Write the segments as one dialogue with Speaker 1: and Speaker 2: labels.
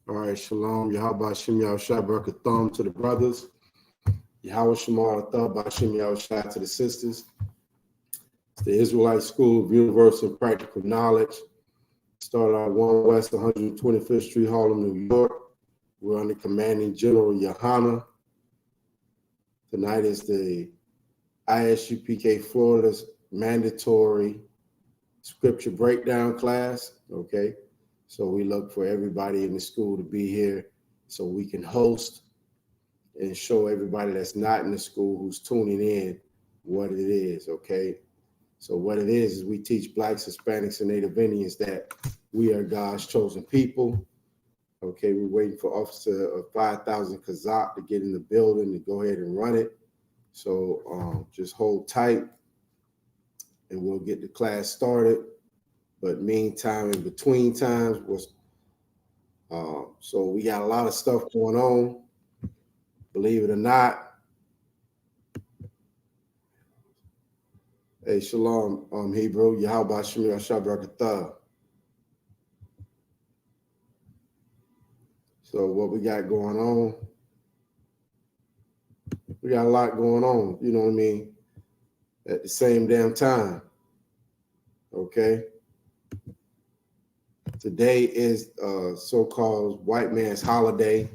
Speaker 1: All right, shalom. Yahweh Shem Yahushua Barakatham to the brothers. Yahweh Shemal Athab Shem Yahushua to the sisters. It's the Israelite School of Universal and Practical Knowledge. Started out 1 West 125th Street, Harlem, New York. We're under commanding General Yohana. Tonight is the Isupk Florida's mandatory scripture breakdown class. Okay. So we look for everybody in the school to be here so we can host and show everybody that's not in the school who's tuning in what it is, okay? So what it is we teach Blacks, Hispanics, and Native Indians that we are God's chosen people. Okay, we're waiting for Officer of 5,000 Kazak to get in the building to go ahead and run it. So just hold tight and we'll get the class started. But meantime, in between times, so we got a lot of stuff going on. Believe it or not. Hey, shalom, Hebrew. Yahweh Shem Yahushua Barakatah. So what we got going on? We got a lot going on, you know what I mean? At the same damn time. Okay. Today is so-called white man's holiday.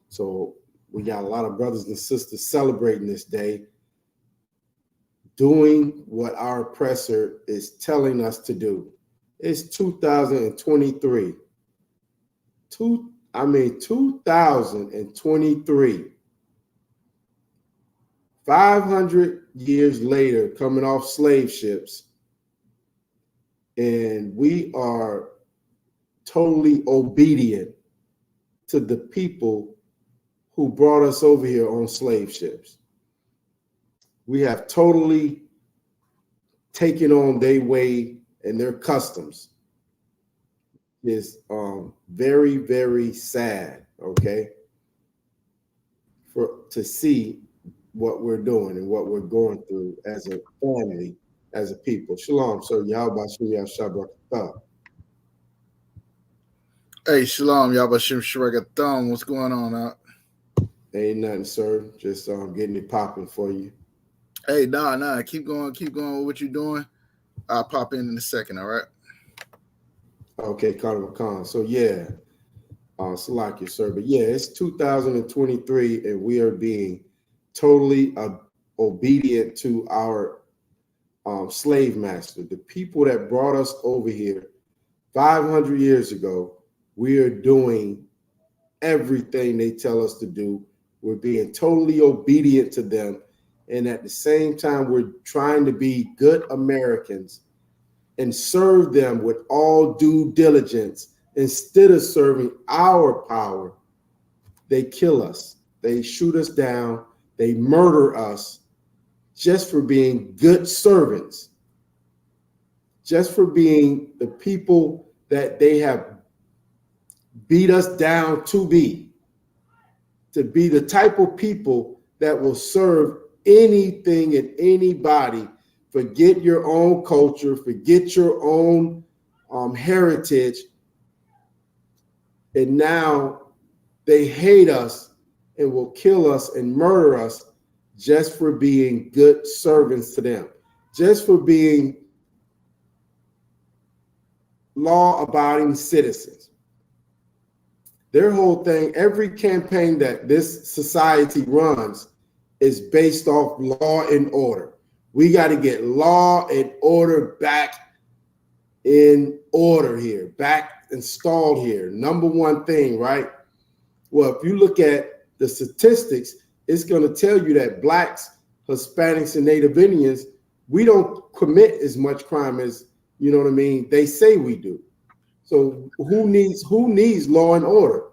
Speaker 1: So we got a lot of brothers and sisters celebrating this day, doing what our oppressor is telling us to do. It's 2023. 2023. 500 years later, coming off slave ships, and we are totally obedient to the people who brought us over here on slave ships. We have totally taken on their way and their customs. It's very, very sad, okay, to see what we're doing and what we're going through as a family, as a people. Shalom. So Yahweh Shem Yahushua Barakatah.
Speaker 2: Hey, shalom, Yahweh Shem Shregatham. What's going on out?
Speaker 1: Ain't nothing, sir. Just getting it popping for you.
Speaker 2: Hey, nah. Keep going with what you're doing. I'll pop in a second, all right?
Speaker 1: Okay, Carnival Khan. So yeah, Salakia, sir. But yeah, it's 2023, and we are being totally obedient to our slave master, the people that brought us over here 500 years ago. We are doing everything they tell us to do. We're being totally obedient to them. And at the same time, we're trying to be good Americans and serve them with all due diligence. Instead of serving our power, they kill us. They shoot us down. They murder us just for being good servants, just for being the people that they have beat us down to be the type of people that will serve anything and anybody. Forget your own culture, forget your own heritage. And now they hate us and will kill us and murder us just for being good servants to them, just for being law-abiding citizens. Their whole thing, every campaign that this society runs is based off law and order. We got to get law and order back in order here, back installed here. Number one thing, right? Well, if you look at the statistics, it's going to tell you that Blacks, Hispanics, and Native Indians, we don't commit as much crime as, you know what I mean, they say we do. So who needs law and order?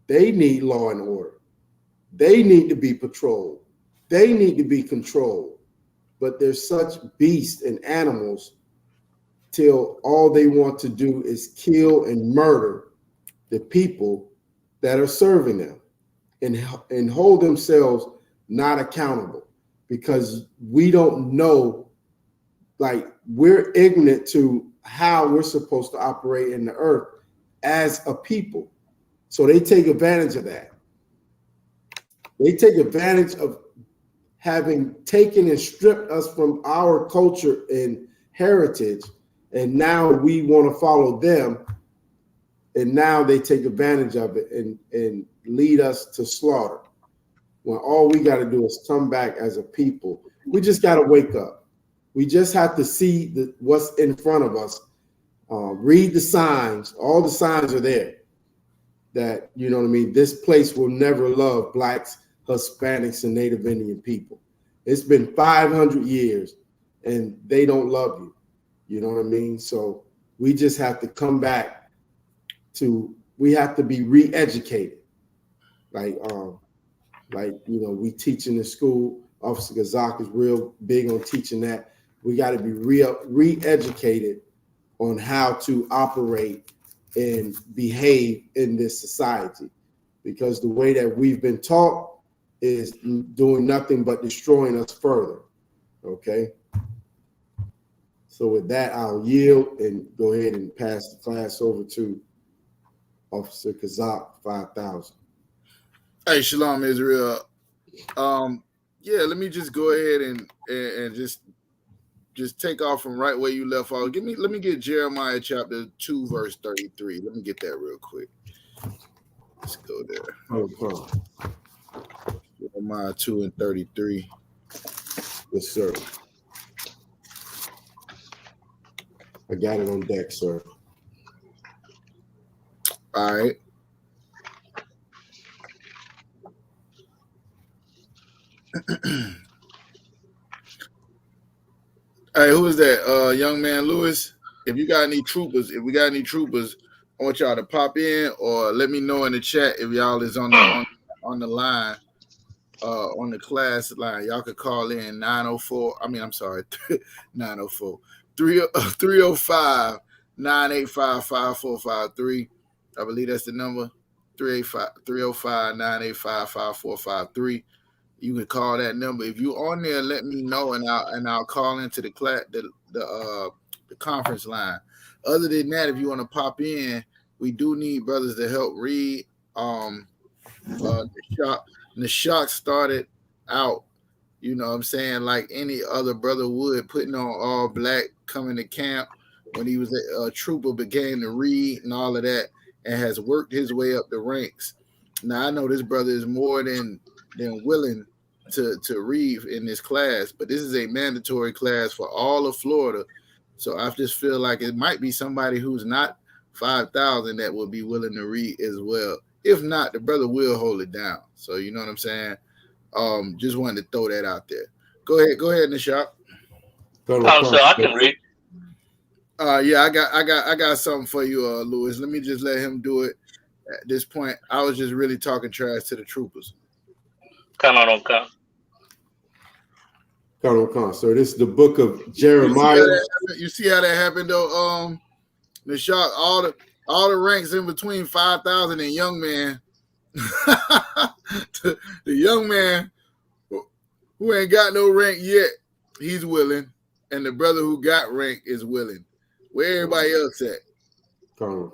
Speaker 1: They need law and order. They need to be patrolled. They need to be controlled. But they're such beasts and animals till all they want to do is kill and murder the people that are serving them and hold themselves not accountable, because we don't know, like, we're ignorant to how we're supposed to operate in the earth as a people. So they take advantage of that. They take advantage of having taken and stripped us from our culture and heritage, and now we want to follow them, and now they take advantage of it and lead us to slaughter. When all we got to do is come back as a people. We just got to wake up. We just have to see what's in front of us. Read the signs. All the signs are there. That, you know what I mean, this place will never love Blacks, Hispanics, and Native Indian people. It's been 500 years, and they don't love you. You know what I mean? So we just have to come back to. We have to be re-educated. Like you know, we teach in the school. Officer Isupk is real big on teaching that. We got to be re-educated on how to operate and behave in this society, because the way that we've been taught is doing nothing but destroying us further. Okay. So with that, I'll yield and go ahead and pass the class over to Officer Isupk 5000.
Speaker 2: Hey, Shalom, Israel. Yeah, let me just go ahead and just take off from right where you left off. Let me get Jeremiah chapter 2, verse 33. Let me get that real quick. Let's go there.
Speaker 1: Okay.
Speaker 2: Jeremiah 2 and 33.
Speaker 1: Yes, sir. I got it on deck, sir.
Speaker 2: All right. Hey, who is that? Young man Lewis. If we got any troopers, I want y'all to pop in or let me know in the chat if y'all is on the line, on the class line. Y'all could call in 904. 904 305 985 5453. I believe that's the number. 305 985 5453. You can call that number. If you're on there, let me know, and I'll call into the class, the conference line. Other than that, if you want to pop in, we do need brothers to help read. The shock started out, you know what I'm saying, like any other brother would, putting on all black, coming to camp when he was a trooper, began to read and all of that, and has worked his way up the ranks. Now I know this brother is more than willing to read in this class, but this is a mandatory class for all of Florida. So I just feel like it might be somebody who's not 5,000 that will be willing to read as well. If not, the brother will hold it down. So you know what I'm saying? Just wanted to throw that out there. Go ahead, Nishak.
Speaker 3: So I can read.
Speaker 2: Yeah, I got something for you, Lewis. Let me just let him do it at this point. I was just really talking trash to the troopers.
Speaker 1: Khan. So this is the book of Jeremiah.
Speaker 2: You see how that happened though? The shock, all the ranks in between 5,000 and young man. the young man who ain't got no rank yet, he's willing, and the brother who got rank is willing. Where everybody else at?
Speaker 1: Khan.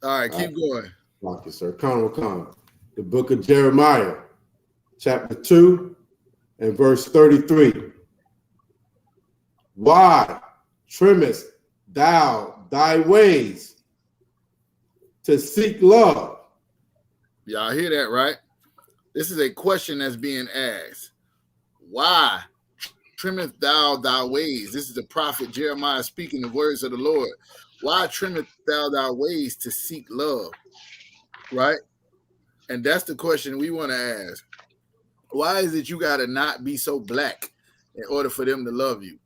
Speaker 2: All right, keep going.
Speaker 1: Thank you, sir. Khan. The book of Jeremiah, chapter 2 and verse 33. Why trimmest thou thy ways to seek love?
Speaker 2: Y'all hear that, right? This is a question that's being asked. Why trimmest thou thy ways? This is the prophet Jeremiah speaking the words of the Lord. Why trimmest thou thy ways to seek love? Right? And that's the question we want to ask. Why is it you got to not be so black in order for them to love you?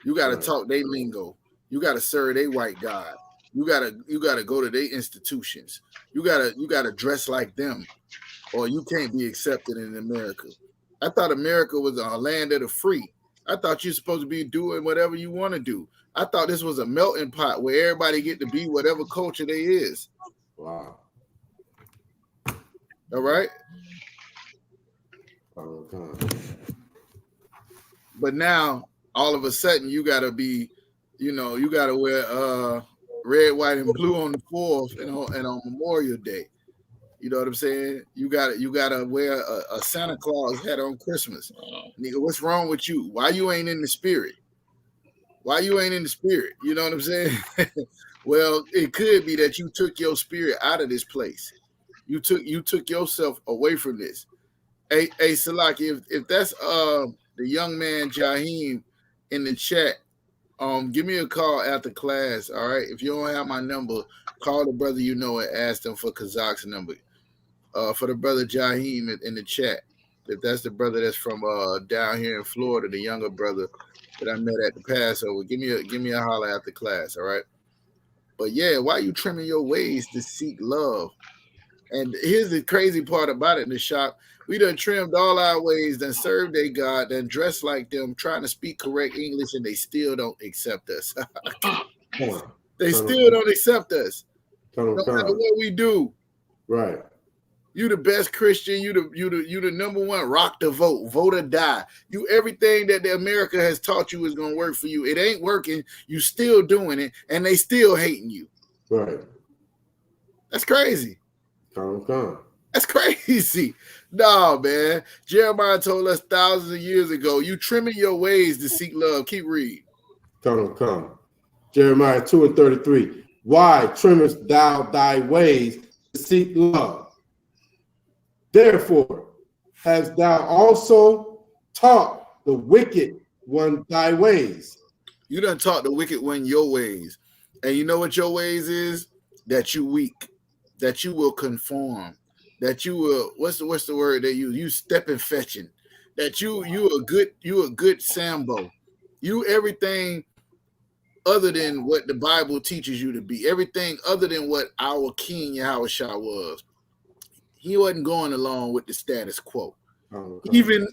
Speaker 2: You got to talk their lingo. You got to serve their white God. You got to go to their institutions. You got to dress like them, or you can't be accepted in America. I thought America was a land of the free. I thought you're supposed to be doing whatever you want to do. I thought this was a melting pot where everybody get to be whatever culture they is.
Speaker 1: Wow.
Speaker 2: All right. But now all of a sudden you gotta be, you gotta wear red, white, and blue on the 4th and on Memorial Day. You know what I'm saying? You gotta wear a Santa Claus hat on Christmas. Nigga, what's wrong with you? Why you ain't in the spirit? Why you ain't in the spirit? You know what I'm saying? Well, it could be that you took your spirit out of this place. You took yourself away from this. Hey, Salaki, if that's the young man Jaheem in the chat, give me a call after class. All right. If you don't have my number, call the brother you know and ask them for Kazak's number. For the brother Jaheem in the chat. If that's the brother that's from down here in Florida, the younger brother that I met at the Passover, give me a holler after class, all right? But yeah, why are you trimming your ways to seek love? And here's the crazy part about it in the shop. We done trimmed all our ways, done served their God, done dressed like them, trying to speak correct English, and they still don't accept us. They still don't accept us. No matter what we do.
Speaker 1: Right.
Speaker 2: You the best Christian. You the number one. Rock the vote. Vote or die. You everything that the America has taught you is gonna work for you. It ain't working. You still doing it, and they still hating you.
Speaker 1: Right.
Speaker 2: That's crazy.
Speaker 1: Come.
Speaker 2: That's crazy. No, man. Jeremiah told us thousands of years ago. You trimming your ways to seek love. Keep reading.
Speaker 1: Come. Jeremiah 2:33. Why trimmest thou thy ways to seek love? Therefore, hast thou also taught the wicked one thy ways.
Speaker 2: You done taught the wicked one your ways. And you know what your ways is? That you weak, that you will conform, that you will, what's the word that you step and fetching, that you a good Sambo. You everything other than what the Bible teaches you to be, everything other than what our King Yahushua was. He wasn't going along with the status quo. Even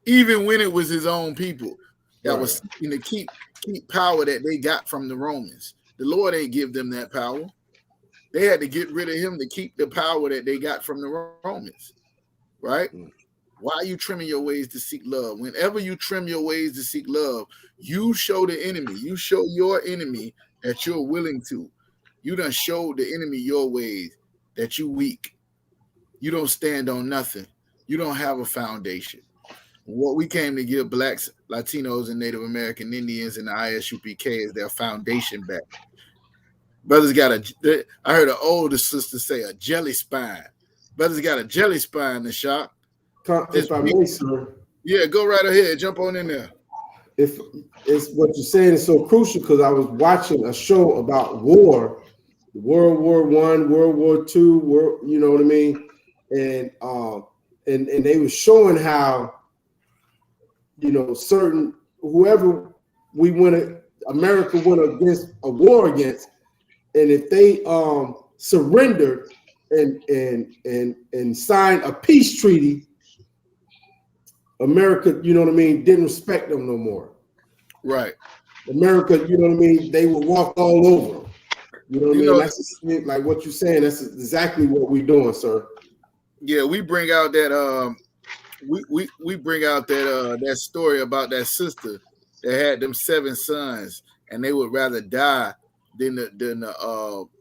Speaker 2: when it was his own people that was seeking to keep power that they got from the Romans. The Lord ain't give them that power. They had to get rid of him to keep the power that they got from the Romans. Right? Why are you trimming your ways to seek love? Whenever you trim your ways to seek love, you show the enemy, you show your enemy that you're willing to. You done showed the enemy your ways, that you weak. You don't stand on nothing. You don't have a foundation. What we came to give blacks, Latinos, and Native American Indians and the Isupk is their foundation back. Brothers got I heard an older sister say a jelly spine. Brothers got a jelly spine in the shop.
Speaker 1: If I may, sir.
Speaker 2: Yeah, go right ahead. Jump on in there.
Speaker 1: If it's what you're saying is so crucial, because I was watching a show about war, World War I, World War II, you know what I mean? And they were showing how, you know, whoever America went against a war against, and if they surrendered and signed a peace treaty, America, you know what I mean, didn't respect them no more.
Speaker 2: Right.
Speaker 1: America, you know what I mean, they would walk all over them. You know what I mean? That's like what you're saying. That's exactly what we're doing, sir.
Speaker 2: Yeah, we bring out that we bring out that story about that sister that had them 7 sons, and they would rather die than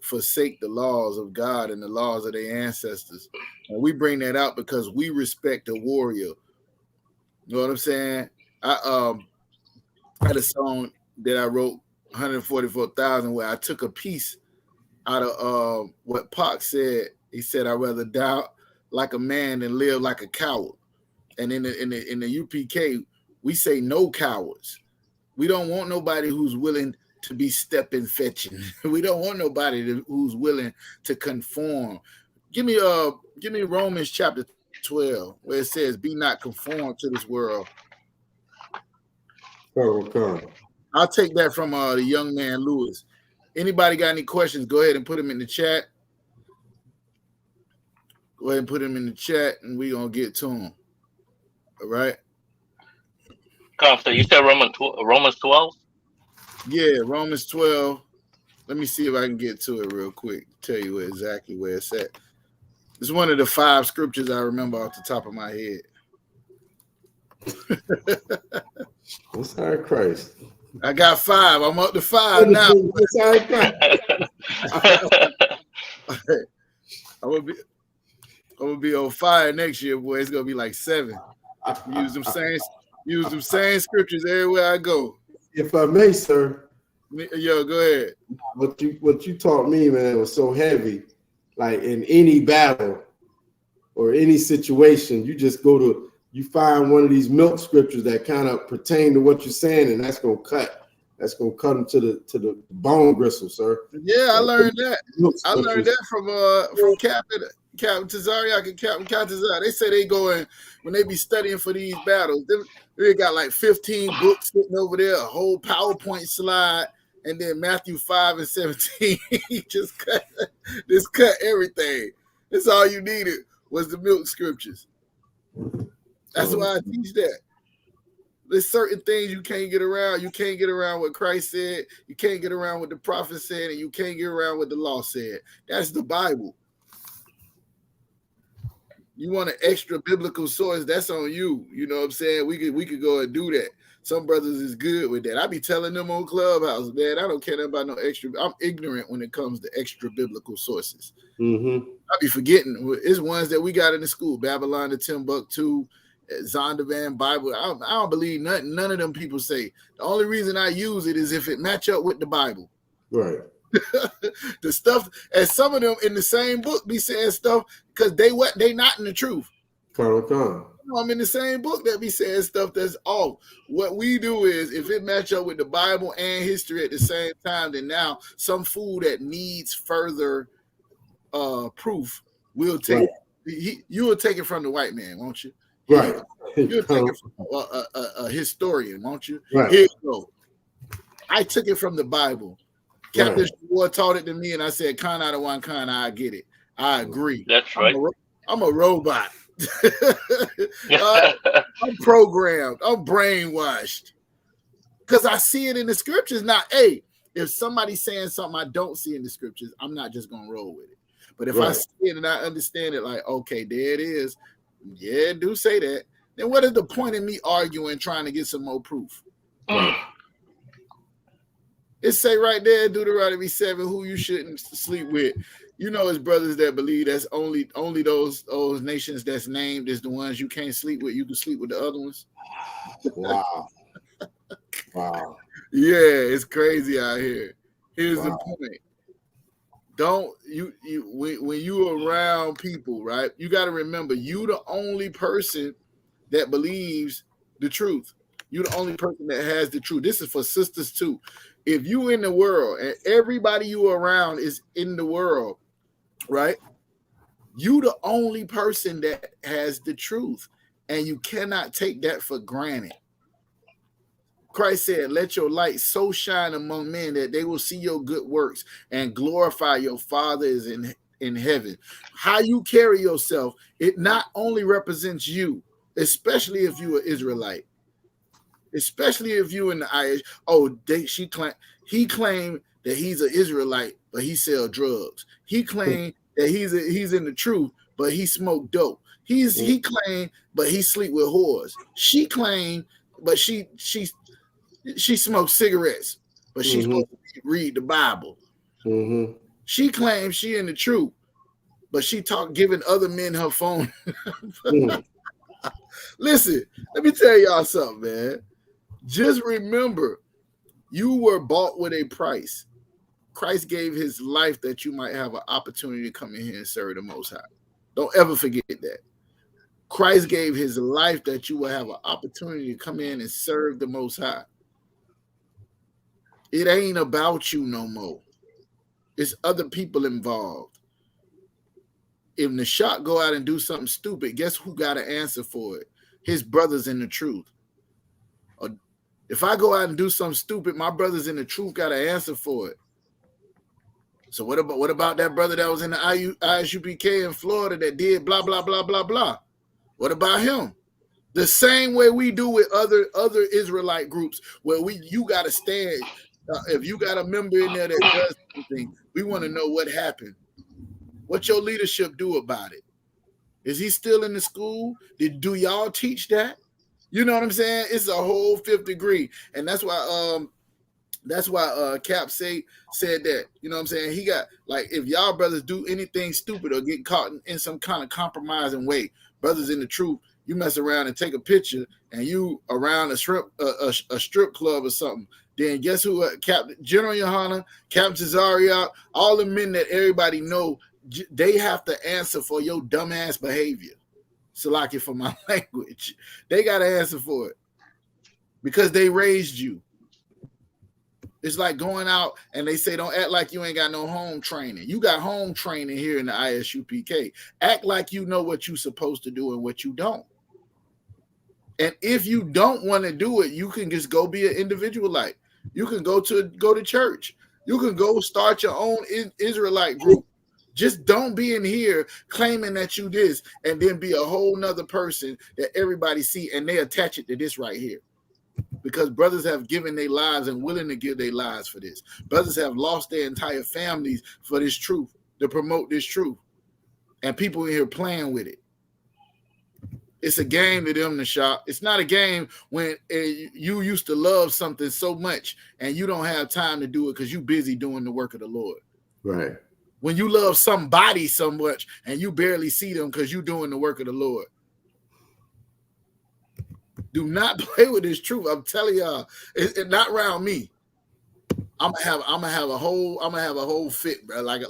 Speaker 2: forsake the laws of God and the laws of their ancestors. And we bring that out because we respect the warrior. You know what I'm saying? I had a song that I wrote, 144,000, where I took a piece out of what Pac said. He said, "I'd rather die like a man than live like a coward." And in the UPK, we say no cowards. We don't want nobody who's willing to be stepping fetching. We don't want nobody who's willing to conform. Give me Romans chapter 12, where it says, "Be not conformed to this world."
Speaker 1: Okay.
Speaker 2: I'll take that from the young man Lewis. Anybody got any questions? Go ahead and put them in the chat. Go ahead and put them in the chat, and we're gonna get to them. All right.
Speaker 3: So you said Romans 12?
Speaker 2: Yeah, Romans 12. Let me see if I can get to it real quick. Tell you exactly where it's at. It's one of the 5 scriptures I remember off the top of my head.
Speaker 1: What's our Christ?
Speaker 2: I got 5. I'm up to 5 now. I'm gonna be on fire next year, boy. It's gonna be like 7. Use them same scriptures everywhere I go.
Speaker 1: If I may, sir.
Speaker 2: Yo, go ahead.
Speaker 1: What you taught me, man, was so heavy. Like in any battle or any situation, you just you find one of these milk scriptures that kind of pertain to what you're saying, and that's gonna cut them to the bone gristle, sir.
Speaker 2: Yeah, I learned that. I learned that from Captain Tazariak and Captain Caltazar. They say they going when they be studying for these battles. They got like 15 books sitting over there, a whole PowerPoint slide, and then Matthew 5 and 17. just cut everything. That's all you needed was the milk scriptures. That's why I teach that. There's certain things you can't get around. You can't get around what Christ said. You can't get around what the prophet said, and you can't get around what the law said. That's the Bible. You want an extra biblical source, that's on you. You know what I'm saying? We could go and do that. Some brothers is good with that. I be telling them on Clubhouse, man, I don't care about no extra. I'm ignorant when it comes to extra biblical sources.
Speaker 1: Mm-hmm.
Speaker 2: I be forgetting. It's ones that we got in the school. Babylon to Timbuktu, Zondervan Bible. I don't believe nothing. None of them people say. The only reason I use it is if it match up with the Bible.
Speaker 1: Right.
Speaker 2: The stuff, and some of them in the same book be saying stuff because they not in the truth. I'm in the same book that be saying stuff that's off. What we do is if it match up with the Bible and history at the same time, then now some fool that needs further proof will take you will take it from the white man, won't you?
Speaker 1: Right.
Speaker 2: You'll take it from a historian, won't you?
Speaker 1: Right.
Speaker 2: Here you go. I took it from the Bible. Captain War taught it to me, and I said, "Con out of one con, I get it. I agree."
Speaker 3: That's right.
Speaker 2: I'm a robot. I'm programmed. I'm brainwashed because I see it in the scriptures. Now, hey, if somebody's saying something I don't see in the scriptures, I'm not just gonna roll with it. But if I see it and I understand it, like, okay, there it is. Yeah, do say that. Then what is the point in me arguing, trying to get some more proof? It say right there, Deuteronomy 7, who you shouldn't sleep with. You know, it's brothers that believe that's only those nations that's named is the ones you can't sleep with. You can sleep with the other ones.
Speaker 1: Wow. Wow.
Speaker 2: Yeah, it's crazy out here. Here's the point. When you around people, right? You got to remember, you the only person that believes the truth. You're the only person that has the truth. This is for sisters too. If you in the world and everybody you around is in the world, right? You the only person that has the truth, and you cannot take that for granted. Christ said, "Let your light so shine among men that they will see your good works and glorify your Father is in heaven." How you carry yourself, it not only represents you, especially if you are Israelite. Especially if you in the IH, he claimed that he's an Israelite, but he sell drugs. He claimed that he's in the truth, but he smoked dope. He claimed, but he sleep with whores. She claimed, but she smokes cigarettes, but she's supposed to read the Bible.
Speaker 1: Mm-hmm.
Speaker 2: She claims she in the truth, but she giving other men her phone. Listen, let me tell y'all something, man. Just remember, you were bought with a price. Christ gave his life that you might have an opportunity to come in here and serve the Most High. Don't ever forget that. Christ gave his life that you will have an opportunity to come in and serve the Most High. It ain't about you no more. It's other people involved. If Nashak go out and do something stupid, guess who got an answer for it? His brothers in the truth. If I go out and do something stupid, my brothers in the truth got an answer for it. So what about that brother that was in the Isupk in Florida that did blah, blah, blah, blah, blah? What about him? The same way we do with other Israelite groups where you got to stand. If you got a member in there that does something, we want to know what happened. What your leadership do about it? Is he still in the school? Do y'all teach that? You know what I'm saying? It's a whole fifth degree. And that's why That's why Cap said that, you know what I'm saying? He got, like, if y'all brothers do anything stupid or get caught in some kind of compromising way, brothers in the truth, you mess around and take a picture and you around a strip club or something, then guess who? General Yohana, Captain Cesario, all the men that everybody know, they have to answer for your dumbass behavior. Salaki for my language. They got to answer for it because they raised you. It's like going out and they say, don't act like you ain't got no home training. You got home training here in the ISUPK. Act like you know what you're supposed to do and what you don't. And if you don't want to do it, you can just go be an individualite. You can go to church. You can go start your own Israelite group. Just don't be in here claiming that you this and then be a whole nother person that everybody see and they attach it to this right here. Because brothers have given their lives and willing to give their lives for this. Brothers have lost their entire families for this truth, to promote this truth. And people in here playing with it. It's a game to them to shop. It's not a game when you used to love something so much and you don't have time to do it because you're busy doing the work of the Lord.
Speaker 1: Right.
Speaker 2: When you love somebody so much and you barely see them because you're doing the work of the Lord. Do not play with this truth. I'm telling y'all, it's not around me. I'm gonna have a whole fit, bro. Like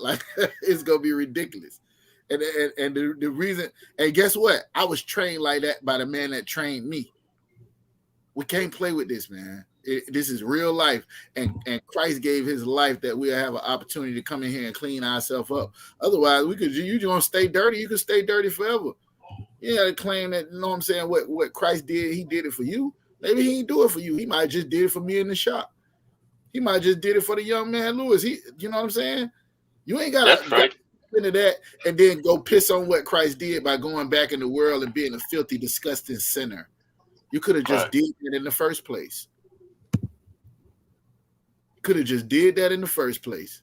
Speaker 2: it's gonna be ridiculous. And the reason, and guess what? I was trained like that by the man that trained me. We can't play with this, man. This is real life, and Christ gave his life that we'll have an opportunity to come in here and clean ourselves up. Otherwise, you're gonna stay dirty. You can stay dirty forever. You got to claim that, you know what I'm saying, what Christ did, he did it for you. Maybe he didn't do it for you. He might just did it for me in the shop. He might just did it for the young man Lewis. You know what I'm saying? You ain't got to into that and then go piss on what Christ did by going back in the world and being a filthy, disgusting sinner. You could have just did it in the first place. Could have just did that in the first place.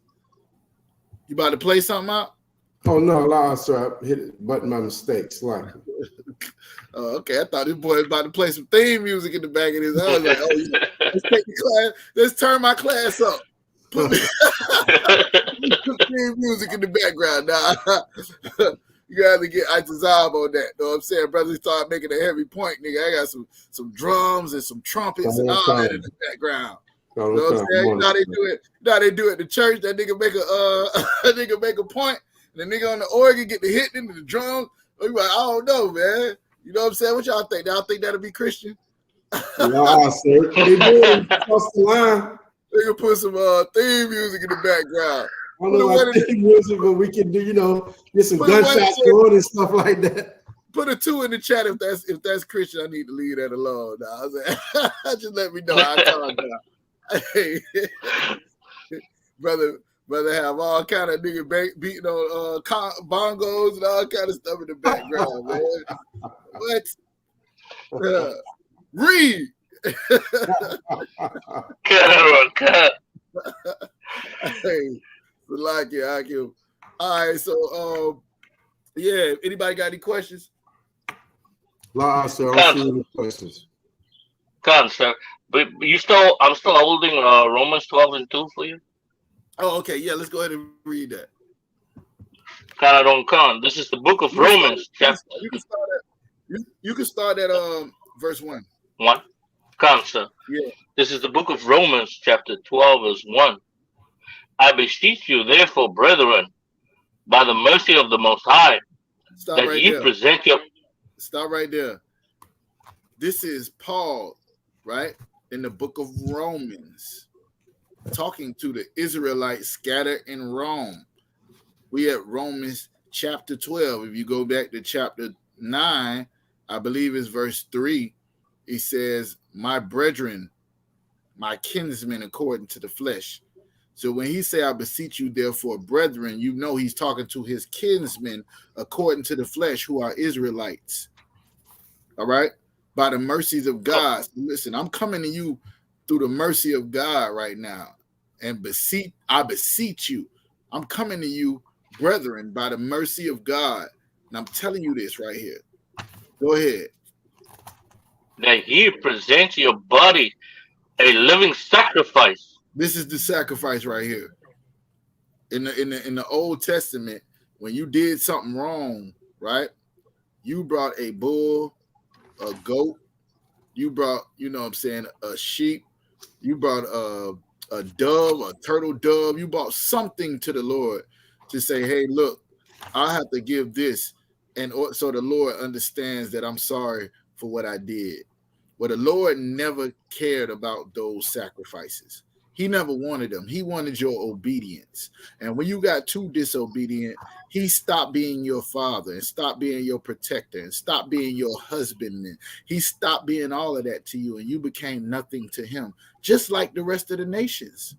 Speaker 2: You about to play something out?
Speaker 1: Oh no, sir. I hit it button by mistake. Like,
Speaker 2: oh, okay. I thought this boy was about to play some theme music in the back of his head. I was like, oh, yeah. Let's take the class. Let's turn my class up. Put theme music in the background now. You gotta get Isupk on that. Know what I'm saying? Brothers start making a heavy point, nigga. I got some drums and some trumpets and all that in the background. You know what I'm saying? You know how they do it. You know how they do it at the church. That nigga make a point. The nigga on the organ get the hit into the drums. You like, I don't know, man. You know what I'm saying? What y'all think? Y'all think that'll be Christian?
Speaker 1: Nah, sir. They did across the line.
Speaker 2: They can put some theme music in the background.
Speaker 1: I don't know like theme music, but we can do, get some gunshots going and stuff like that.
Speaker 2: Put a 2 in the chat if that's Christian. I need to leave that alone. Nah, just let me know how I calm down. Hey, brother have all kind of nigga beating on bongos and all kind of stuff in the background, man. What? Read.
Speaker 3: Cut.
Speaker 2: Hey, like you. All right, so yeah. Anybody got any questions?
Speaker 1: Nah, sir. I don't see any questions.
Speaker 3: Come, sir. But I'm still holding Romans 12 and 2 for you.
Speaker 2: Oh, okay. Yeah, let's go ahead and read that.
Speaker 3: This is the book of Romans, chapter.
Speaker 2: You can start at verse 1.
Speaker 3: 1. Come, sir.
Speaker 2: Yeah.
Speaker 3: This is the book of Romans, chapter 12, verse 1. I beseech you, therefore, brethren, by the mercy of the Most High, present your.
Speaker 2: Stop right there. This is Paul, right, in the book of Romans, talking to the Israelites scattered in Rome. We at Romans chapter 12. If you go back to chapter 9, I believe it's verse 3. He says, my brethren, my kinsmen according to the flesh. So when he say, I beseech you, therefore, brethren, you know he's talking to his kinsmen according to the flesh, who are Israelites. All right? By the mercies of God. Listen, I'm coming to you through the mercy of God right now. And I beseech you. I'm coming to you, brethren, by the mercy of God. And I'm telling you this right here. Go ahead.
Speaker 3: That ye present your body a living sacrifice,
Speaker 2: This is the sacrifice right here. In the Old Testament, when you did something wrong, right? You brought a bull, a goat, you brought, a sheep, you brought a dove, a turtle dove, you brought something to the Lord to say, hey, look, I have to give this, and so the Lord understands that I'm sorry for what I did. Well, the Lord never cared about those sacrifices. He never wanted them. He wanted your obedience. And when you got too disobedient, he stopped being your father and stopped being your protector and stopped being your husbandman. He stopped being all of that to you, and you became nothing to him, just like the rest of the nations.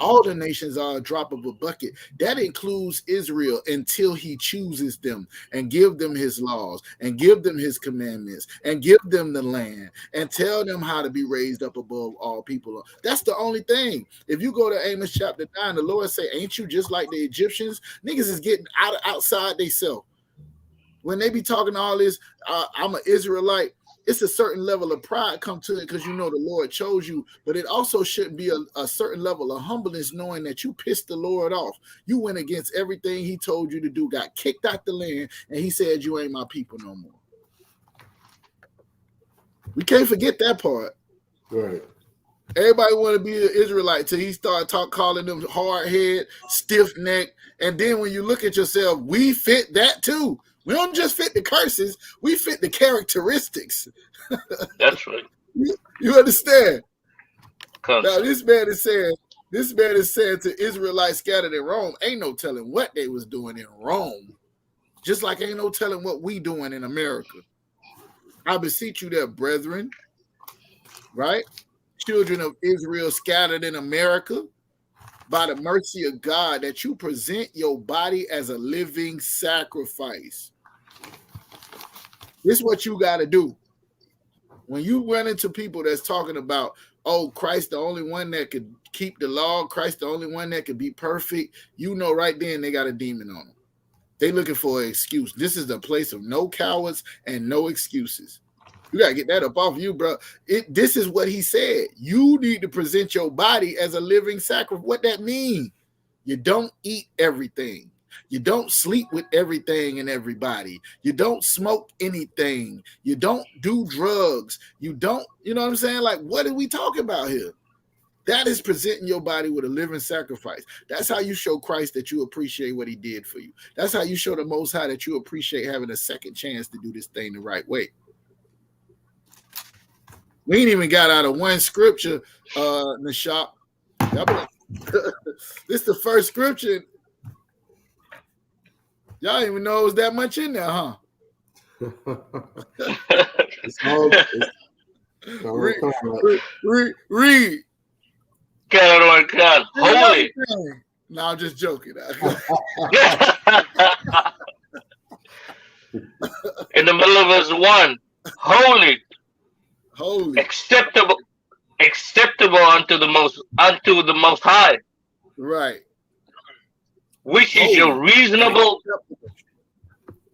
Speaker 2: All the nations are a drop of a bucket. That includes Israel until he chooses them and give them his laws and give them his commandments and give them the land and tell them how to be raised up above all people. That's the only thing. If you go to Amos chapter 9, the Lord say, ain't you just like the Egyptians? Niggas is getting outside themselves. When they be talking all this, I'm an Israelite, it's a certain level of pride come to it because you know the Lord chose you, but it also shouldn't be a certain level of humbleness knowing that you pissed the Lord off. You went against everything he told you to do, got kicked out the land, and he said you ain't my people no more. We can't forget that part.
Speaker 1: Right.
Speaker 2: Everybody want to be an Israelite till he started calling them hard head, stiff neck, and then when you look at yourself, we fit that too. We don't just fit the curses, we fit the characteristics.
Speaker 3: That's right.
Speaker 2: You understand?
Speaker 3: Concept.
Speaker 2: Now this man is saying to Israelites scattered in Rome, ain't no telling what they was doing in Rome. Just like ain't no telling what we doing in America. I beseech you there, brethren, right? Children of Israel scattered in America, by the mercy of God, that you present your body as a living sacrifice. This is what you got to do. When you run into people that's talking about, oh, Christ the only one that could keep the law, Christ the only one that could be perfect, you know right then they got a demon on them. They looking for an excuse. This is the place of no cowards and no excuses. You got to get that up off you, bro. This is what he said. You need to present your body as a living sacrifice. What that mean? You don't eat everything. You don't sleep with everything and everybody. You don't smoke anything. You don't do drugs. You don't, you know what I'm saying? Like, what are we talking about here? That is presenting your body with a living sacrifice. That's how you show Christ that you appreciate what he did for you. That's how you show the Most High that you appreciate having a second chance to do this thing the right way. We ain't even got out of one scripture, Nashop. This is the first scripture. Y'all didn't even know it was that much in there, huh? Read.
Speaker 3: Holy.
Speaker 2: No, I'm just joking.
Speaker 3: In the middle of verse 1, holy, acceptable unto the most high.
Speaker 2: Right.
Speaker 3: Which is your reasonable.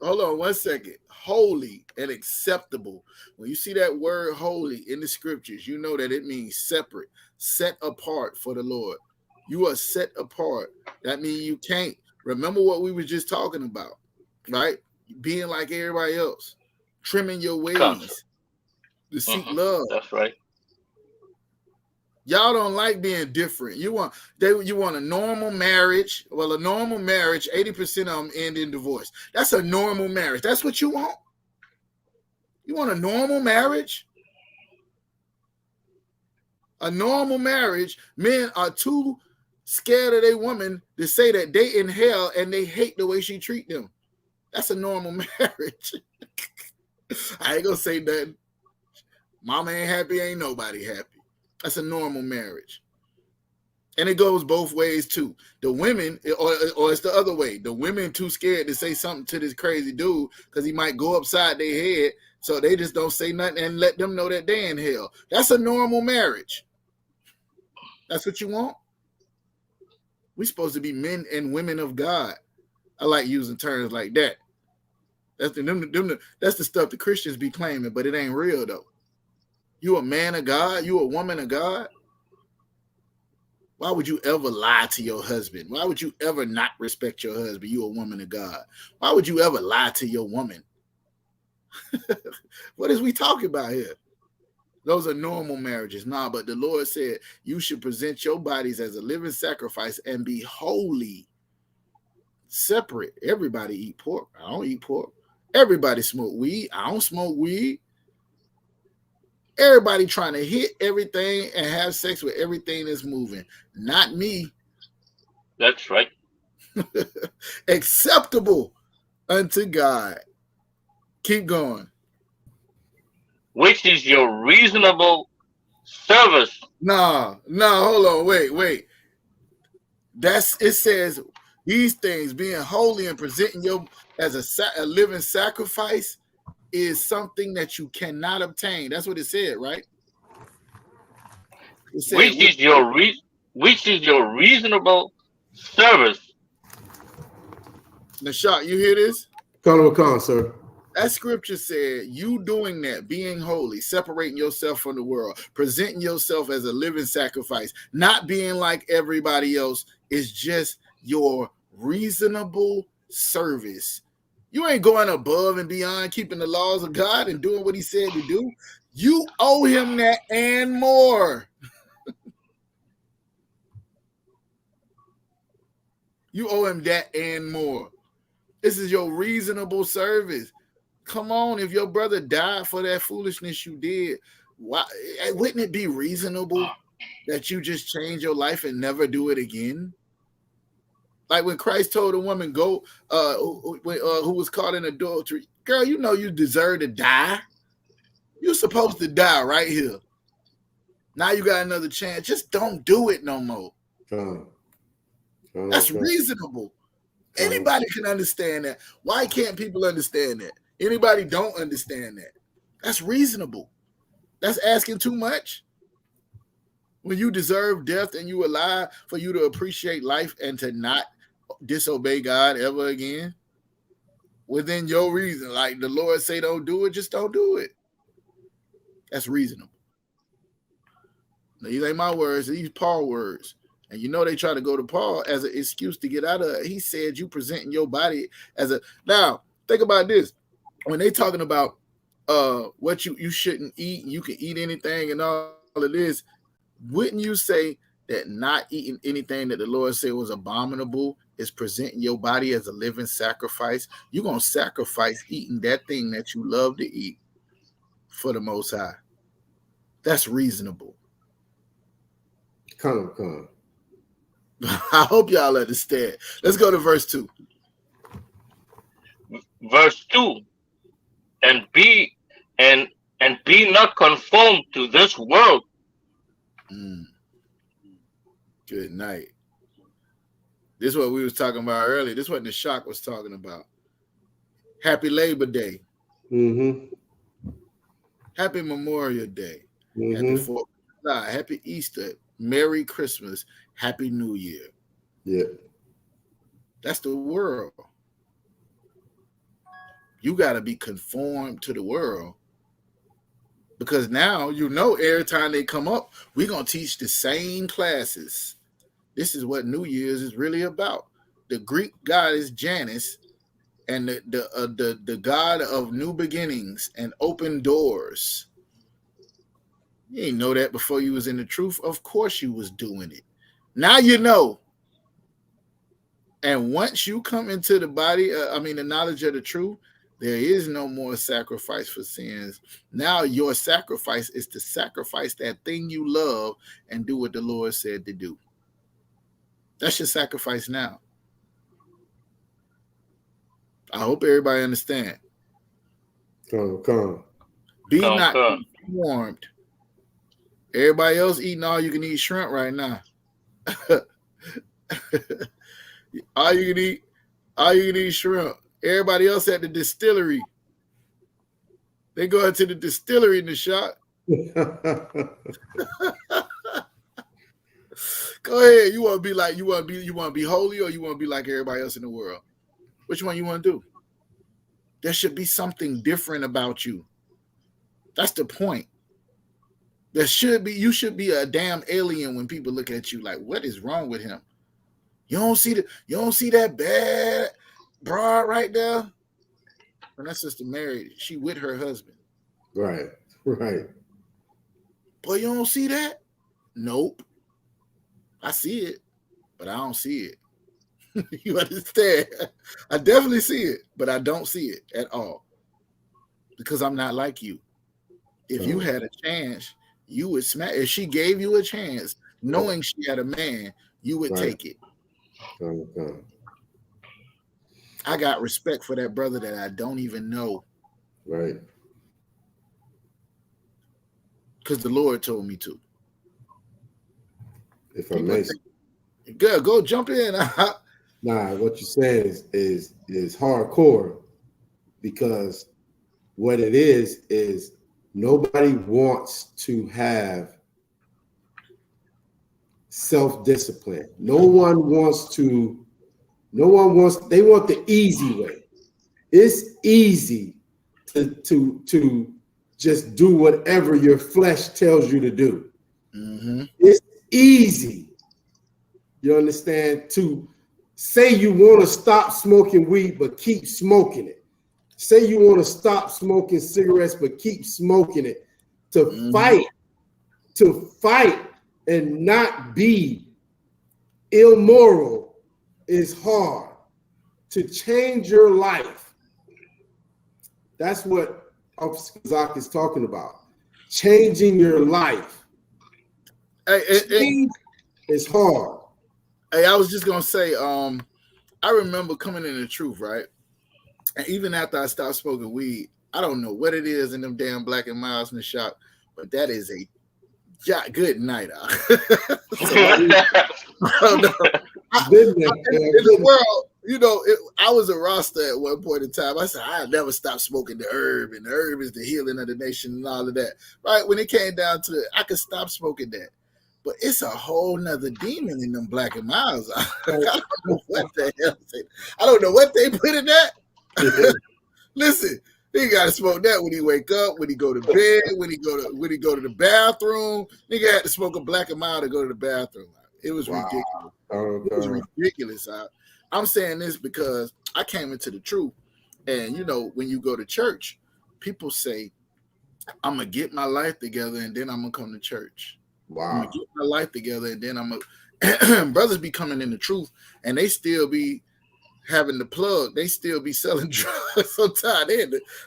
Speaker 2: Hold on 1 second. Holy and acceptable. When you see that word holy in the scriptures, you know that it means separate, set apart for the Lord. You are set apart. That means you can't. Remember what we were just talking about, right? Being like everybody else, trimming your ways to seek love.
Speaker 3: That's right.
Speaker 2: Y'all don't like being different. You want a normal marriage. Well, a normal marriage, 80% of them end in divorce. That's a normal marriage. That's what you want. You want a normal marriage? A normal marriage, men are too scared of their woman to say that they in hell and they hate the way she treat them. That's a normal marriage. I ain't gonna say nothing. Mama ain't happy, ain't nobody happy. That's a normal marriage. And it goes both ways too. The women, or it's the other way. The women too scared to say something to this crazy dude because he might go upside their head. So they just don't say nothing and let them know that they're in hell. That's a normal marriage. That's what you want? We're supposed to be men and women of God. I like using terms like that. That's the stuff the Christians be claiming, but it ain't real though. You a man of God? You a woman of God? Why would you ever lie to your husband? Why would you ever not respect your husband? You a woman of God. Why would you ever lie to your woman? What is we talking about here? Those are normal marriages. Nah, but the Lord said you should present your bodies as a living sacrifice and be holy, separate. Everybody eat pork. I don't eat pork. Everybody smoke weed. I don't smoke weed. Everybody trying to hit everything and have sex with everything that's moving. Not me.
Speaker 3: That's right.
Speaker 2: Acceptable unto God. Keep going.
Speaker 3: Which is your reasonable service.
Speaker 2: Nah, hold on. Wait. It says these things, being holy and presenting you as a living sacrifice, is something that you cannot obtain. That's what it said, right? It said,
Speaker 3: which is your reasonable service.
Speaker 2: Nashak, you hear this?
Speaker 1: Khan, sir.
Speaker 2: That scripture said you doing that, being holy, separating yourself from the world, presenting yourself as a living sacrifice, not being like everybody else, is just your reasonable service. You ain't going above and beyond keeping the laws of God and doing what he said to do. You owe him that and more. You owe him that and more. This is your reasonable service. Come on, if your brother died for that foolishness you did, why wouldn't it be reasonable that you just change your life and never do it again? Like when Christ told a woman, go, who was caught in adultery, girl, you know you deserve to die. You're supposed to die right here. Now you got another chance. Just don't do it no more. That's reasonable. Anybody can understand that. Why can't people understand that? Anybody don't understand that. That's reasonable. That's asking too much. When you deserve death and you alive, for you to appreciate life and to not disobey God ever again, within your reason, like the Lord say don't do it, just don't do it. That's reasonable. Now, these ain't my words, these Paul words. And you know they try to go to Paul as an excuse to get out of it. He said you presenting your body as a... Now, think about this. When they talking about what you shouldn't eat, you can eat anything and all of this, wouldn't you say that not eating anything that the Lord said was abominable is presenting your body as a living sacrifice? You're going to sacrifice eating that thing that you love to eat for the Most High. That's reasonable.
Speaker 1: Come.
Speaker 2: I hope y'all understand. Let's go to verse 2.
Speaker 3: Verse 2. And be not conformed to this world.
Speaker 2: Good night. This is what we was talking about earlier. This is what Nashak was talking about. Happy Labor Day. Happy Memorial Day. Happy 4th of July. Happy Easter. Merry Christmas. Happy New Year.
Speaker 1: Yeah.
Speaker 2: That's the world. You got to be conformed to the world. Because now, you know, every time they come up, we're going to teach the same classes. This is what New Year's is really about. The Greek god is Janus, and the god of new beginnings and open doors. You didn't know that before you was in the truth. Of course you was doing it. Now you know. And once you come into the the knowledge of the truth, there is no more sacrifice for sins. Now your sacrifice is to sacrifice that thing you love and do what the Lord said to do. That's your sacrifice now. I hope everybody understand.
Speaker 1: Come.
Speaker 2: Be not conformed. Everybody else eating all you can eat shrimp right now. all you can eat shrimp. Everybody else at the distillery. They go into the distillery in the shop. Go ahead. You want to be holy, or you want to be like everybody else in the world? Which one you want to do? There should be something different about you. That's the point. You should be a damn alien when people look at you like, what is wrong with him? You don't see that bad broad right there? When that sister married, she with her husband.
Speaker 1: Right.
Speaker 2: Boy, you don't see that? Nope. I see it, but I don't see it. You understand? I definitely see it, but I don't see it at all. Because I'm not like you. If you had a chance, you would smack. If she gave you a chance, knowing she had a man, you would take it. I got respect for that brother that I don't even know.
Speaker 1: Right.
Speaker 2: Because the Lord told me to.
Speaker 1: If I may.
Speaker 2: Good, go jump in.
Speaker 1: Nah, what you're saying is hardcore, because what it is nobody wants to have self-discipline. They want the easy way. It's easy to just do whatever your flesh tells you to do.
Speaker 2: Mm-hmm.
Speaker 1: It's easy. You understand? To say you want to stop smoking weed, but keep smoking it. Say you want to stop smoking cigarettes, but keep smoking it. To fight and not be immoral is hard. To change your life. That's what Isupk is talking about. Changing your life. It's hard.
Speaker 2: Hey, I was just gonna say, I remember coming in the truth, right? And even after I stopped smoking weed, I don't know what it is in them damn Black and Milds in the shop, but that is a good night out. I don't know. In the world, you know, I was a roster at one point in time. I said, I never stopped smoking the herb, and the herb is the healing of the nation and all of that. Right? When it came down to it, I could stop smoking that. But it's a whole nother demon in them Black and Milds. I don't know what the hell. I don't know what they put in that. Listen, he got to smoke that when he wake up, when he go to bed, when he go to the bathroom. Nigga had to smoke a Black and Mild to go to the bathroom. It was ridiculous. It was ridiculous. I'm saying this because I came into the truth, and you know, when you go to church, people say, "I'm gonna get my life together, and then I'm gonna come to church."
Speaker 1: Wow.
Speaker 2: I'm gonna get my life together, and then I'm gonna. Brothers be coming in the truth, and they still be having the plug. They still be selling drugs. Sometimes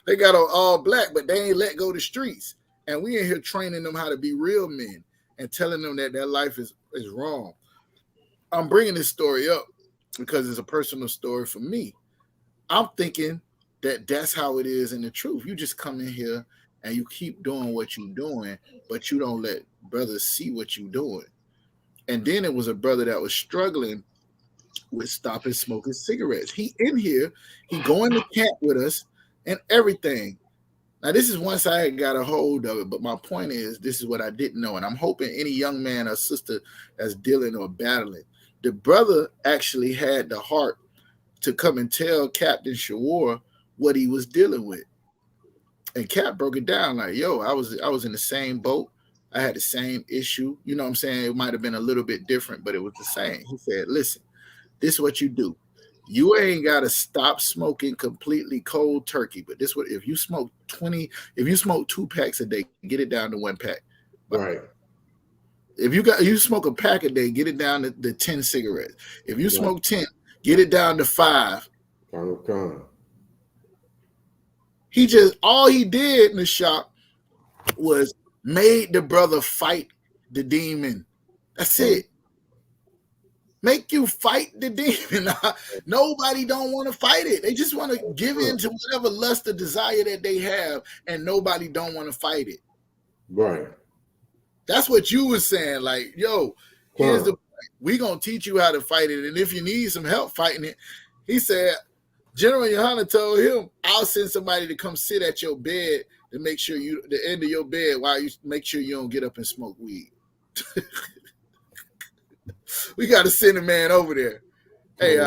Speaker 2: they got on all black, but they ain't let go the streets. And we in here training them how to be real men and telling them that their life is wrong. I'm bringing this story up because it's a personal story for me. I'm thinking that that's how it is in the truth. You just come in here and you keep doing what you're doing, but you don't let brothers see what you're doing. And then it was a brother that was struggling with stopping smoking cigarettes. He in here, he going to camp with us and everything. Now, this is once I got a hold of it, but my point is, this is what I didn't know. And I'm hoping any young man or sister that's dealing or battling, the brother actually had the heart to come and tell Captain Shawar what he was dealing with. And Cap broke it down like, yo, I was in the same boat. I had the same issue. You know what I'm saying? It might have been a little bit different, but it was the same. He said, listen, this is what you do. You ain't got to stop smoking completely cold turkey, but this what if you smoke 2 packs a day, get it down to 1 pack.
Speaker 1: Right.
Speaker 2: If you smoke a pack a day, get it down to 10 cigarettes. If you smoke 10, get it down to 5. All he did in the shop was made the brother fight the demon. That's it. Make you fight the demon. Nobody don't want to fight it. They just want to give in to whatever lust or desire that they have, and nobody don't want to fight it.
Speaker 1: Right.
Speaker 2: That's what you were saying. Like, yo, here's the point. We gonna teach you how to fight it, and if you need some help fighting it, he said, General Yohana told him, I'll send somebody to come sit at your bed to make sure the end of your bed while you make sure you don't get up and smoke weed. We got to send a man over there. Hey,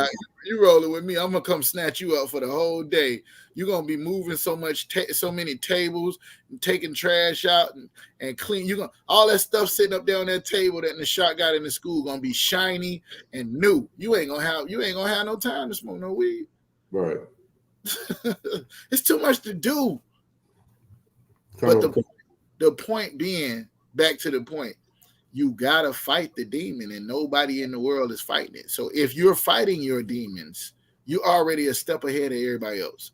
Speaker 2: You rolling with me, I'm gonna come snatch you up for the whole day. You're gonna be moving so many tables, and taking trash out and clean. You gonna all that stuff sitting up there on that table that the shot got in the school gonna be shiny and new. You ain't gonna have no time to smoke no weed.
Speaker 1: Right.
Speaker 2: It's too much to do. But the point being, back to the point, you gotta fight the demon, and nobody in the world is fighting it. So if you're fighting your demons, you already a step ahead of everybody else.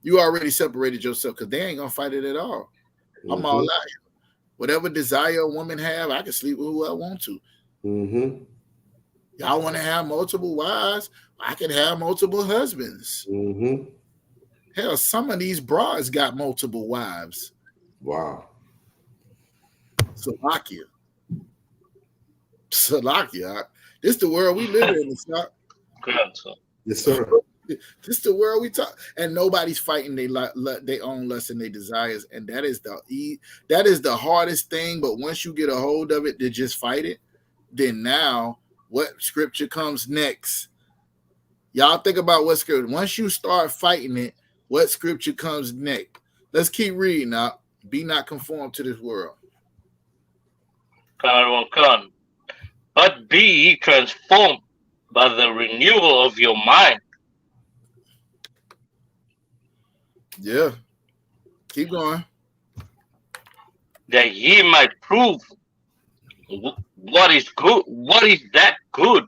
Speaker 2: You already separated yourself because they ain't gonna fight it at all. Mm-hmm. I'm all out here. Whatever desire a woman have, I can sleep with who I want to.
Speaker 1: Mm-hmm.
Speaker 2: Y'all want to have multiple wives? I can have multiple husbands.
Speaker 1: Mm-hmm.
Speaker 2: Hell, some of these broads got multiple wives.
Speaker 1: Wow.
Speaker 2: Salakia. This the world we live in.
Speaker 1: Yes, sir.
Speaker 2: This the world we talk, and nobody's fighting their own lust and their desires, and that is the hardest thing. But once you get a hold of it to just fight it, then now what scripture comes next? Y'all think about what scripture. Once you start fighting it, what scripture comes next? Let's keep reading now. Be not conformed to this world.
Speaker 3: But be ye transformed by the renewal of your mind.
Speaker 2: Yeah. Keep going.
Speaker 3: That ye might prove what is good, what is that good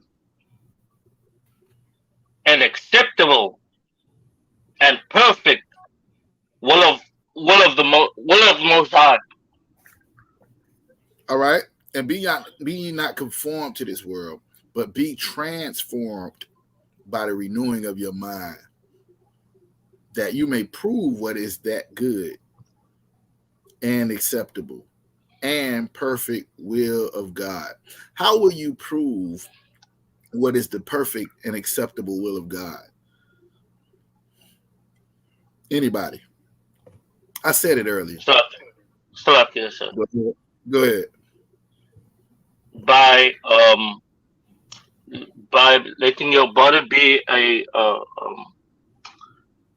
Speaker 3: and acceptable and perfect will of the Most High.
Speaker 2: All right. And be ye not conformed to this world, but be transformed by the renewing of your mind, that you may prove what is that good and acceptable and perfect will of God. How will you prove what is the perfect and acceptable will of God? Anybody? I said it earlier.
Speaker 3: Stop here, sir.
Speaker 2: Go ahead.
Speaker 3: By letting your body be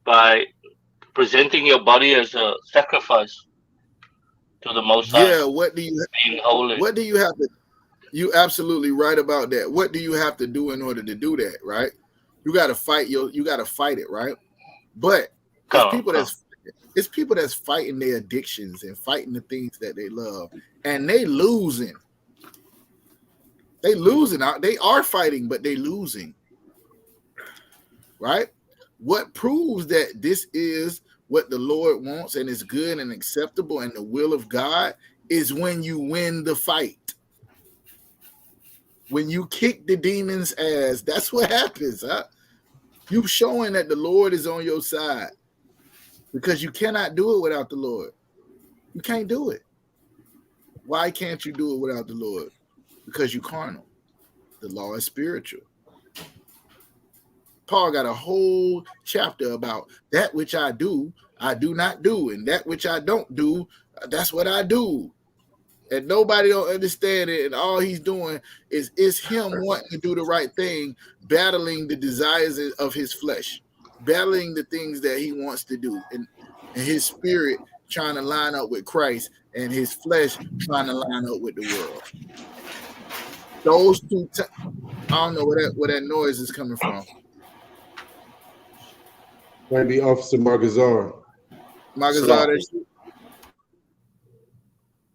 Speaker 3: by presenting your body as a sacrifice to the Most High.
Speaker 2: Yeah, what do you
Speaker 3: being holy?
Speaker 2: What do you have to? You absolutely right about that. What do you have to do in order to do that? Right? You got to fight you got to fight it, right? But it's people that's fighting their addictions and fighting the things that they love, and they losing. They losing out. They are fighting, but they losing. Right? What proves that this is what the Lord wants and is good and acceptable and the will of God is when you win the fight. When you kick the demon's ass, that's what happens, huh? You showing that the Lord is on your side, because you cannot do it without the Lord. You can't do it. Why can't you do it without the Lord? Because you're carnal. The law is spiritual. Paul got a whole chapter about that which I do not do, and that which I don't do, that's what I do. And nobody don't understand it, and all he's doing is him wanting to do the right thing, battling the desires of his flesh, battling the things that he wants to do, and his spirit trying to line up with Christ, and his flesh trying to line up with the world. Those two, I don't know where that noise is coming from.
Speaker 1: Might be Officer Margazar.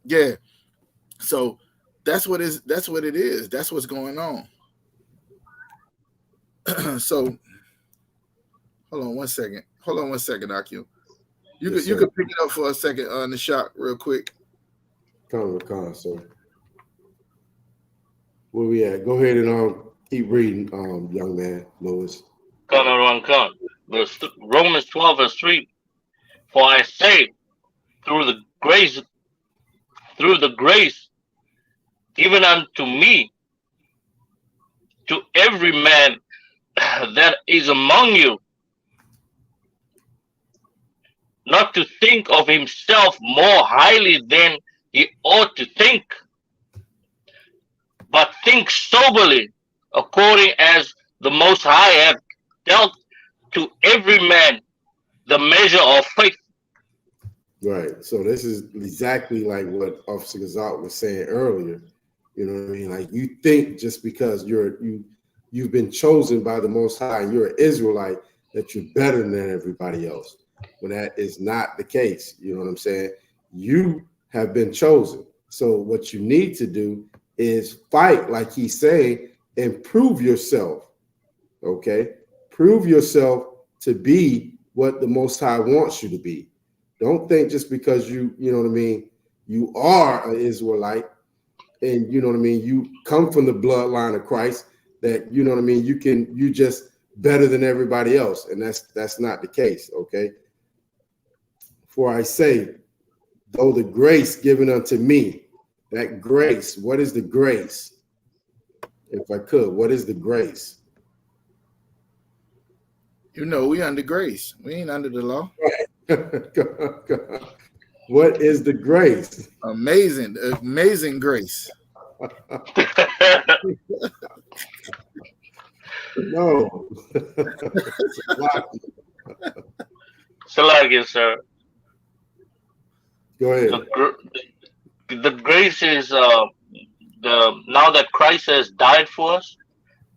Speaker 2: Yeah. So that's what it is. That's what's going on. So hold on one second, Akio. You could pick it up for a second on the shot real quick.
Speaker 1: Con, sir. Where we at? Go ahead and keep reading, young man, Lewis.
Speaker 3: Con. Romans 12 verse 3. For I say, through the grace given unto me, to every man that is among you, not to think of himself more highly than he ought to think, but think soberly, according as the Most High have dealt to every man the measure of faith.
Speaker 1: Right. So this is exactly like what Officer Gazal was saying earlier. You know what I mean? Like, you think just because you've been chosen by the Most High and you're an Israelite that you're better than everybody else, when that is not the case. You know what I'm saying? You have been chosen. So what you need to do is fight, like he's saying, and prove yourself. Okay? Prove yourself to be what the Most High wants you to be. Don't think just because you know what I mean, you are an Israelite and you know what I mean, you come from the bloodline of Christ, that you know what I mean, you just better than everybody else. And that's not the case. Okay. For I say, though the grace given unto me, that grace, what is the grace? If I could, what is the grace?
Speaker 2: You know, we under grace. We ain't under the law.
Speaker 1: What is the grace?
Speaker 2: Amazing grace.
Speaker 1: No.
Speaker 3: Salakia, sir.
Speaker 1: Go ahead.
Speaker 3: The grace is now that Christ has died for us,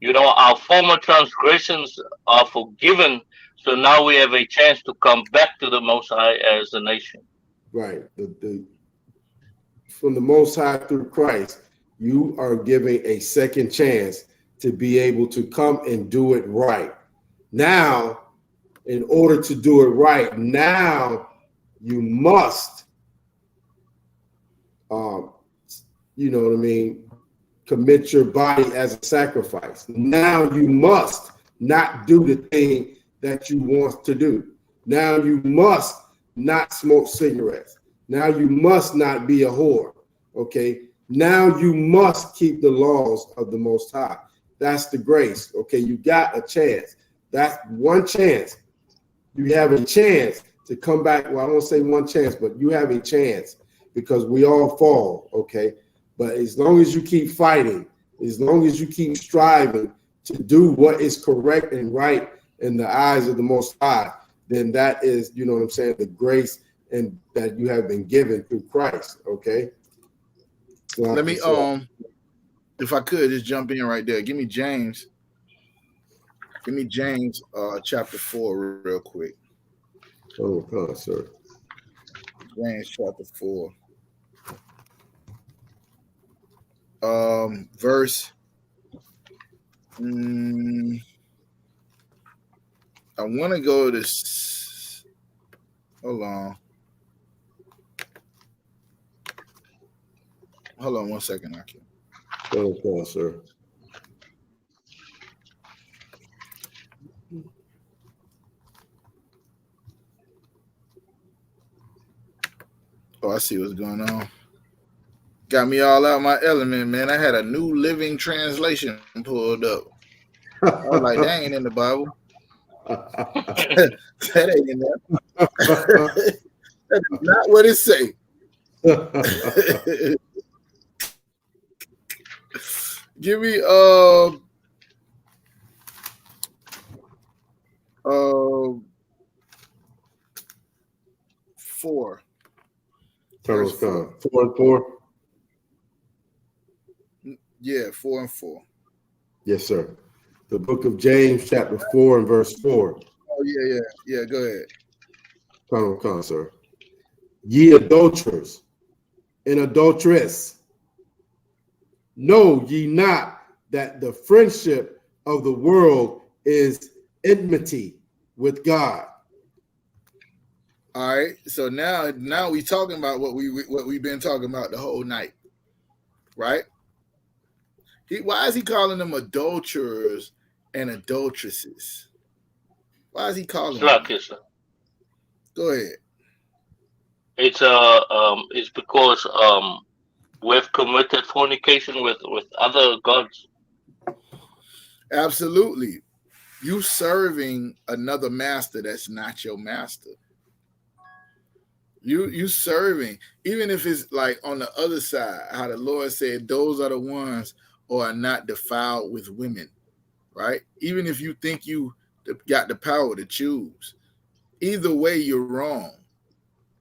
Speaker 3: you know, our former transgressions are forgiven. So now we have a chance to come back to the Most High as a nation.
Speaker 1: Right. From the Most High through Christ, you are giving a second chance to be able to come and do it right. Now, in order to do it right, now you must, you know what I mean, commit your body as a sacrifice. Now you must not do the thing that you want to do. Now you must not smoke cigarettes. Now you must not be a whore. Okay. Now you must keep the laws of the Most High. That's the grace. Okay. You got a chance. That's one chance. You have a chance to come back. Well, I won't say one chance, but you have a chance because we all fall. Okay. But as long as you keep fighting, as long as you keep striving to do what is correct and right in the eyes of the Most High, then that is, you know what I'm saying, the grace and that you have been given through Christ. Okay. So
Speaker 2: let me if I could just jump in right there. Give me James chapter 4 real quick.
Speaker 1: Oh, sir.
Speaker 2: James chapter 4. Verse I want to go to hold on 1 second, I can.
Speaker 1: Oh, sir.
Speaker 2: Oh, I see what's going on. Got me all out my element, man. I had a New Living Translation pulled up. I was like, that ain't in the Bible. That ain't in there. That is not what it say. Give me 4.
Speaker 1: Verse 4 and 4.
Speaker 2: Yeah, 4 and 4.
Speaker 1: Yes, sir. The book of James, chapter 4 and verse 4.
Speaker 2: Oh, yeah. Go ahead.
Speaker 1: Come on, sir. Ye adulterers and adulteress, know ye not that the friendship of the world is enmity with God?
Speaker 2: All right. So now we talking about what we've been talking about the whole night, right? Why is he calling them adulterers and adulteresses? Why is he calling them? Go ahead.
Speaker 3: It's because we've committed fornication with other gods.
Speaker 2: Absolutely. You serving another master that's not your master. You serving, even if it's like on the other side, how the Lord said, those are the ones who are not defiled with women. right? Even if you think you got the power to choose, either way you're wrong.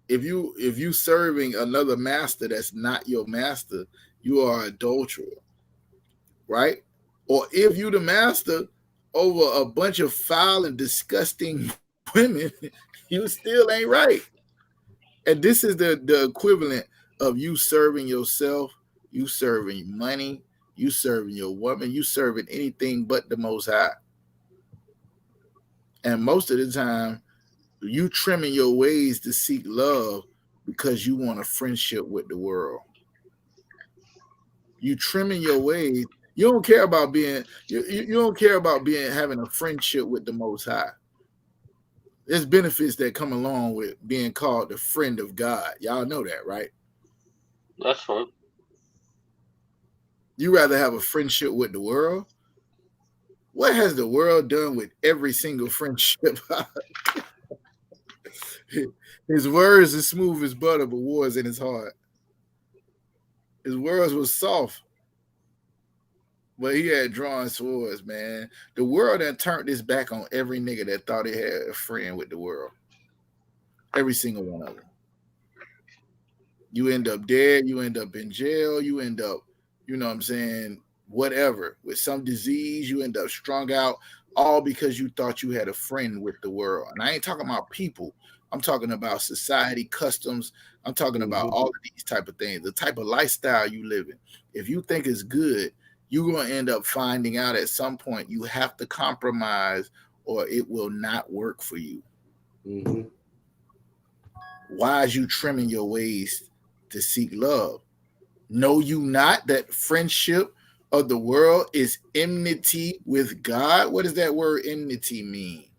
Speaker 2: If you serving another master that's not your master, you are adulterer, right? Or if you the master over a bunch of foul and disgusting women, you still ain't right. And this is the equivalent of you serving yourself, you serving money, you serving your woman, you serving anything but the Most High. And most of the time, you trimming your ways to seek love because you want a friendship with the world. You trimming your ways. You don't care about being you don't care about being having a friendship with the Most High. There's benefits that come along with being called the friend of God. Y'all know that, right?
Speaker 3: That's right.
Speaker 2: You rather have a friendship with the world? What has the world done with every single friendship? His words are smooth as butter, but war's in his heart. His words were soft, but he had drawn swords, man. The world had turned its back on every nigga that thought he had a friend with the world. Every single one of them. You end up dead, you end up in jail, you end up, you know what I'm saying, whatever, with some disease, you end up strung out, all because you thought you had a friend with the world. And I ain't talking about people. I'm talking about society, customs. I'm talking about all of these type of things, the type of lifestyle you live in. If you think it's good, you're going to end up finding out at some point you have to compromise or it will not work for you.
Speaker 1: Mm-hmm.
Speaker 2: Why is you trimming your ways to seek love? Know you not that friendship of the world is enmity with God? What does that word enmity mean?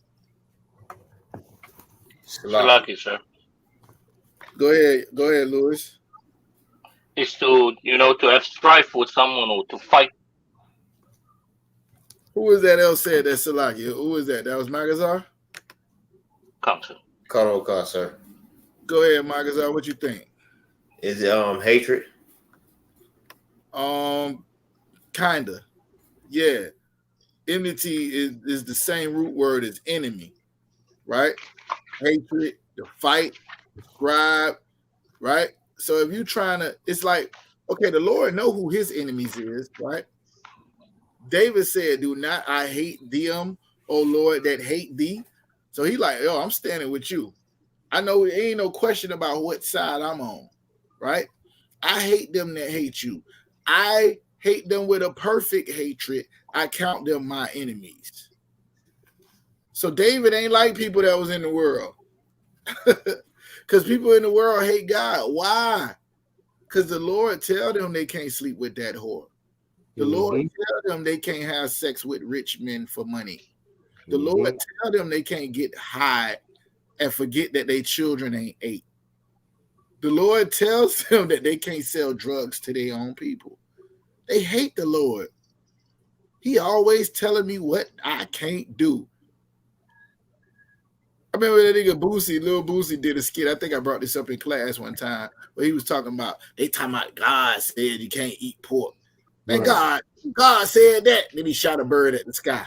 Speaker 3: Salaki, sir.
Speaker 2: Go ahead, Louis.
Speaker 3: Is to, to have strife with someone or to fight.
Speaker 2: Who was that else said that Salaki? Who was that? That was Magazar?
Speaker 3: Counsel.
Speaker 4: Kano, sir.
Speaker 2: Go ahead, Magazar. What you think?
Speaker 4: Is it hatred?
Speaker 2: Kinda. Yeah. Enmity is the same root word as enemy, right? Hatred, the fight, the scribe, right? So if you're trying to, it's like, okay, the Lord know who his enemies is, right? David said, do not I hate them, O Lord, that hate thee. So he like, yo, I'm standing with you. I know it ain't no question about what side I'm on, right? I hate them that hate you. I hate them with a perfect hatred. I count them my enemies. So David ain't like people that was in the world. Because people in the world hate God. Why? Because the Lord tell them they can't sleep with that whore. The Lord tell them they can't have sex with rich men for money. The Lord tell them they can't get high and forget that their children ain't ate. The Lord tells them that they can't sell drugs to their own people. They hate the Lord. He always telling me what I can't do. I remember that nigga Boosie, Lil Boosie did a skit. I think I brought this up in class one time where he was talking about, they talking about God said you can't eat pork. Man, right. God said that. Then he shot a bird at the sky.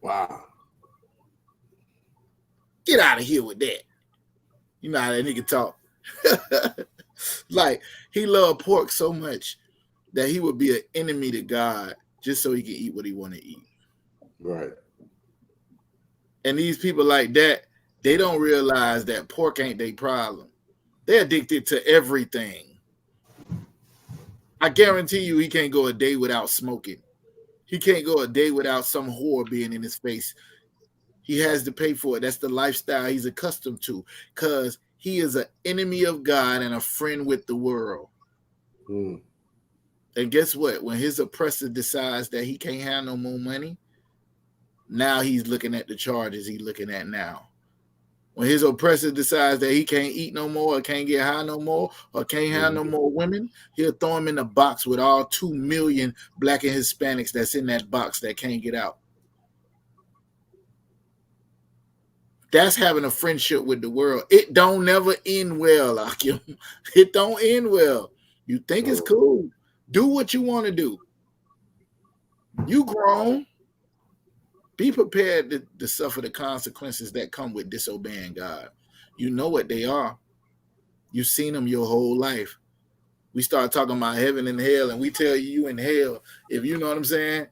Speaker 1: Wow.
Speaker 2: Get out of here with that. You know how that nigga talk. Like, he loved pork so much that he would be an enemy to God just so he can eat what he want to eat.
Speaker 1: Right.
Speaker 2: And these people like that, they don't realize that pork ain't their problem. They're addicted to everything. I guarantee you he can't go a day without smoking. He can't go a day without some whore being in his face. He has to pay for it. That's the lifestyle he's accustomed to because he is an enemy of God and a friend with the world.
Speaker 1: Mm.
Speaker 2: And guess what? When his oppressor decides that he can't have no more money, now he's looking at the charges he's looking at now. When his oppressor decides that he can't eat no more or can't get high no more or can't have no more women, he'll throw him in a box with all 2 million black and Hispanics that's in that box that can't get out. That's having a friendship with the world. It don't never end well, Akim. It don't end well. You think it's cool. Do what you want to do. You grown. Be prepared to suffer the consequences that come with disobeying God. You know what they are. You've seen them your whole life. We start talking about heaven and hell, and we tell you in hell, if you know what I'm saying.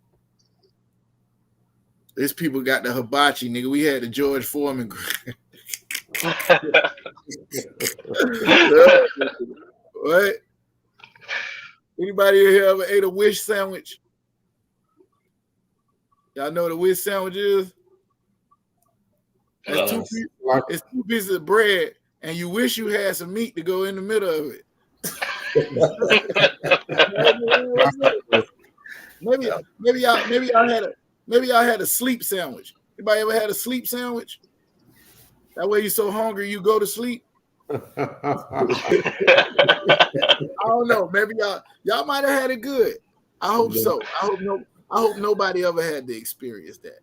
Speaker 2: These people got the hibachi, nigga. We had the George Foreman. What? Anybody here ever ate a wish sandwich? Y'all know what a wish sandwich is? It's two pieces of bread, and you wish you had some meat to go in the middle of it. maybe y'all had a sleep sandwich. Anybody ever had a sleep sandwich? That way you're so hungry you go to sleep. I don't know. Maybe y'all might have had it good. I hope so. I hope nobody ever had to experience that.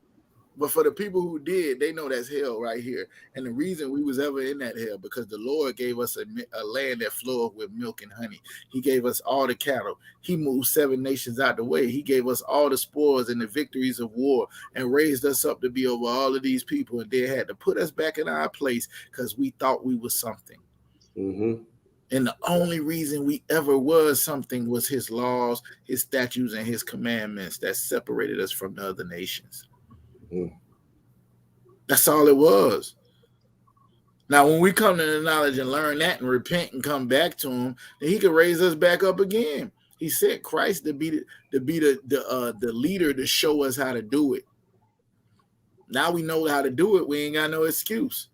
Speaker 2: But for the people who did, they know that's hell right here. And the reason we was ever in that hell, because the Lord gave us a land that flowed with milk and honey. He gave us all the cattle. He moved 7 nations out the way. He gave us all the spoils and the victories of war and raised us up to be over all of these people. And they had to put us back in our place because we thought we was something.
Speaker 1: Mm-hmm.
Speaker 2: And the only reason we ever was something was his laws, his statutes, and his commandments that separated us from the other nations. That's all it was. Now, when we come to the knowledge and learn that and repent and come back to him, then he can raise us back up again. He sent Christ to be the leader to show us how to do it. Now we know how to do it. We ain't got no excuse.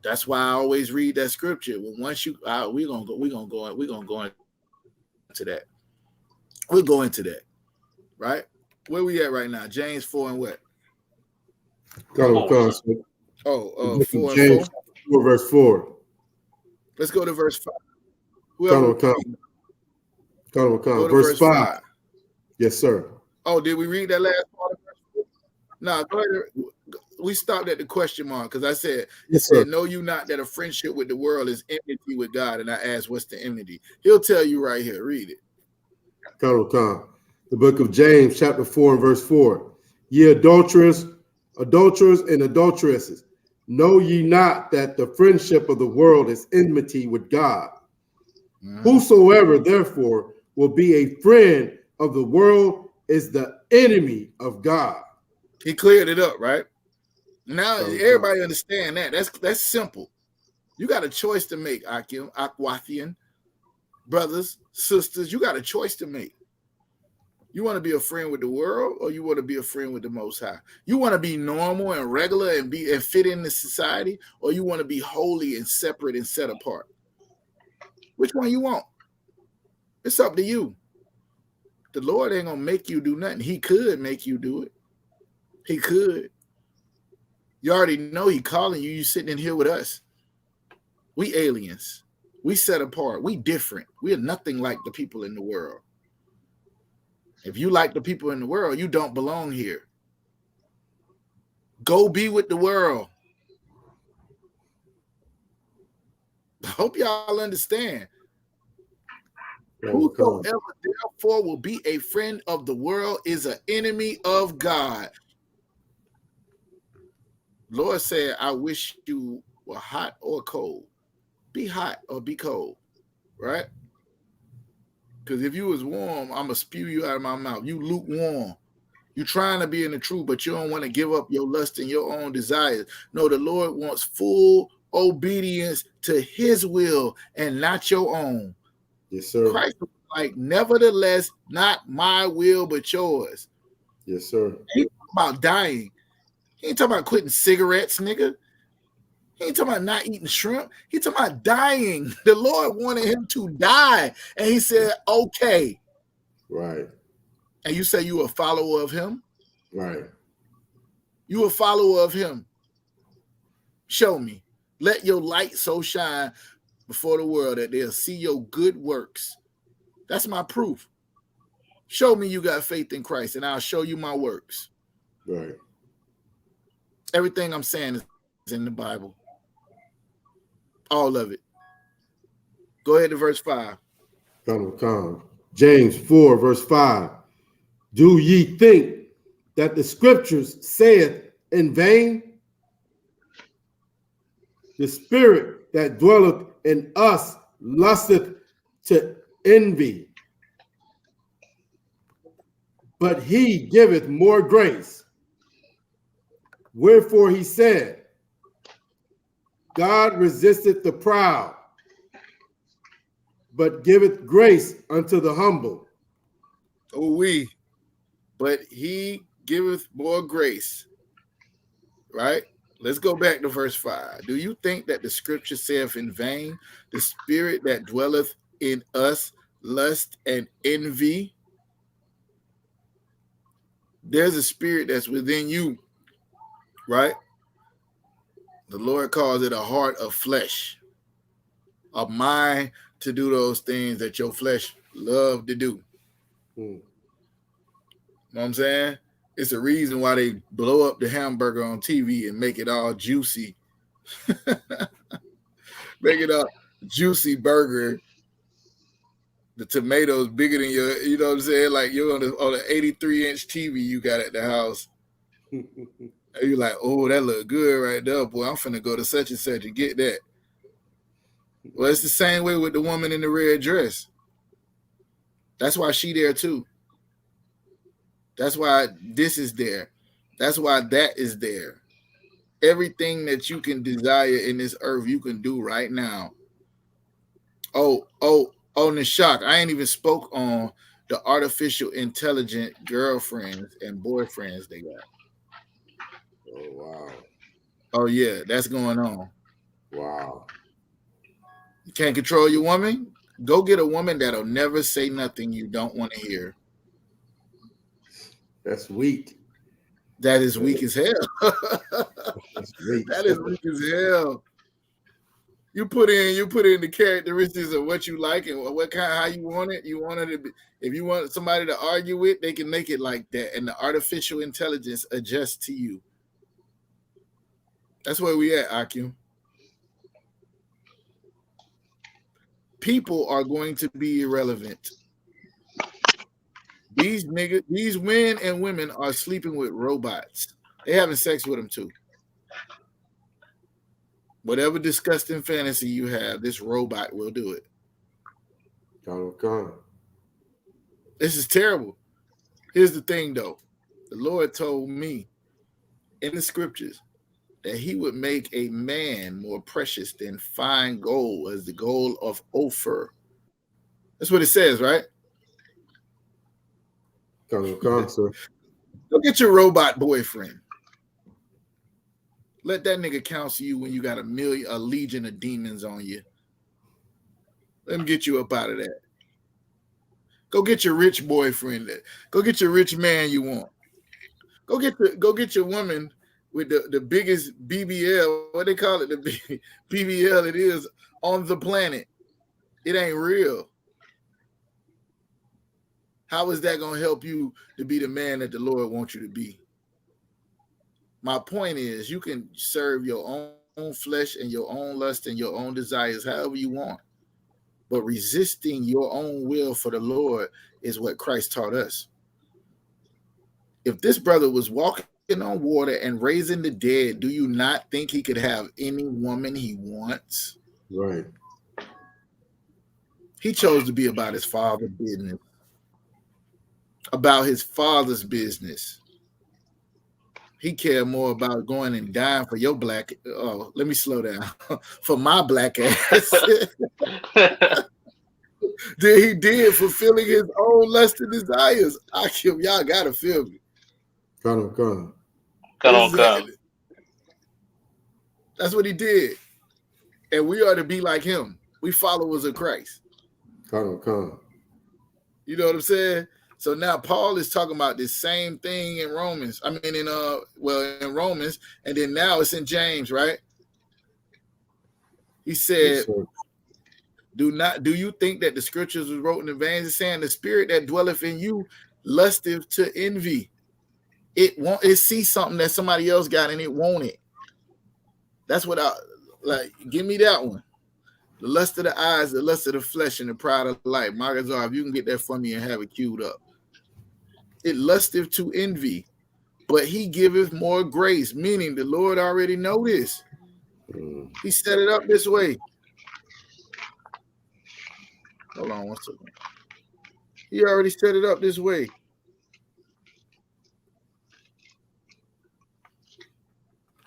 Speaker 2: That's why I always read that scripture. Well, once you, we're gonna go into that. We'll go into that, right? Where we at right now? James 4 and what?
Speaker 1: James
Speaker 2: 4 and
Speaker 1: 4, verse 4.
Speaker 2: Let's go to verse 5.
Speaker 1: Go to verse 5. Yes, sir.
Speaker 2: Oh, did we read that last part? No, go ahead. We stopped at the question mark because I said, know you not that a friendship with the world is enmity with God? And I asked, what's the enmity? He'll tell you right here. Read it.
Speaker 1: The book of James, chapter 4 and verse 4. Ye adulterers and adulteresses, know ye not that the friendship of the world is enmity with God? Mm-hmm. Whosoever, therefore, will be a friend of the world is the enemy of God.
Speaker 2: He cleared it up, right? Now everybody understand that. That's simple. You got a choice to make, Aquathian brothers, sisters. You got a choice to make. You want to be a friend with the world, or you want to be a friend with the Most High? You want to be normal and regular and fit in the society, or you want to be holy and separate and set apart? Which one you want? It's up to you. The Lord ain't gonna make you do nothing. He could make you do it. He could. You already know he calling you. You sitting in here with us. We aliens. We set apart. We different. We are nothing like the people in the world. If you like the people in the world, you don't belong here. Go be with the world. I hope y'all understand. Whosoever therefore will be a friend of the world is an enemy of God. Lord said, I wish you were hot or cold. Be hot or be cold, right? Because if you was warm, I'm going to spew you out of my mouth. You lukewarm. You trying to be in the truth, but you don't want to give up your lust and your own desires. No, the Lord wants full obedience to his will and not your own.
Speaker 1: Yes, sir.
Speaker 2: Christ was like, nevertheless, not my will, but yours.
Speaker 1: Yes, sir.
Speaker 2: He ain't talking about dying. He ain't talking about quitting cigarettes, nigga. He ain't talking about not eating shrimp. He talking about dying. The Lord wanted him to die. And he said, okay.
Speaker 1: Right.
Speaker 2: And you say you a follower of him?
Speaker 1: Right.
Speaker 2: You a follower of him. Show me. Let your light so shine before the world that they'll see your good works. That's my proof. Show me you got faith in Christ, and I'll show you my works.
Speaker 1: Right.
Speaker 2: Everything I'm saying is in the Bible. All of it. Go ahead to verse 5.
Speaker 1: James 4, verse 5. Do ye think that the scriptures saith in vain? The spirit that dwelleth in us lusteth to envy, but he giveth more grace. Wherefore he said, God resisteth the proud, but giveth grace unto the humble.
Speaker 2: But he giveth more grace. Right? Let's go back to verse 5. Do you think that the scripture saith in vain, the spirit that dwelleth in us lust and envy? There's a spirit that's within you, right? The Lord calls it a heart of flesh, a mind to do those things that your flesh love to do. You know what I'm saying? It's a reason why they blow up the hamburger on TV and make it all juicy. Make it a juicy burger. The tomatoes bigger than your, you know what I'm saying? Like you're on the 83-inch TV you got at the house. And you're like, oh, that look good right there, boy. I'm finna go to such and such and get that. Well, it's the same way with the woman in the red dress. That's why she there too. That's why this is there. That's why that is there. Everything that you can desire in this earth, you can do right now. Oh, Nishak, I ain't even spoke on the artificial intelligent girlfriends and boyfriends they got.
Speaker 1: Oh, wow.
Speaker 2: Oh, yeah, that's going on.
Speaker 1: Wow.
Speaker 2: You can't control your woman? Go get a woman that'll never say nothing you don't want to hear.
Speaker 1: That's weak.
Speaker 2: That is weak as hell.
Speaker 1: That's weak.
Speaker 2: That is weak as hell. You put in the characteristics of what you like and what kind, how you want it. You want it to be, if you want somebody to argue with, they can make it like that, and the artificial intelligence adjusts to you. That's where we at, Akim. People are going to be irrelevant. These men and women are sleeping with robots. They having sex with them too. Whatever disgusting fantasy you have, this robot will do it.
Speaker 1: Come.
Speaker 2: This is terrible. Here's the thing, though. The Lord told me in the scriptures that he would make a man more precious than fine gold as the gold of Ophir. That's what it says, right?
Speaker 1: Come, sir.
Speaker 2: Go get your robot boyfriend. Let that nigga counsel you when you got a legion of demons on you. Let him get you up out of that. Go get your rich boyfriend. Go get your rich man you want. Go get your woman with the biggest BBL. What they call it? The BBL it is on the planet. It ain't real. How is that going to help you to be the man that the Lord wants you to be? My point is, you can serve your own flesh and your own lust and your own desires however you want. But resisting your own will for the Lord is what Christ taught us. If this brother was walking on water and raising the dead, do you not think he could have any woman he wants?
Speaker 1: Right.
Speaker 2: He chose to be about his father's business. About his father's business. He cared more about going and dying for your black. Oh, let me slow down. For my black ass. He did fulfilling his own lust and desires. Y'all gotta feel me.
Speaker 1: Come.
Speaker 2: That's what he did. And we are to be like him. We followers of Christ.
Speaker 1: Come.
Speaker 2: You know what I'm saying? So now Paul is talking about this same thing in Romans. I mean, in Romans, and then now it's in James, right? He said,
Speaker 1: yes,
Speaker 2: do you think that the scriptures was written in vain? It's saying the spirit that dwelleth in you lusteth to envy. It sees something that somebody else got and it want it. That's what give me that one. The lust of the eyes, the lust of the flesh, and the pride of life. Marcus, if you can get that for me and have it queued up. It lusteth to envy. but he giveth more grace, meaning the Lord already know this. He set it up this way. Hold on one second. He already set it up this way.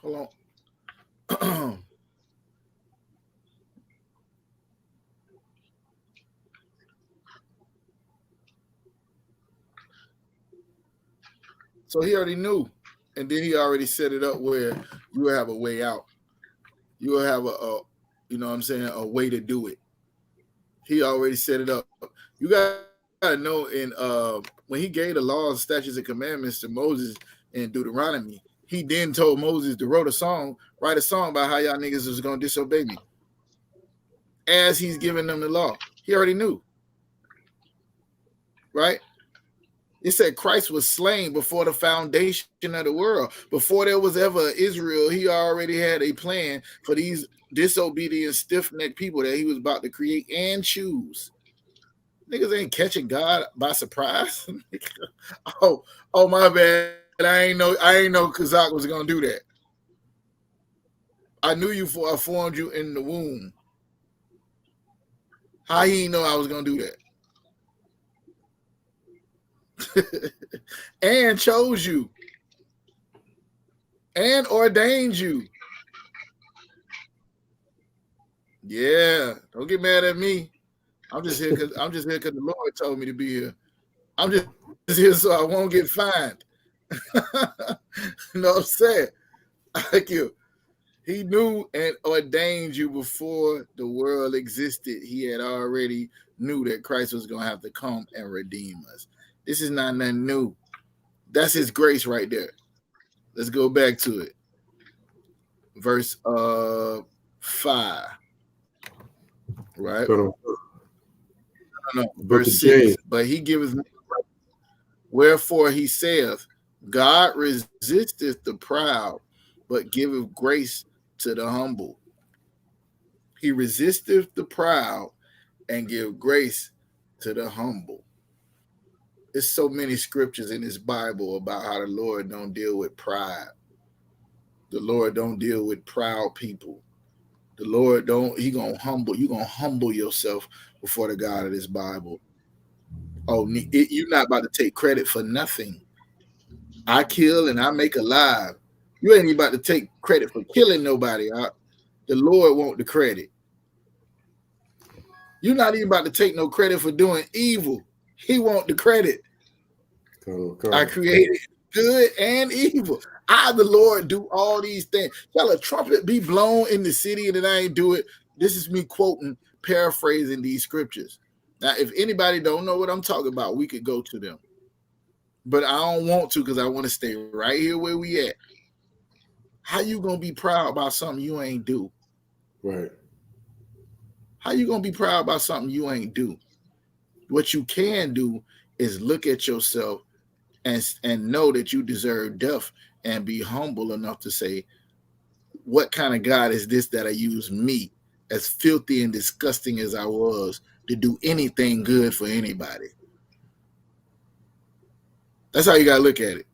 Speaker 2: Hold on. So he already knew. And then he already set it up where you will have a way out. You will have a you know what I'm saying, a way to do it. He already set it up. You gotta know when he gave the laws, statutes, and commandments to Moses in Deuteronomy, he then told Moses to write a song about how y'all niggas was gonna disobey me. As he's giving them the law. He already knew. Right? It said Christ was slain before the foundation of the world. Before there was ever Israel, he already had a plan for these disobedient, stiff-necked people that he was about to create and choose. Niggas ain't catching God by surprise. oh, my bad. I ain't know Kazak was gonna do that. I knew you before I formed you in the womb. How he know I was gonna do that? And chose you and ordained you. Yeah, don't get mad at me. I'm just here because the Lord told me to be here. I'm just here so I won't get fined. You know what I'm saying? Like you. He knew and ordained you before the world existed. He had already knew that Christ was going to have to come and redeem us. This is not nothing new. That's his grace right there. Let's go back to it. Verse 5. Right? No. Verse 6. But he giveth me, wherefore he saith, God resisteth the proud, but giveth grace to the humble. He resisteth the proud and give grace to the humble. There's so many scriptures in this Bible about how the Lord don't deal with pride. The Lord don't deal with proud people. The Lord don't, he gonna humble, you gonna humble yourself before the God of this Bible. Oh, you're not about to take credit for nothing. I kill and I make alive. You ain't even about to take credit for killing nobody. The Lord want the credit. You're not even about to take no credit for doing evil. He want the credit. Come. I created good and evil. I, the Lord, do all these things. Shall a trumpet be blown in the city and then I ain't do it? This is me quoting, paraphrasing these scriptures. Now, if anybody don't know what I'm talking about, we could go to them. But I don't want to because I want to stay right here where we at. How you going to be proud about something you ain't do?
Speaker 1: Right.
Speaker 2: How you going to be proud about something you ain't do? What you can do is look at yourself and know that you deserve death and be humble enough to say, what kind of God is this that I use me, as filthy and disgusting as I was, to do anything good for anybody? That's how you got to look at it.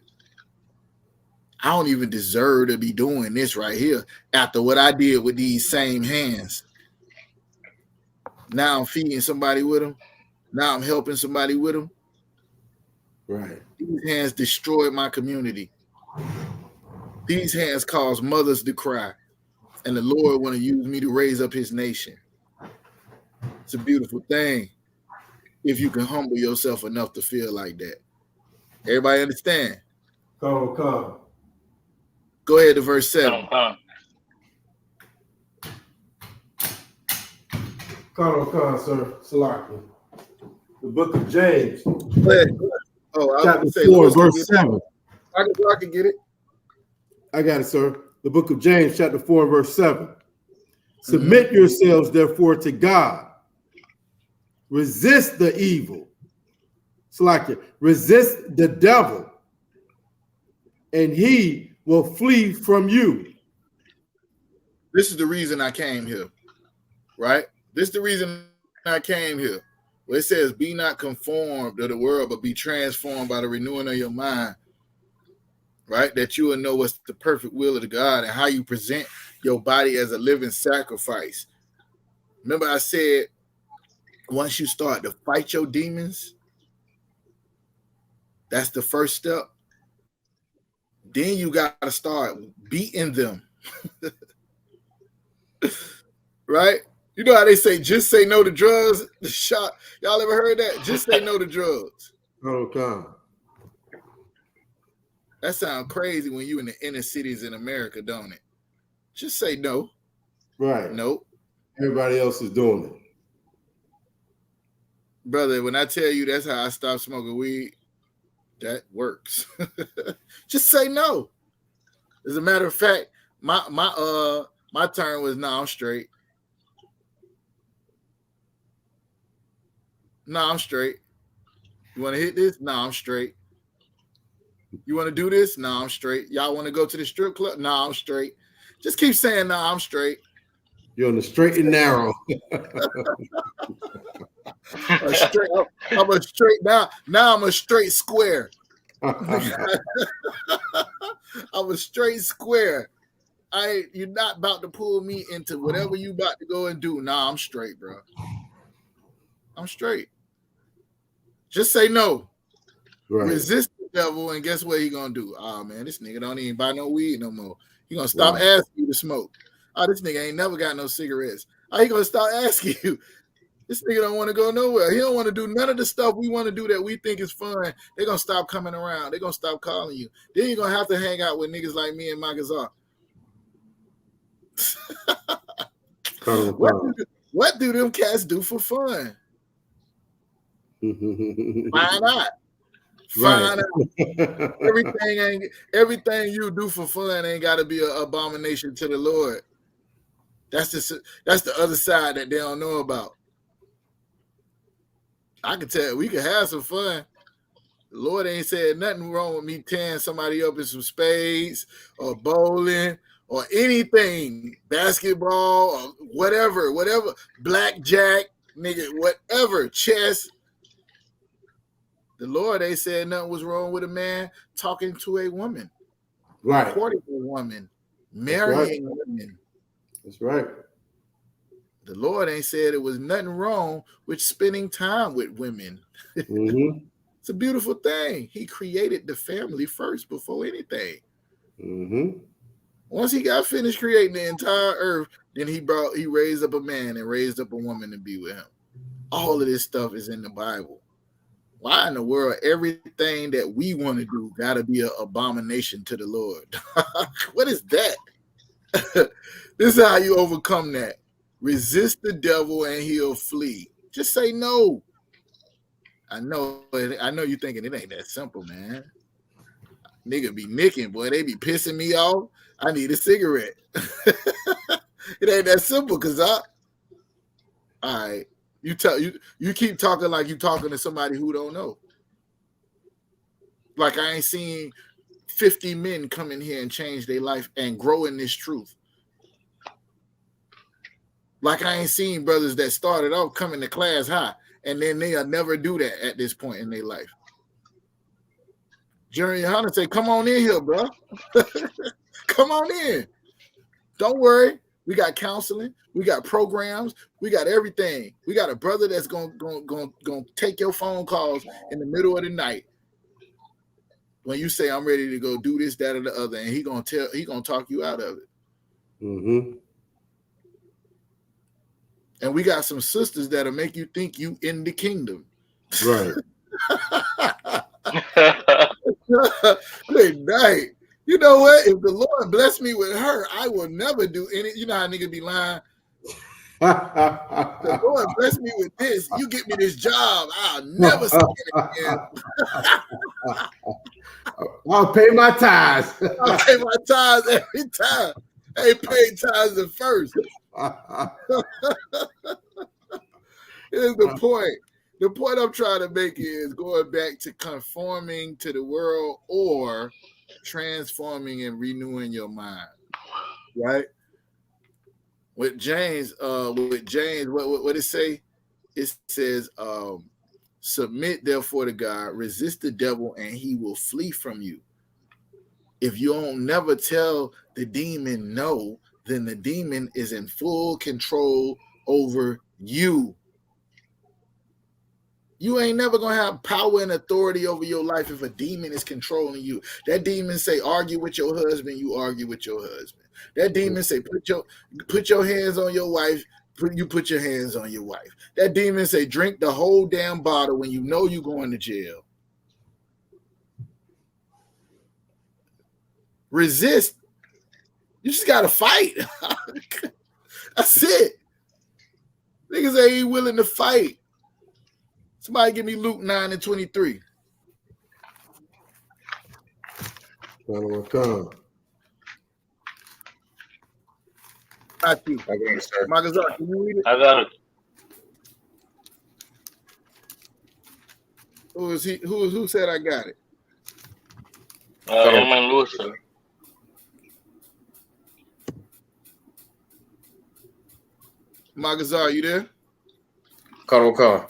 Speaker 2: I don't even deserve to be doing this right here after what I did with these same hands. Now I'm feeding somebody with them. Now I'm helping somebody with them.
Speaker 1: Right.
Speaker 2: These hands destroyed my community. These hands caused mothers to cry. And the Lord want to use me to raise up his nation. It's a beautiful thing if you can humble yourself enough to feel like that. Everybody understand?
Speaker 1: Come.
Speaker 2: Go ahead to verse 7.
Speaker 1: Come, sir. Salaki. The book of James.
Speaker 2: Chapter
Speaker 1: 4, verse 7.
Speaker 2: I can get it.
Speaker 1: I got it, sir. The book of James, chapter 4, verse 7. Submit yourselves, therefore, to God. Resist the evil. Salaki. Resist the devil, and he will flee from you.
Speaker 2: This is the reason I came here, right? This is the reason I came here. Where it says, be not conformed to the world, but be transformed by the renewing of your mind. right? That you will know what's the perfect will of the God and how you present your body as a living sacrifice. Remember I said, once you start to fight your demons, that's the first step. Then you got to start beating them. Right? You know how they say, just say no to drugs? The shot. Y'all ever heard that? Just say no to drugs.
Speaker 1: Okay.
Speaker 2: That sounds crazy when you in the inner cities in America, don't it? Just say no.
Speaker 1: Right.
Speaker 2: Nope.
Speaker 1: Everybody else is doing it.
Speaker 2: Brother, when I tell you that's how I stopped smoking weed, that works. Just say no. As a matter of fact, my turn was no, I'm straight. No, I'm straight. You want to hit this? No, I'm straight. You want to do this? No, I'm straight. Y'all want to go to the strip club? No, I'm straight. Just keep saying no, I'm straight.
Speaker 1: You're on the straight and narrow.
Speaker 2: I'm a straight now. Now I'm a straight square. I'm a straight square. You're not about to pull me into whatever you about to go and do. Nah, I'm straight, bro. I'm straight. Just say no. Right. Resist the devil, and guess what he gonna do? Oh man, this nigga don't even buy no weed no more. He gonna stop asking you to smoke. Oh, this nigga ain't never got no cigarettes. Oh, he gonna start asking you. This nigga don't want to go nowhere. He don't want to do none of the stuff we want to do that we think is fun. They're gonna stop coming around. They're gonna stop calling you. Then you're gonna have to hang out with niggas like me and my Gazar. What do them cats do for fun? Why not? Find out. Everything you do for fun ain't got to be an abomination to the Lord. That's the other side that they don't know about. I can tell we can have some fun. The Lord ain't said nothing wrong with me tearing somebody up in some spades or bowling or anything, basketball or whatever, blackjack, nigga, whatever, chess. The Lord ain't said nothing was wrong with a man talking to a woman,
Speaker 1: right?
Speaker 2: Courting a woman, marrying a woman.
Speaker 1: That's right.
Speaker 2: The Lord ain't said it was nothing wrong with spending time with women.
Speaker 1: Mm-hmm.
Speaker 2: It's a beautiful thing. He created the family first before anything.
Speaker 1: Mm-hmm.
Speaker 2: Once he got finished creating the entire earth, then he raised up a man and raised up a woman to be with him. All of this stuff is in the Bible. Why in the world everything that we want to do got to be an abomination to the Lord? What is that? This is how you overcome that. Resist the devil and he'll flee. Just say no. I know you're thinking it ain't that simple, man. Nigga be nicking, boy. They be pissing me off. I need a cigarette. It ain't that simple, cause all right. You keep talking like you talking to somebody who don't know. Like I ain't seen 50 men come in here and change their life and grow in this truth. Like I ain't seen brothers that started off coming to class high and then they'll never do that at this point in their life. Jerry Hunter say, come on in here, bro. Come on in. Don't worry. We got counseling. We got programs. We got everything. We got a brother that's gonna take your phone calls in the middle of the night when you say I'm ready to go do this, that, or the other, and he gonna talk you out of it.
Speaker 1: Mm-hmm.
Speaker 2: And we got some sisters that'll make you think you in the kingdom.
Speaker 1: Right.
Speaker 2: Good night. You know what? If the Lord bless me with her, I will never do any. You know how nigga be lying. The Lord bless me with this. You get me this job, I'll never see it again.
Speaker 1: I'll pay my tithes.
Speaker 2: I'll pay my tithes every time. I ain't paid tithes at first. Here's the point. The point I'm trying to make is going back to conforming to the world or transforming and renewing your mind. Right? With James, what it say? It says, submit therefore to God, resist the devil, and he will flee from you. If you don't never tell the demon no, then the demon is in full control over you. You ain't never gonna have power and authority over your life if a demon is controlling you. That demon say argue with your husband, you argue with your husband. That demon say put your hands on your wife, you put your hands on your wife. That demon say drink the whole damn bottle when you know you're going to jail. Resist. You just gotta fight. That's it. Niggas ain't willing to fight. Somebody give me Luke 9:23.
Speaker 1: Come.
Speaker 2: Not you.
Speaker 4: I got it, sir.
Speaker 2: Magazar, can you read it?
Speaker 3: I got it.
Speaker 2: Who is he? Who said I got it?
Speaker 3: Young man Lewis, sir.
Speaker 2: Magazar, you there?
Speaker 4: Colonel Khan.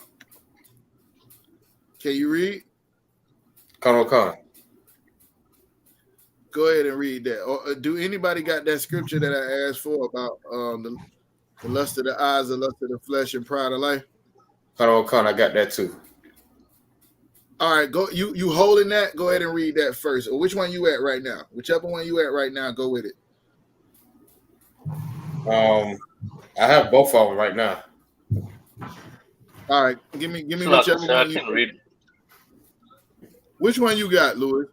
Speaker 2: Can you read?
Speaker 4: Colonel Khan.
Speaker 2: Go ahead and read that. Or do anybody got that scripture that I asked for about the lust of the eyes, the lust of the flesh, and pride of life?
Speaker 4: Colonel Khan, I got that too.
Speaker 2: All right, go. You holding that? Go ahead and read that first. Or which one you at right now? Whichever one you at right now, go with it.
Speaker 4: I have both of them right now.
Speaker 2: All right, give me
Speaker 3: It's not,
Speaker 2: whichever
Speaker 3: sir, I
Speaker 2: one
Speaker 3: can
Speaker 2: you.
Speaker 3: read.
Speaker 2: Which one you got, Louis?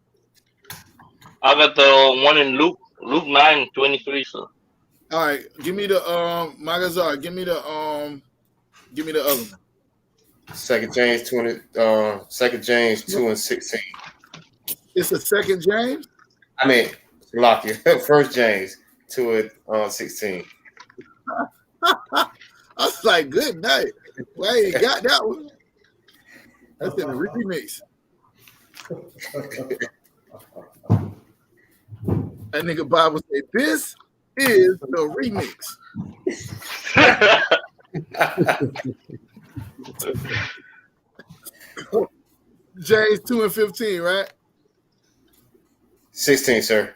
Speaker 3: I got the one in Luke 9:23, sir.
Speaker 2: All right, give me the Magazar. Give me the other one.
Speaker 4: 2 James 2:16.
Speaker 2: It's the second James.
Speaker 4: I mean, lock it. 1 James 2:16.
Speaker 2: I was like, good night. Well, I ain't got that one. That's in the remix. That nigga Bible say, this is the remix. James 2:15, right?
Speaker 4: 16, sir.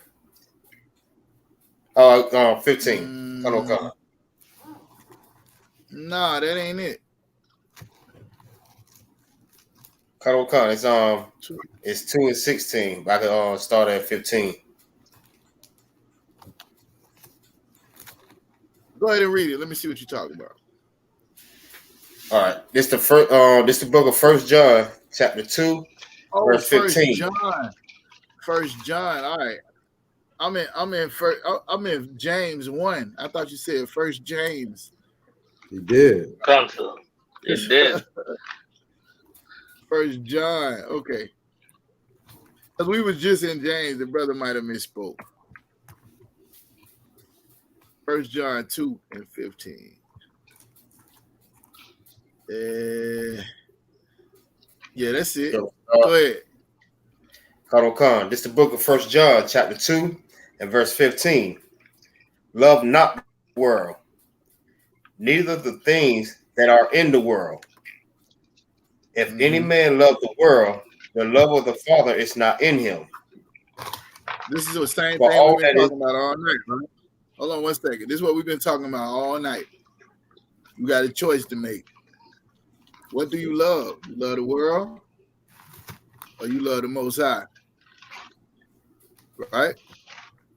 Speaker 4: 15. Colonel Khan.
Speaker 2: Nah, that ain't it.
Speaker 4: Colonel Khan, it's 2:16. But I can start at 15.
Speaker 2: Go ahead and read it. Let me see what you're talking about.
Speaker 4: All right. This the book of 1 John, chapter 2, verse 15.
Speaker 2: First John. All right. I'm in James 1. I thought you said 1 James.
Speaker 1: He did.
Speaker 3: Come, sir. It did.
Speaker 2: 1 John. Okay. Because we was just in James, the brother might have misspoke. 1 John 2:15. Yeah, that's it. Go ahead.
Speaker 4: Colonel Khan, this is the book of 1 John, chapter 2, and verse 15. Love not the world, neither the things that are in the world. If any man love the world, the love of the Father is not in him.
Speaker 2: This is the same thing we've been talking about all night, right? Hold on one second. This is what we've been talking about all night. You got a choice to make. What do you love? You love the world or you love the Most High? Right?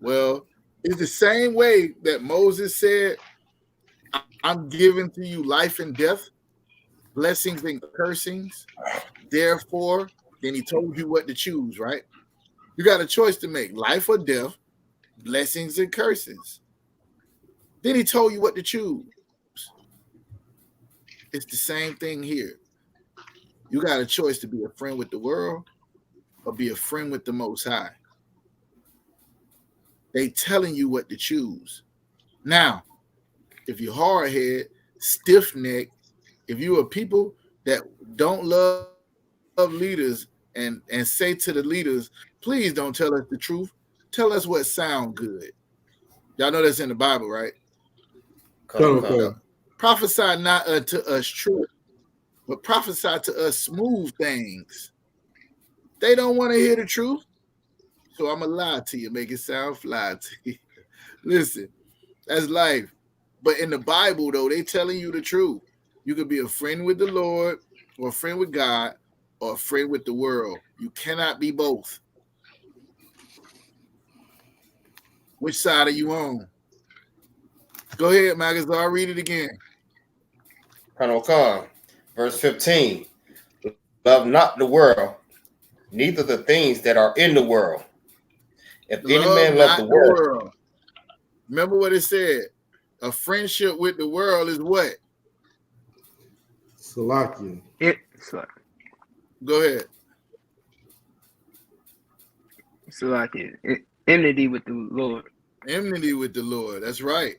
Speaker 2: Well, it's the same way that Moses said, I'm giving to you life and death, blessings and cursings. Therefore, then he told you what to choose, right? You got a choice to make, life or death, blessings and curses. Then he told you what to choose. It's the same thing here. You got a choice to be a friend with the world or be a friend with the Most High. They telling you what to choose. Now, if you're hard-headed, stiff-necked, if you are people that don't love leaders and say to the leaders, please don't tell us the truth. Tell us what sounds good. Y'all know that's in the Bible, right? Prophesy not unto us truth, but prophesy to us smooth things. They don't want to hear the truth. So I'm going to lie to you, make it sound fly to you. Listen, that's life. But in the Bible, though, they telling you the truth. You could be a friend with the Lord or a friend with God or a friend with the world. You cannot be both. Which side are you on? Go ahead, Magazine. Read it again.
Speaker 4: Khan, verse 15. Love not the world, neither the things that are in the world. If any man love the world.
Speaker 2: Remember what it said. A friendship with the world is what?
Speaker 1: Salakia.
Speaker 2: Go ahead.
Speaker 5: Salakia. Enmity with the Lord.
Speaker 2: Enmity with the Lord. That's right.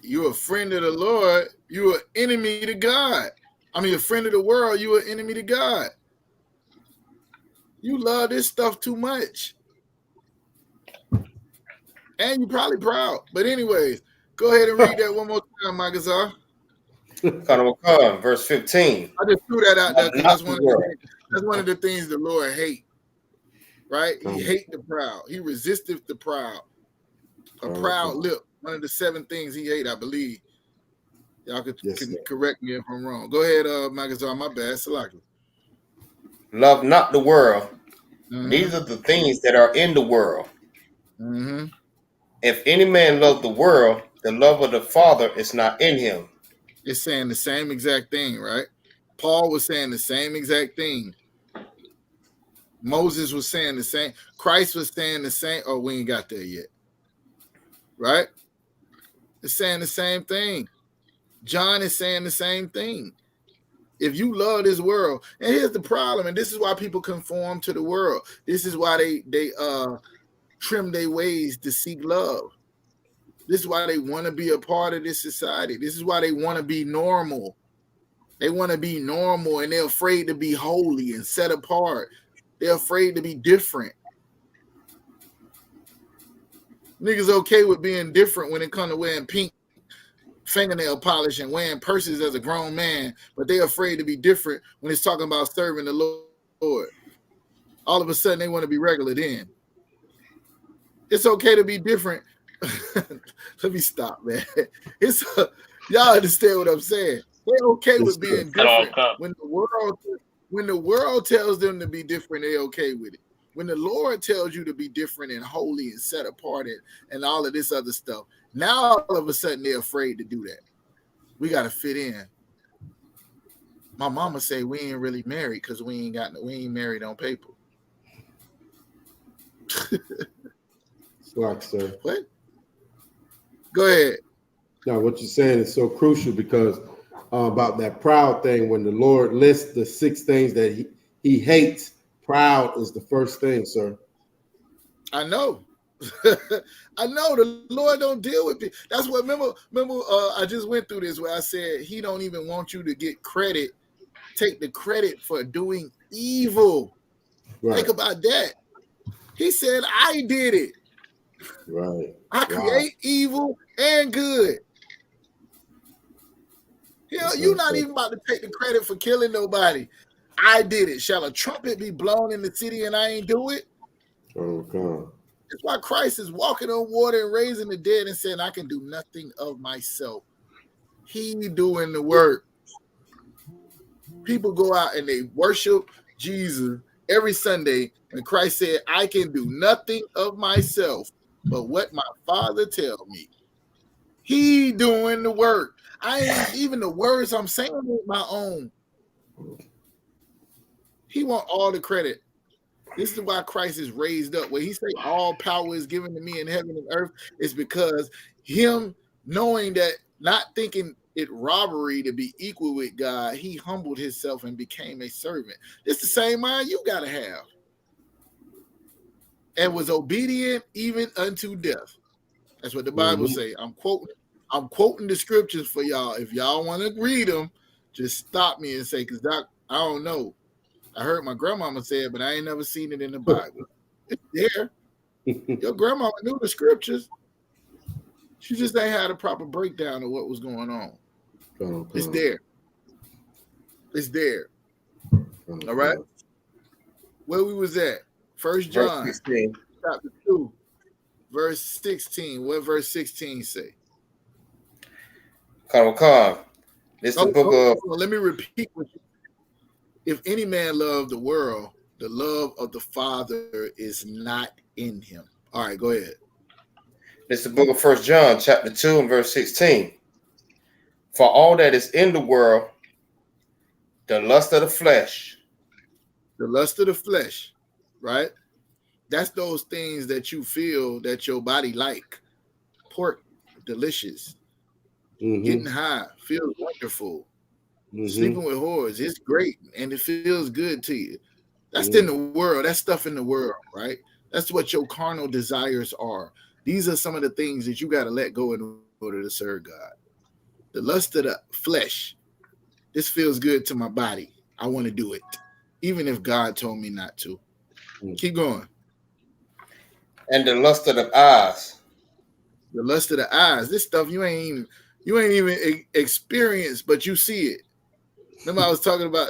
Speaker 2: You're a friend of the Lord. You're an enemy to God. I mean, a friend of the world. You're an enemy to God. You love this stuff too much. And you're probably proud. But anyways, go ahead and read that one more time, Magazine.
Speaker 4: Khan, verse 15.
Speaker 2: I just threw that out there because that's one of the things the Lord hates. Right? He hates the proud. He resisteth the proud. A proud lip. One of the 7 things he hates, I believe. Y'all can correct me if I'm wrong. Go ahead, Magazine. My bad. Salaki.
Speaker 4: Love not the world, neither the things that are in the world.
Speaker 2: Mm-hmm.
Speaker 4: If any man love the world, the love of the Father is not in him.
Speaker 2: It's saying the same exact thing, right? Paul was saying the same exact thing. Moses was saying the same. Christ was saying the same. Oh, we ain't got there yet. Right? It's saying the same thing. John is saying the same thing. If you love this world, and here's the problem, and this is why people conform to the world. This is why they trim their ways to seek love. This is why they want to be a part of this society. This is why they want to be normal. They want to be normal, and they're afraid to be holy and set apart. They're afraid to be different. Niggas okay with being different when it comes to wearing pink fingernail polish and wearing purses as a grown man, but they're afraid to be different when it's talking about serving the Lord. All of a sudden, they want to be regular then. It's okay to be different. Let me stop, man. Y'all understand what I'm saying? They're okay with being different. When the world tells them to be different, they're okay with it. When the Lord tells you to be different and holy and set apart and all of this other stuff, now all of a sudden they're afraid to do that. We got to fit in. My mama say we ain't really married because we ain't married on paper.
Speaker 1: Slack, sir.
Speaker 2: What? Go ahead.
Speaker 1: Now, what you're saying is so crucial because about that proud thing, when the Lord lists the 6 things that he hates, proud is the first thing, sir.
Speaker 2: I know. I know the Lord don't deal with it. That's what remember I just went through this where I said he don't even want you to get credit, take the credit for doing evil. Right. Think about that. He said, I did it.
Speaker 1: Right.
Speaker 2: I create evil and good. You're not even about to take the credit for killing nobody. I did it. Shall a trumpet be blown in the city and I ain't do it?
Speaker 1: Oh, God.
Speaker 2: That's why Christ is walking on water and raising the dead and saying, I can do nothing of myself. He doing the work. People go out and they worship Jesus every Sunday when Christ said, I can do nothing of myself but what my Father tell me. He doing the work. I ain't even the words I'm saying with my own. He want all the credit. This is why Christ is raised up. When he say all power is given to me in heaven and earth, is because him knowing that, not thinking it robbery to be equal with God, he humbled himself and became a servant. It's the same mind you got to have. And was obedient even unto death. That's what the Bible say. I'm quoting the scriptures for y'all. If y'all want to read them, just stop me and say, because I don't know. I heard my grandmama say it, but I ain't never seen it in the Bible. It's there. Your grandmama knew the scriptures. She just ain't had a proper breakdown of what was going on. It's there. It's there. All right. Where we was at? First
Speaker 4: verse
Speaker 2: John
Speaker 4: 16.
Speaker 2: chapter 2, verse 16. What verse 16 say?
Speaker 4: Khan. This the book of
Speaker 2: Let me repeat what you. If any man love the world, the love of the Father is not in him. All right, go ahead.
Speaker 4: This the book of First John, chapter 2, and verse 16. For all that is in the world, the lust of the flesh.
Speaker 2: The lust of the flesh, right? That's those things that you feel that your body like. Pork, delicious. Getting high, feels wonderful. Sleeping with whores, it's great, and it feels good to you. That's in the world. That's stuff in the world, right? That's what your carnal desires are. These are some of the things that you got to let go in order to serve God. The lust of the flesh. This feels good to my body. I want to do it, even if God told me not to. Keep going.
Speaker 4: And the lust of the eyes.
Speaker 2: The lust of the eyes. This stuff you ain't even experienced, but you see it. Remember I was talking about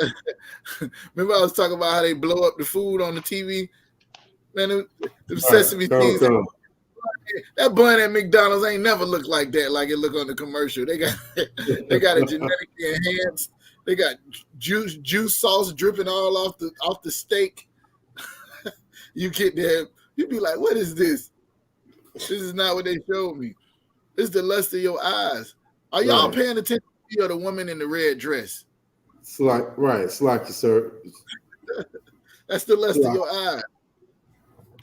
Speaker 2: how they blow up the food on the TV? Man, the sesame seeds. That bun at McDonald's ain't never looked like that, like it look on the commercial. They got it genetically enhanced. They got juice sauce dripping all off the steak. You get there, you be like, what is this? This is not what they showed me. It's the lust of your eyes. Are y'all paying attention to the woman in the red dress?
Speaker 1: Slacky, sir.
Speaker 2: That's the lust of your eyes.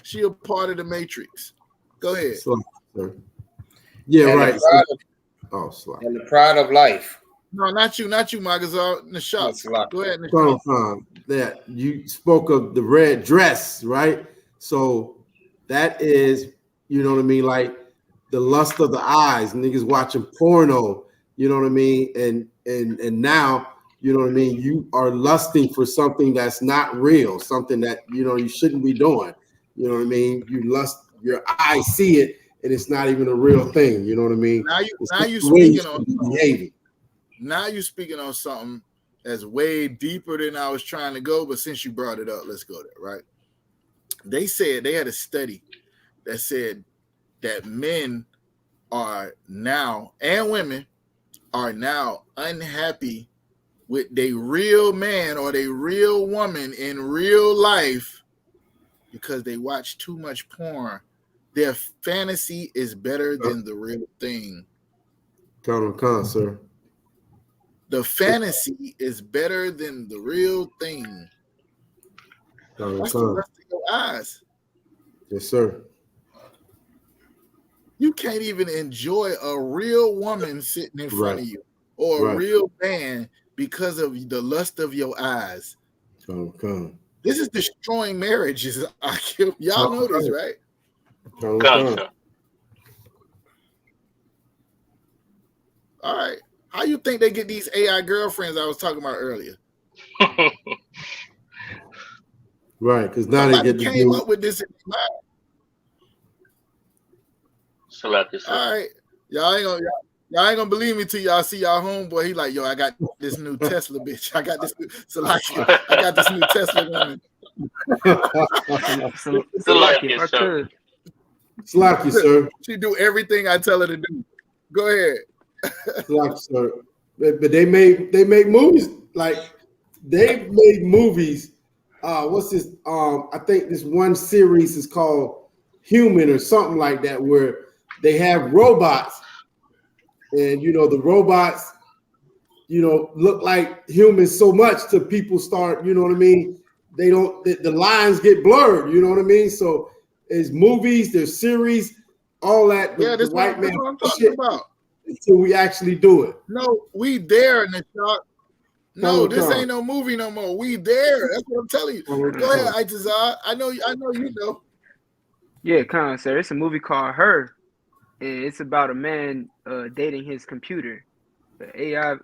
Speaker 2: She a part of the matrix. Go ahead.
Speaker 1: Slacky, sir. Yeah,
Speaker 4: and
Speaker 1: right.
Speaker 4: Slacky. And the pride of life.
Speaker 2: No, not you, Magazar. Nashak. Go ahead,
Speaker 1: Nashak. That you spoke of the red dress, right? So that is, you know what I mean, like the lust of the eyes. Niggas watching porno, you know what I mean, and now, you know what I mean, you are lusting for something that's not real, something that you shouldn't be doing. You know what I mean? You lust, your eyes see it, and it's not even a real thing. You know what I mean?
Speaker 2: Now you're speaking on something that's way deeper than I was trying to go, but since you brought it up, let's go there, right? They said they had a study that said that men are now, and women are now, unhappy with their real man or their real woman in real life because they watch too much porn. Their fantasy is better than the real thing.
Speaker 1: Con, sir.
Speaker 2: The fantasy is better than the real thing. That's the rest of your eyes.
Speaker 1: Yes, sir.
Speaker 2: You can't even enjoy a real woman sitting in front of you or a real man because of the lust of your eyes.
Speaker 1: Con.
Speaker 2: This is destroying marriages. Y'all know this, right?
Speaker 3: Con.
Speaker 2: All right. How you think they get these AI girlfriends I was talking about earlier?
Speaker 1: Right, because now
Speaker 2: somebody
Speaker 1: they
Speaker 2: came up with this in mind.
Speaker 3: All
Speaker 2: right, y'all ain't gonna believe me till y'all see y'all homeboy. He like, yo, I got this new Tesla, bitch. I got this new Tesla woman.
Speaker 1: Slacky, sir.
Speaker 2: She do everything I tell her to do. Go ahead.
Speaker 1: Slacky, sir. But they make movies. Like they made movies. What's this? I think this one series is called Human or something like that, where they have robots, and the robots, look like humans so much to people start, you know what I mean? They don't. The lines get blurred, you know what I mean? So there's movies, there's series, all that.
Speaker 2: This
Speaker 1: white man
Speaker 2: what I'm talking about.
Speaker 1: Until we actually do it.
Speaker 2: No, we there in the shot. No, this ain't no movie no more. We there. That's what I'm telling you. Go ahead, Itazar. I know you know.
Speaker 5: Yeah, Con, sir. It's a movie called Her. And it's about a man dating his computer. The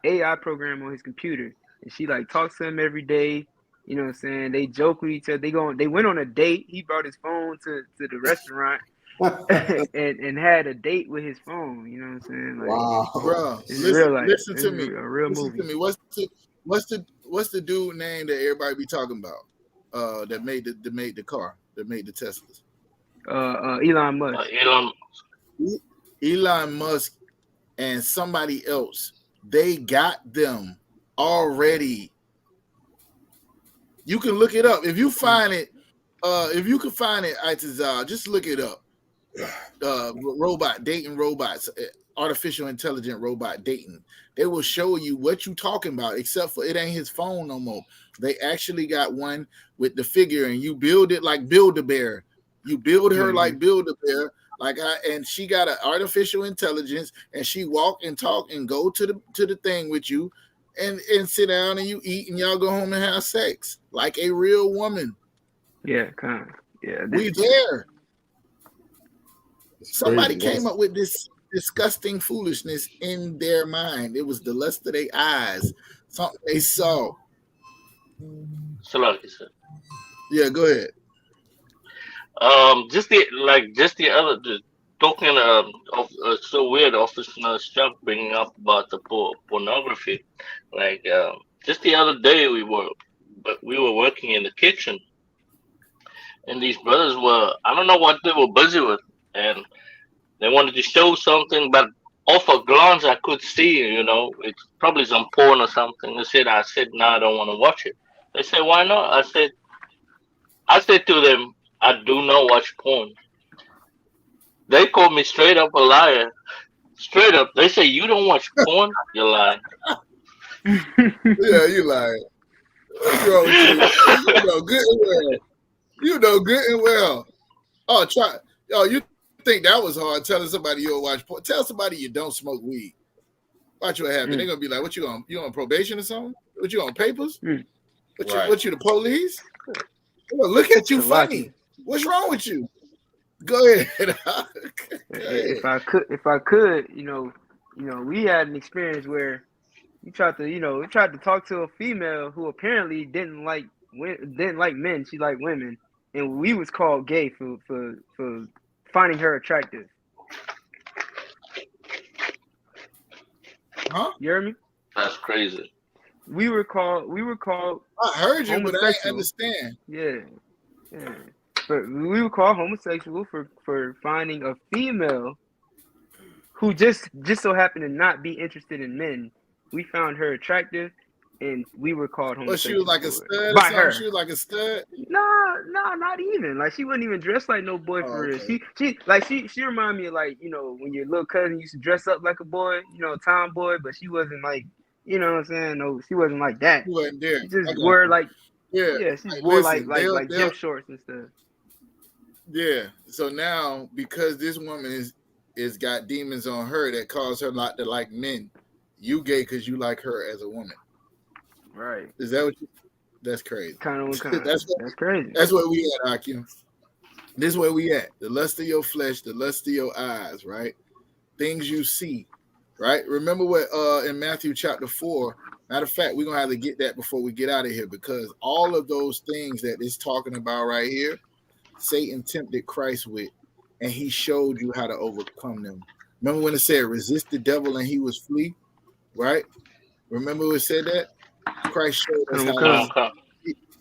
Speaker 5: AI program on his computer. And she like talks to him every day. You know what I'm saying? They joke with each other. They went on a date. He brought his phone to the restaurant and had a date with his phone. You know what I'm saying? Like,
Speaker 1: wow,
Speaker 2: bro. Listen to me. What's the dude name that everybody be talking about? that made the car, that made the Teslas?
Speaker 5: Elon Musk.
Speaker 2: Elon Musk and somebody else, they got them already. You can look it up. If you find it, Itazal, just look it up. Robot dating robots, artificial intelligent robot dating. They will show you what you talking about, except for it ain't his phone no more. They actually got one with the figure, and you build it like Build-A-Bear. You build her like Build-A-Bear, and she got an artificial intelligence, and she walk and talk and go to the thing with you, and sit down and you eat, and y'all go home and have sex like a real woman.
Speaker 5: Yeah, kind of. Yeah,
Speaker 2: we there.
Speaker 1: It's
Speaker 2: Somebody
Speaker 1: crazy.
Speaker 2: came up with this disgusting foolishness in their mind. It was the lust of their eyes, something they saw. Yeah, go ahead.
Speaker 3: Just the other talking of so weird. Officer Chuck bringing up about the pornography. Just the other day we were working in the kitchen, and these brothers were, I don't know what they were busy with, and they wanted to show something, but off a glance I could see, it's probably some porn or something. I said, no, I don't want to watch it. They said, why not? I said to them, I do not watch porn. They called me straight up a liar. Straight up, they say, you don't watch porn? You're lying.
Speaker 2: Yeah, you lying. What's wrong with you? You know good and well. You know good and well. Oh, you think that was hard telling somebody you don't watch porn? Tell somebody you don't smoke weed. Watch what happens. They're gonna be like, what you on? You on probation or something? What you on papers? What you the police? Look at you funny. What's wrong with you? Go ahead.
Speaker 5: If I could, we had an experience where we tried to talk to a female who apparently didn't like men. She liked women, and we was called gay for finding her attractive.
Speaker 2: Huh?
Speaker 5: You hear me?
Speaker 3: That's crazy.
Speaker 5: We were called.
Speaker 2: I heard you, but I didn't understand.
Speaker 5: Yeah. But we were called homosexual for finding a female who just so happened to not be interested in men. We found her attractive, and we were called homosexual.
Speaker 2: But she was like a stud
Speaker 5: by her.
Speaker 2: She was like a stud?
Speaker 5: No, not even. Like, she wasn't even dressed like no boy for real.
Speaker 2: Okay.
Speaker 5: She reminded me of, like, when your little cousin used to dress up like a boy, tomboy, but she wasn't like, you know what I'm saying? No, she wasn't like that.
Speaker 2: She wasn't there.
Speaker 5: She just wore like,
Speaker 2: yeah,
Speaker 5: she wore like gym shorts and stuff.
Speaker 2: Yeah. So now, because this woman is got demons on her that cause her not to like men, you gay because you like her as a woman.
Speaker 5: Right.
Speaker 2: Is that what you? That's crazy.
Speaker 5: Kind of.
Speaker 2: That's
Speaker 5: crazy.
Speaker 2: That's where we at, Akim. This is where we at. The lust of your flesh, the lust of your eyes, right? Things you see, right? Remember what in Matthew chapter 4. Matter of fact, we're gonna have to get that before we get out of here, because all of those things that it's talking about right here, Satan tempted Christ with, and he showed you how to overcome them. Remember when it said resist the devil and he was flee, right? Remember when it said that? Christ showed us how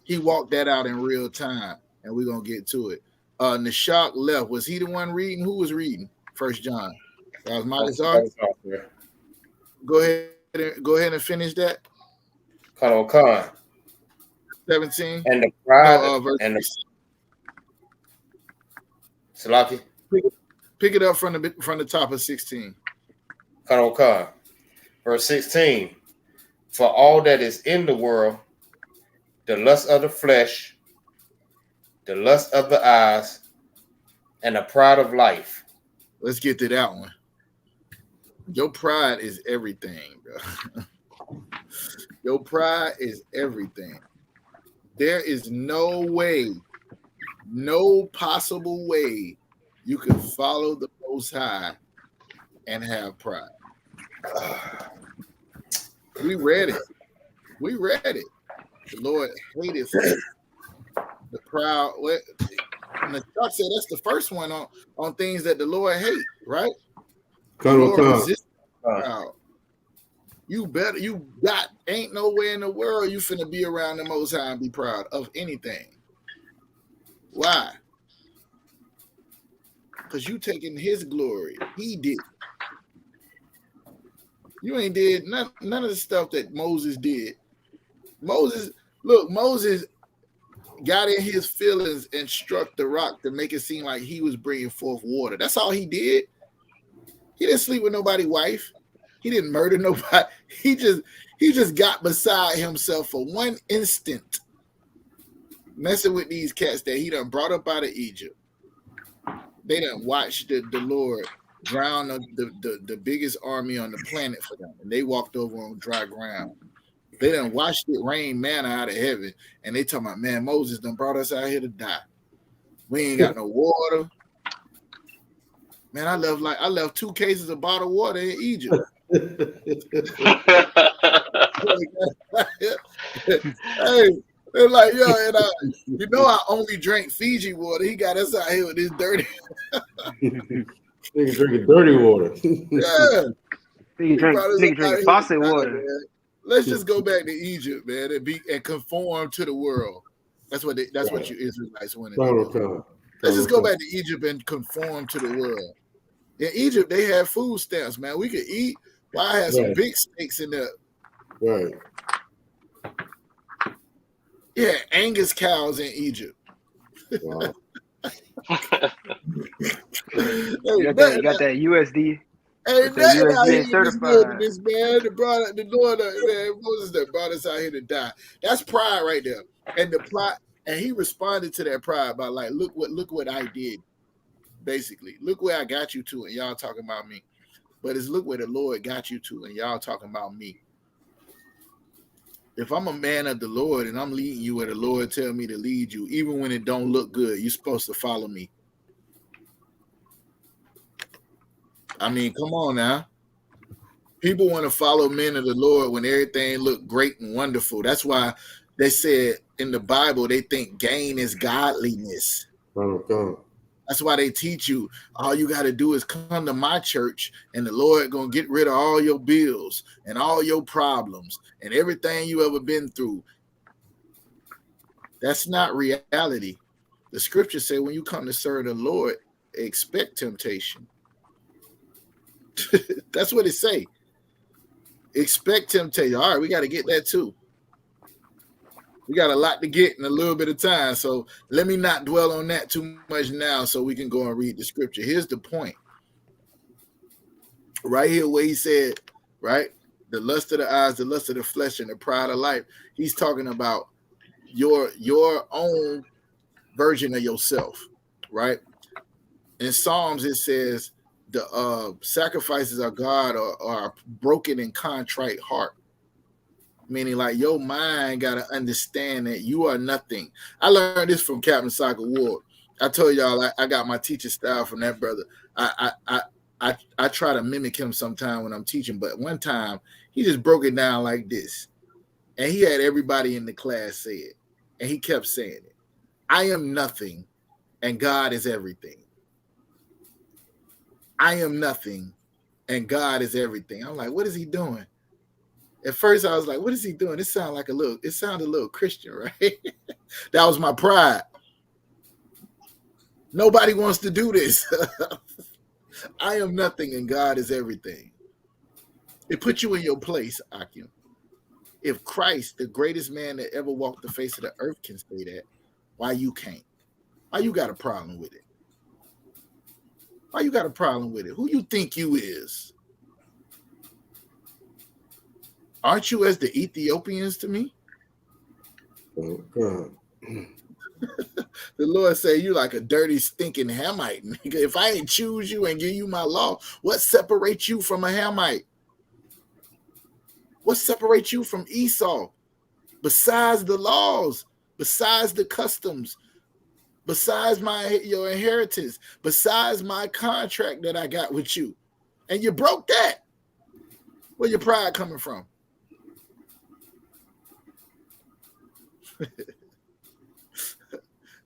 Speaker 2: he walked that out in real time, and we're gonna get to it. Nishak left. Was he the one reading? Who was reading? 1 John. That was Malazar. Go ahead and finish that.
Speaker 4: Khan.
Speaker 2: 17.
Speaker 4: And the pride
Speaker 2: and the
Speaker 4: Salaki.
Speaker 2: Pick it up from the top of 16.
Speaker 4: Khan. Verse 16. For all that is in the world, the lust of the flesh, the lust of the eyes, and the pride of life.
Speaker 2: Let's get to that one. Your pride is everything, bro. Your pride is everything. There is no way, no possible way you can follow the Most High and have pride. We read it. The Lord hated the proud. And the Chuck said that's the first one on things that the Lord hate, right? Proud. You got ain't nowhere in the world you finna be around the Most High and be proud of anything. Why? Because you taking his glory. He did. You ain't did none of the stuff that Moses did. Moses got in his feelings and struck the rock to make it seem like he was bringing forth water. That's all he did. He didn't sleep with nobody's wife. He didn't murder nobody. He just got beside himself for one instant, messing with these cats that he done brought up out of Egypt. They done watched the Lord drown the biggest army on the planet for them, and they walked over on dry ground. They done watched it rain manna out of heaven, and they talking about, man, Moses done brought us out here to die. We ain't got no water. Man, I left 2 cases of bottled water in Egypt. Hey, they're like, yo, and I only drank Fiji water. He got us out here with this dirty.
Speaker 1: Nigga drinking dirty water.
Speaker 2: Yeah.
Speaker 5: Nigga drink faucet water.
Speaker 2: Man. Let's just go back to Egypt, man, and conform to the world. That's what you Israelites want to do. Let's just go back to Egypt and conform to the world. In Egypt, they had food stamps, man. We could eat. Well, I had some big steaks in there.
Speaker 1: Right.
Speaker 2: Yeah, Angus cows in Egypt.
Speaker 1: Wow.
Speaker 5: You got that USD.
Speaker 2: Hey,
Speaker 5: USDA
Speaker 2: out here
Speaker 5: certified.
Speaker 2: this man, the Lord, man, Moses that brought us out here to die. That's pride right there. And the pride, and he responded to that pride by like, look what I did. Basically, look where I got you to, and y'all talking about me. But it's look where the Lord got you to, and y'all talking about me. If I'm a man of the Lord and I'm leading you where the Lord tell me to lead you, even when it don't look good, you're supposed to follow me. I mean, come on now. People want to follow men of the Lord when everything look great and wonderful. That's why they said in the Bible, they think gain is godliness.
Speaker 1: Oh, God.
Speaker 2: That's why they teach you all you got to do is come to my church and the Lord going to get rid of all your bills and all your problems and everything you ever been through. That's not reality. The scriptures say when you come to serve the Lord, expect temptation. That's what it say. Expect temptation. All right, we got to get that too. We got a lot to get in a little bit of time. So let me not dwell on that too much now so we can go and read the scripture. Here's the point. Right here where he said, right, the lust of the eyes, the lust of the flesh, and the pride of life. He's talking about your own version of yourself, right? In Psalms, it says the sacrifices of God are a broken and contrite heart. Meaning like your mind got to understand that you are nothing. I learned this from Captain Soccer Ward. I told y'all I got my teaching style from that brother. I try to mimic him sometime when I'm teaching, but one time he just broke it down like this. And he had everybody in the class say it. And he kept saying it. I am nothing and God is everything. I am nothing and God is everything. I'm like, what is he doing? At first, I was like, what is he doing? It sounded a little Christian, right? That was my pride. Nobody wants to do this. I am nothing and God is everything. It puts you in your place, Akim. If Christ, the greatest man that ever walked the face of the earth, can say that, why you can't? Why you got a problem with it? Why you got a problem with it? Who you think you is? Aren't you as the Ethiopians to me?
Speaker 1: Oh, God.
Speaker 2: The Lord say you like a dirty, stinking Hamite. Nigga. If I ain't choose you and give you my law, what separates you from a Hamite? What separates you from Esau? Besides the laws, besides the customs, besides your inheritance, besides my contract that I got with you. And you broke that. Where your pride coming from?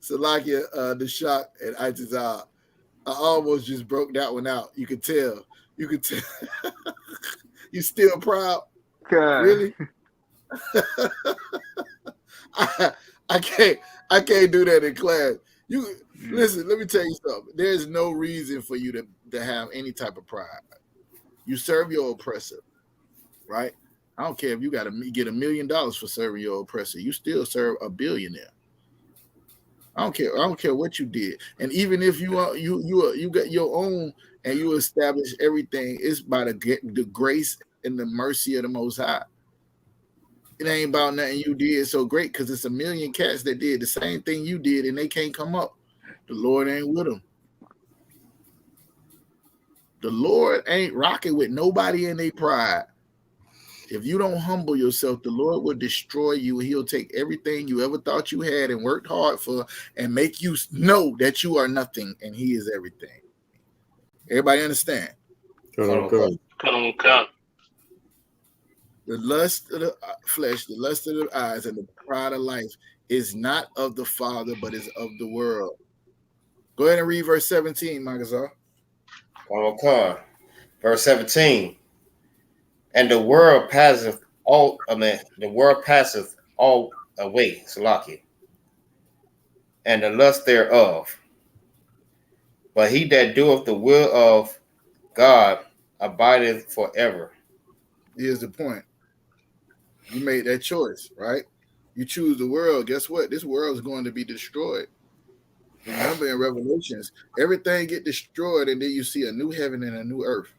Speaker 2: Salakia, the shock and Itazal. I almost just broke that one out. You could tell. You could tell. You still proud?
Speaker 5: God.
Speaker 2: Really? I can't do that in class. You listen, let me tell you something. There's no reason for you to have any type of pride. You serve your oppressor, right? I don't care if you got to get $1 million for serving your oppressor. You still serve a billionaire. I don't care. I don't care what you did. And even if you got your own and you establish everything, it's by the grace and the mercy of the Most High. It ain't about nothing you did so great, because it's a million cats that did the same thing you did and they can't come up. The Lord ain't with them. The Lord ain't rocking with nobody in their pride. If you don't humble yourself, the Lord will destroy you. He'll take everything you ever thought you had and worked hard for and make you know that you are nothing and He is everything. Everybody understand?
Speaker 1: Come on.
Speaker 2: The lust of the flesh, the lust of the eyes, and the pride of life is not of the Father, but is of the world. Go ahead and read verse 17, Magazar.
Speaker 4: Verse 17. And the world passeth all away, Salaki, and the lust thereof. But he that doeth the will of God abideth forever.
Speaker 2: Here's the point. You made that choice, right? You choose the world. Guess what? This world is going to be destroyed. Remember in Revelations, everything get destroyed, and then you see a new heaven and a new earth.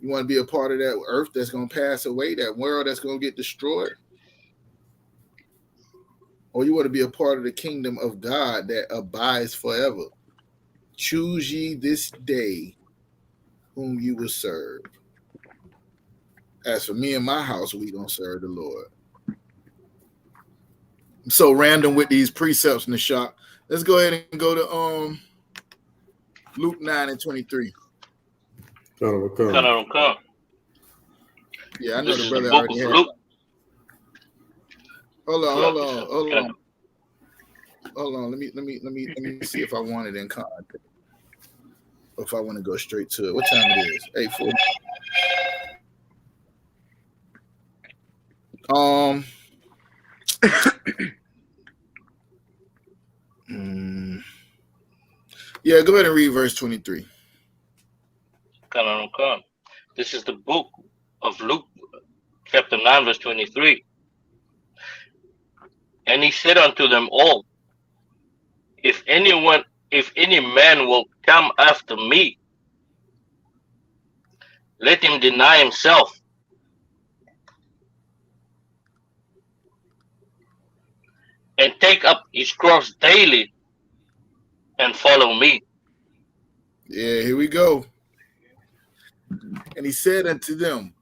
Speaker 2: You want to be a part of that earth that's going to pass away, that world that's going to get destroyed? Or you want to be a part of the kingdom of God that abides forever? Choose ye this day whom you will serve. As for me and my house, we going to serve the Lord. I'm so random with these precepts in the shop. Let's go ahead and go to Luke 9 and 23.
Speaker 1: Come.
Speaker 2: Yeah, I know
Speaker 3: This
Speaker 2: the
Speaker 3: is
Speaker 2: brother
Speaker 3: the book
Speaker 2: already
Speaker 3: of
Speaker 2: had.
Speaker 3: Luke.
Speaker 2: Hold on. Let me see if I want it in context. Or if I want to go straight to it. What time it is? 8:40. Yeah, go ahead and read verse 23.
Speaker 3: This is the book of Luke, chapter 9, verse 23. And he said unto them all, if any man will come after me, let him deny himself and take up his cross daily and follow me.
Speaker 2: Yeah, here we go. And he said unto them,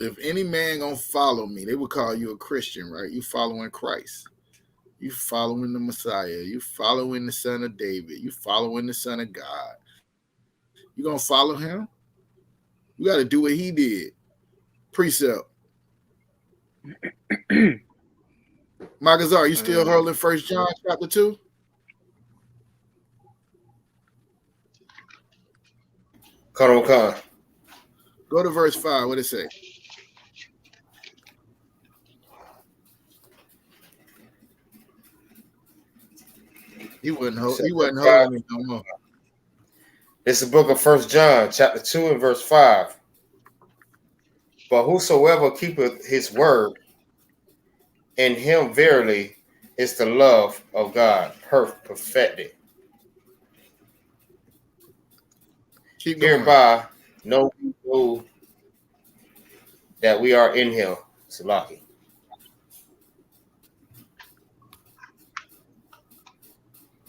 Speaker 2: if any man gonna follow me, they would call you a Christian, right? You following Christ. You following the Messiah. You following the Son of David. You following the Son of God. You gonna follow him? You got to do what he did. Precept. Magazar, you still hurling 1 John chapter 2?
Speaker 4: Khan.
Speaker 2: Go to verse 5. What it say? He wasn't holding me no more.
Speaker 4: It's the book of 1 John, chapter 2 and verse 5. But whosoever keepeth his word, in him verily is the love of God perfected.
Speaker 2: Keep going.
Speaker 4: Hereby know that we are in him. Salaki.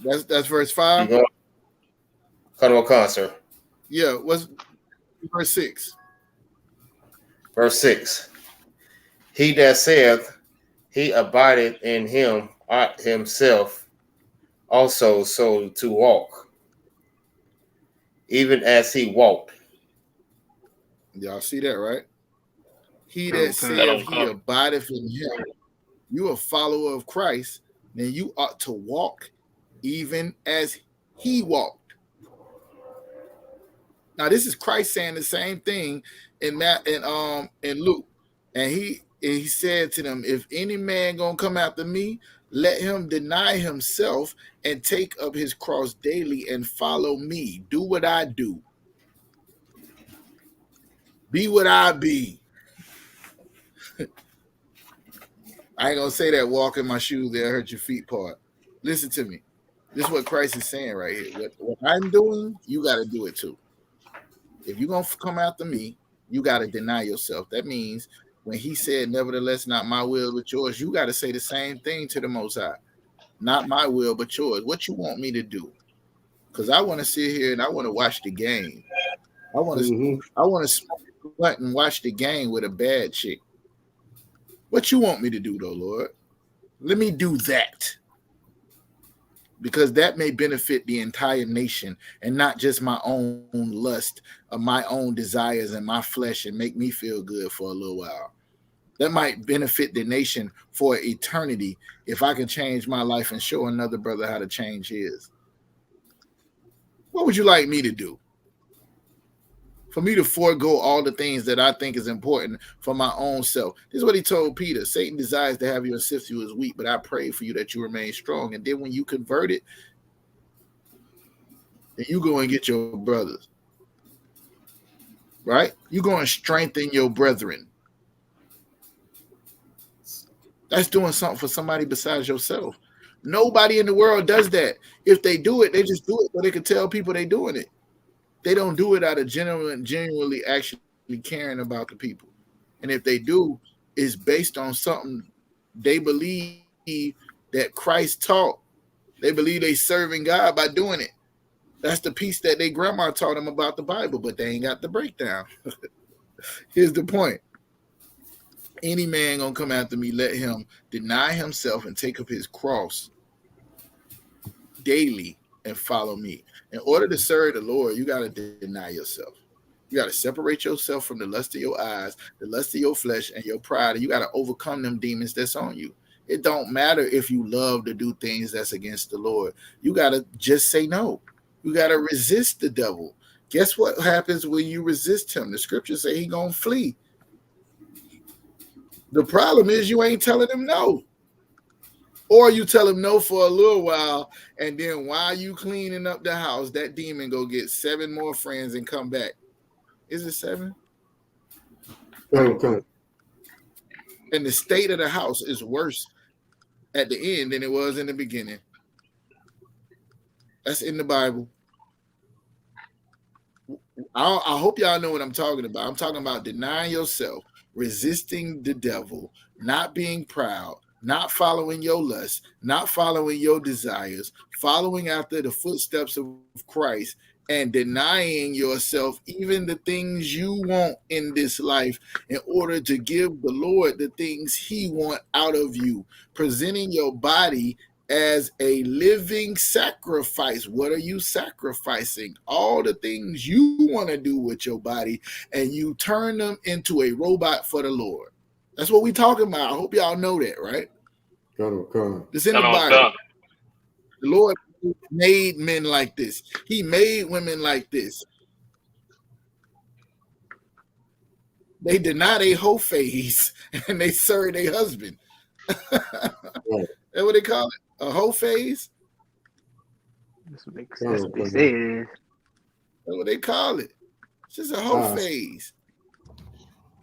Speaker 2: That's verse 5.
Speaker 4: Khan, sir.
Speaker 2: Yeah, what's verse 6?
Speaker 4: Verse 6. He that saith he abideth in him ought himself also so to walk, even as he walked.
Speaker 2: Y'all see that, right? He that saith he abideth in him, you a follower of Christ, then you ought to walk even as he walked. Now, this is Christ saying the same thing in Luke. And he said to them, if any man gonna come after me, let him deny himself and take up his cross daily and follow me. Do what I do. Be what I be. I ain't gonna say that walk in my shoes there hurt your feet part. Listen to me. This is what Christ is saying right here. What I'm doing, you got to do it too. If you're going to come after me, you got to deny yourself. That means when he said, nevertheless, not my will, but yours, you got to say the same thing to the Most High. Not my will, but yours. What you want me to do? Because I want to sit here and I want to watch the game. I want to smoke a blunt and watch the game with a bad chick. What you want me to do, though, Lord? Let me do that. Because that may benefit the entire nation and not just my own lust or my own desires and my flesh and make me feel good for a little while. That might benefit the nation for eternity if I can change my life and show another brother how to change his. What would you like me to do? For me to forego all the things that I think is important for my own self. This is what he told Peter. Satan desires to have you and sift you as wheat, but I pray for you that you remain strong. And then when you convert it, then you go and get your brothers. Right? You go and strengthen your brethren. That's doing something for somebody besides yourself. Nobody in the world does that. If they do it, they just do it so they can tell people they're doing it. They don't do it out of genuinely actually caring about the people. And if they do, it's based on something they believe that Christ taught. They believe they serving God by doing it. That's the piece that their grandma taught them about the Bible, but they ain't got the breakdown. Here's the point. Any man gonna come after me, let him deny himself and take up his cross daily and follow me. In order to serve the Lord, you got to deny yourself. You got to separate yourself from the lust of your eyes, the lust of your flesh, and your pride. And you got to overcome them demons that's on you. It don't matter if you love to do things that's against the Lord. You got to just say no. You got to resist the devil. Guess what happens when you resist him? The scriptures say he going to flee. The problem is you ain't telling him no. Or you tell him no for a little while, and then while you cleaning up the house, that demon go get 7 more friends and come back. Is it 7?
Speaker 1: Okay.
Speaker 2: And the state of the house is worse at the end than it was in the beginning. That's in the Bible. I hope y'all know what I'm talking about. I'm talking about denying yourself, resisting the devil, not being proud, not following your lust, not following your desires, following after the footsteps of Christ, and denying yourself even the things you want in this life in order to give the Lord the things he wants out of you. Presenting your body as a living sacrifice. What are you sacrificing? All the things you want to do with your body, and you turn them into a robot for the Lord. That's what we're talking about. I hope y'all know that, right? It's in the Bible. The Lord made men like this. He made women like this. They deny their whole face and they serve their husband. Right. That's what they call it. A whole phase.
Speaker 5: That's what they say it is.
Speaker 2: That's what they call it. It's just a whole phase.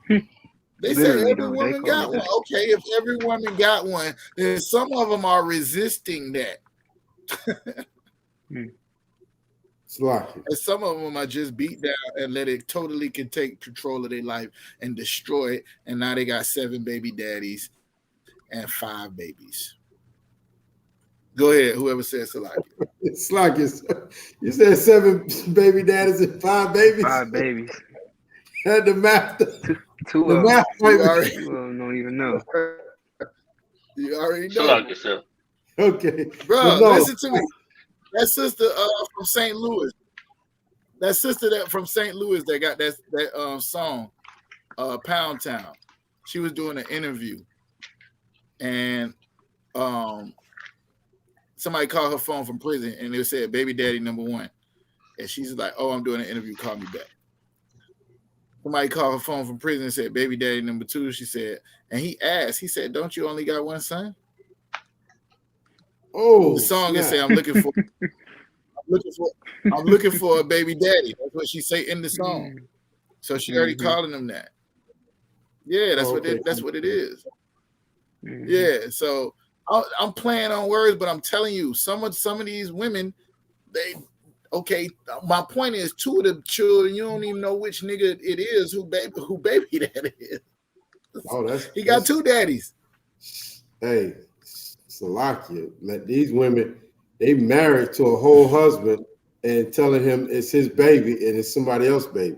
Speaker 2: They say every woman got one. Okay, if every woman got one, then some of them are resisting that. And some of them are just beat down and let it totally can take control of their life and destroy it. And now they got 7 baby daddies and 5 babies. Go ahead, whoever said Salaki.
Speaker 1: It's like you said 7 baby daddies and 5 babies.
Speaker 5: 5 babies.
Speaker 1: Had the math.
Speaker 5: Two
Speaker 1: the
Speaker 5: of
Speaker 1: math
Speaker 5: them. Two of them don't even know.
Speaker 2: You already know.
Speaker 3: Salaki, sir.
Speaker 1: Okay,
Speaker 2: bro. No. Listen to me. That sister from St. Louis. That sister that from St. Louis that got that song, Pound Town. She was doing an interview, and somebody called her phone from prison, and they said "Baby Daddy #1," and she's like, "Oh, I'm doing an interview. Call me back." Somebody called her phone from prison and said, "Baby Daddy #2." She said, and he asked, he said, "Don't you only got one son?"
Speaker 1: Oh,
Speaker 2: The song is
Speaker 1: snap.
Speaker 2: say, I'm looking for a baby daddy. That's what she say in the song. So she already calling him that. Yeah, that's what it is. Yeah, so I'm playing on words, but I'm telling you, some of these women, they okay. My point is, 2 of the children, you don't even know which nigga it is who baby that is.
Speaker 1: Oh,
Speaker 2: He got 2 daddies.
Speaker 1: Hey, Salakia, let these women, they married to a whole husband and telling him it's his baby and it's somebody else's baby.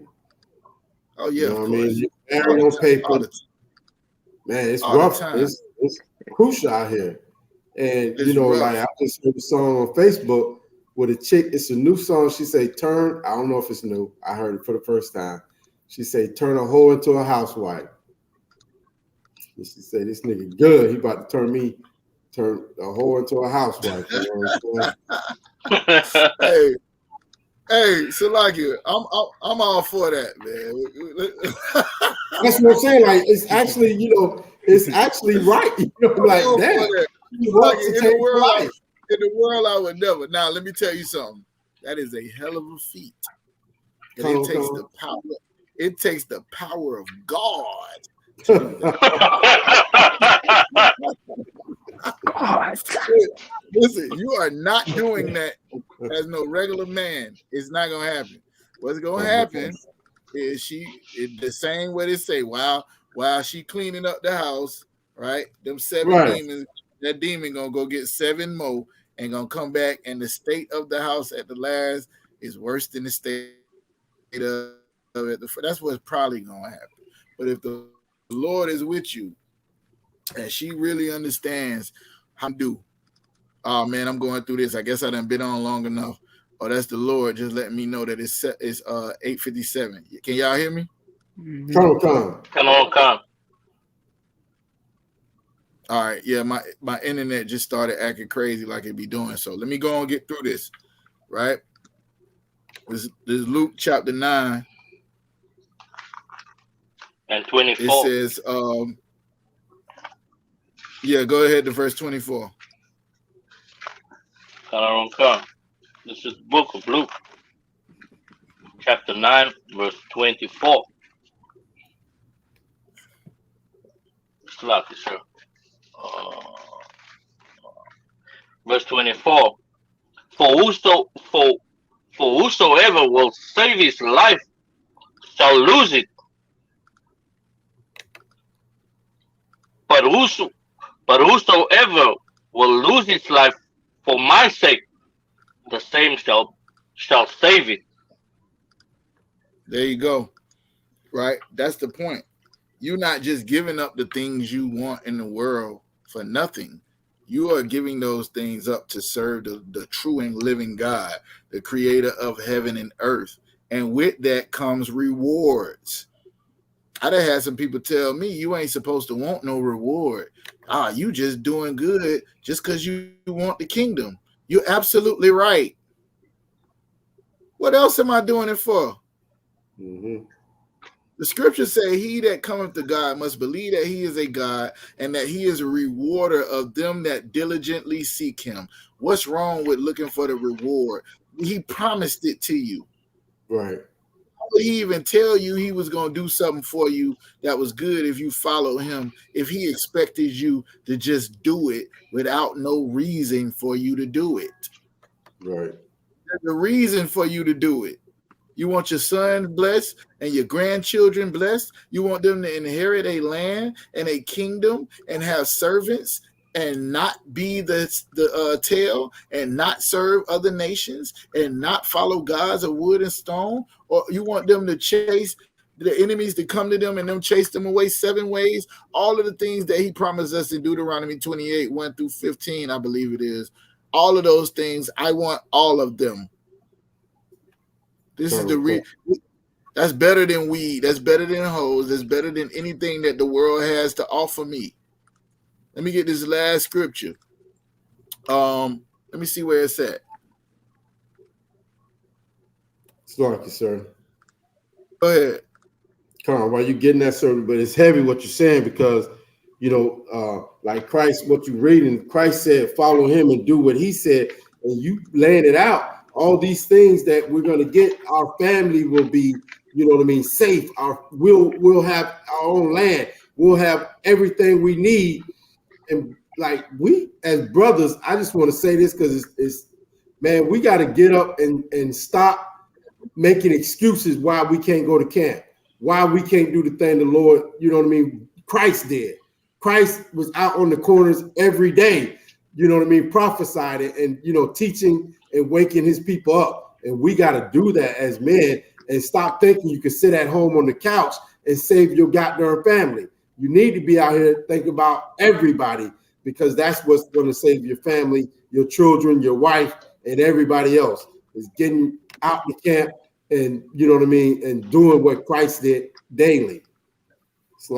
Speaker 2: Oh yeah,
Speaker 1: You know
Speaker 2: of
Speaker 1: what I
Speaker 2: course.
Speaker 1: mean? You're married on paper. Man, it's rough. It's crucial out here. And
Speaker 2: it's rough.
Speaker 1: like I just heard a song on Facebook with a chick. It's a new song. She say, "Turn." I don't know if it's new. I heard it for the first time. She say, "Turn a hoe into a housewife." And she say, "This nigga good. He about to turn a hoe into a housewife." You know what I'm saying?
Speaker 2: Hey, Salakia, I'm all for that, man.
Speaker 1: That's what I'm saying. Like, it's actually, it's actually right. Like that.
Speaker 2: In the world, I would never. Now, let me tell you something. That is a hell of a feat. And it takes the power. It takes the power of God to do that. Listen, you are not doing that as no regular man. It's not gonna happen. What's gonna happen is the same way they say, while she cleaning up the house, right? Them 7 demons, that demon gonna go get 7 more and gonna come back, and the state of the house at the last is worse than the state of it. That's what's probably gonna happen. But if the Lord is with you and she really understands how to do, oh man, I'm going through this. I guess I done been on long enough. Oh, that's the Lord just letting me know that it's 8:57. Can y'all hear me?
Speaker 3: Come on.
Speaker 2: All right, yeah, my internet just started acting crazy like it be doing. So let me go and get through this. Right? This is Luke chapter 9
Speaker 3: and 24.
Speaker 2: It says, yeah, go ahead to verse 24.
Speaker 3: This is the book of Luke, chapter 9, verse 24. Slack, sir. Verse 24. For whosoever will save his life shall lose it. But whosoever will lose his life for my sake, the same shall save it.
Speaker 2: There you go. Right? That's the point. You're not just giving up the things you want in the world for nothing. You are giving those things up to serve the true and living God, the creator of heaven and earth. And with that comes rewards. I done had some people tell me you ain't supposed to want no reward. You just doing good just because you want the kingdom. You're absolutely right. What else am I doing it for?
Speaker 1: Mm-hmm.
Speaker 2: The scriptures say, he that cometh to God must believe that he is a God and that he is a rewarder of them that diligently seek him. What's wrong with looking for the reward? He promised it to you.
Speaker 1: Right.
Speaker 2: How would he even tell you he was going to do something for you that was good if you follow him, if he expected you to just do it without no reason for you to do it?
Speaker 1: Right.
Speaker 2: There's a reason for you to do it. You want your son blessed and your grandchildren blessed. You want them to inherit a land and a kingdom and have servants and not be the tail and not serve other nations and not follow gods of wood and stone. Or you want them to chase the enemies to come to them and them chase them away 7 ways. All of the things that he promised us in Deuteronomy 28, 1 through 15, I believe it is. All of those things, I want all of them. This is that's better than weed. That's better than hoes. That's better than anything that the world has to offer me. Let me get this last scripture. Let me see where it's at.
Speaker 1: Sorry, sir.
Speaker 2: Go ahead.
Speaker 1: Come on, while you getting that, sir, but it's heavy what you're saying because, like Christ, what you reading, Christ said, follow him and do what he said, and you laying it out. All these things that we're going to get, our family will be, safe. We'll have our own land. We'll have everything we need. And like we as brothers, I just want to say this because it's man, we got to get up and stop making excuses why we can't go to camp, why we can't do the thing the Lord, Christ did. Christ was out on the corners every day, prophesied and teaching and waking his people up. And we got to do that as men and stop thinking you can sit at home on the couch and save your goddamn family. You need to be out here thinking about everybody, because that's what's going to save your family, your children, your wife, and everybody else is getting out the camp and, and doing what Christ did daily. It's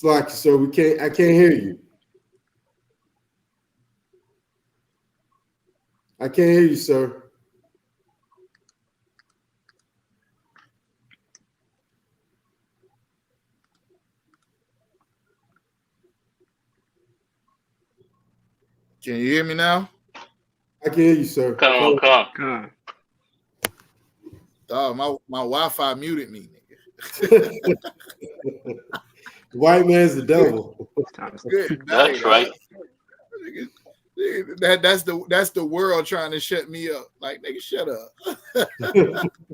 Speaker 1: like, sir, I can't hear you. I can't hear you, sir.
Speaker 2: Can you hear me now?
Speaker 1: I can hear you, sir.
Speaker 3: Come on.
Speaker 2: Oh, my Wi-Fi muted me, nigga.
Speaker 1: White man's the devil.
Speaker 2: Good.
Speaker 3: That's right.
Speaker 2: That's the world trying to shut me up. Like, nigga, shut up.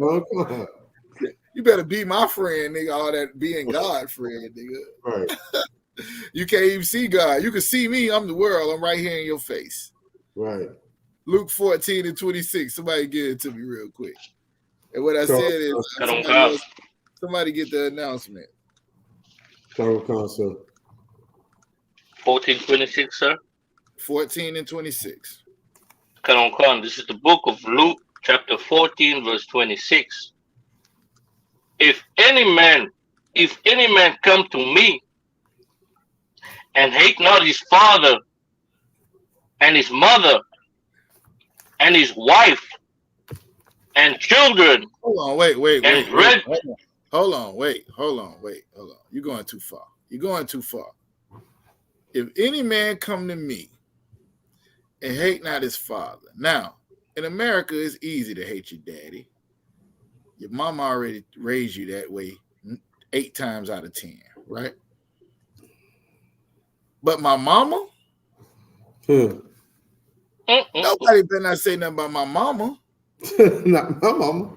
Speaker 1: Oh, come on.
Speaker 2: You better be my friend, nigga. All that being God friend, nigga.
Speaker 1: Right.
Speaker 2: You can't even see God. You can see me. I'm the world. I'm right here in your face.
Speaker 1: Right.
Speaker 2: Luke 14:26. Somebody get it to me real quick. And what I said is somebody get the announcement.
Speaker 1: Come, sir.
Speaker 3: 14:26, sir.
Speaker 2: 14:26.
Speaker 3: Come on. This is the book of Luke, chapter 14, verse 26. If any man come to me and hate not his father and his mother and his wife and children.
Speaker 2: Hold on, wait. Hold on. You're going too far. If any man come to me and hate not his father. Now, in America, it's easy to hate your daddy. Your mama already raised you that way 8 times out of 10, right? But my mama? Nobody better not say nothing about my mama.
Speaker 1: Not my mama.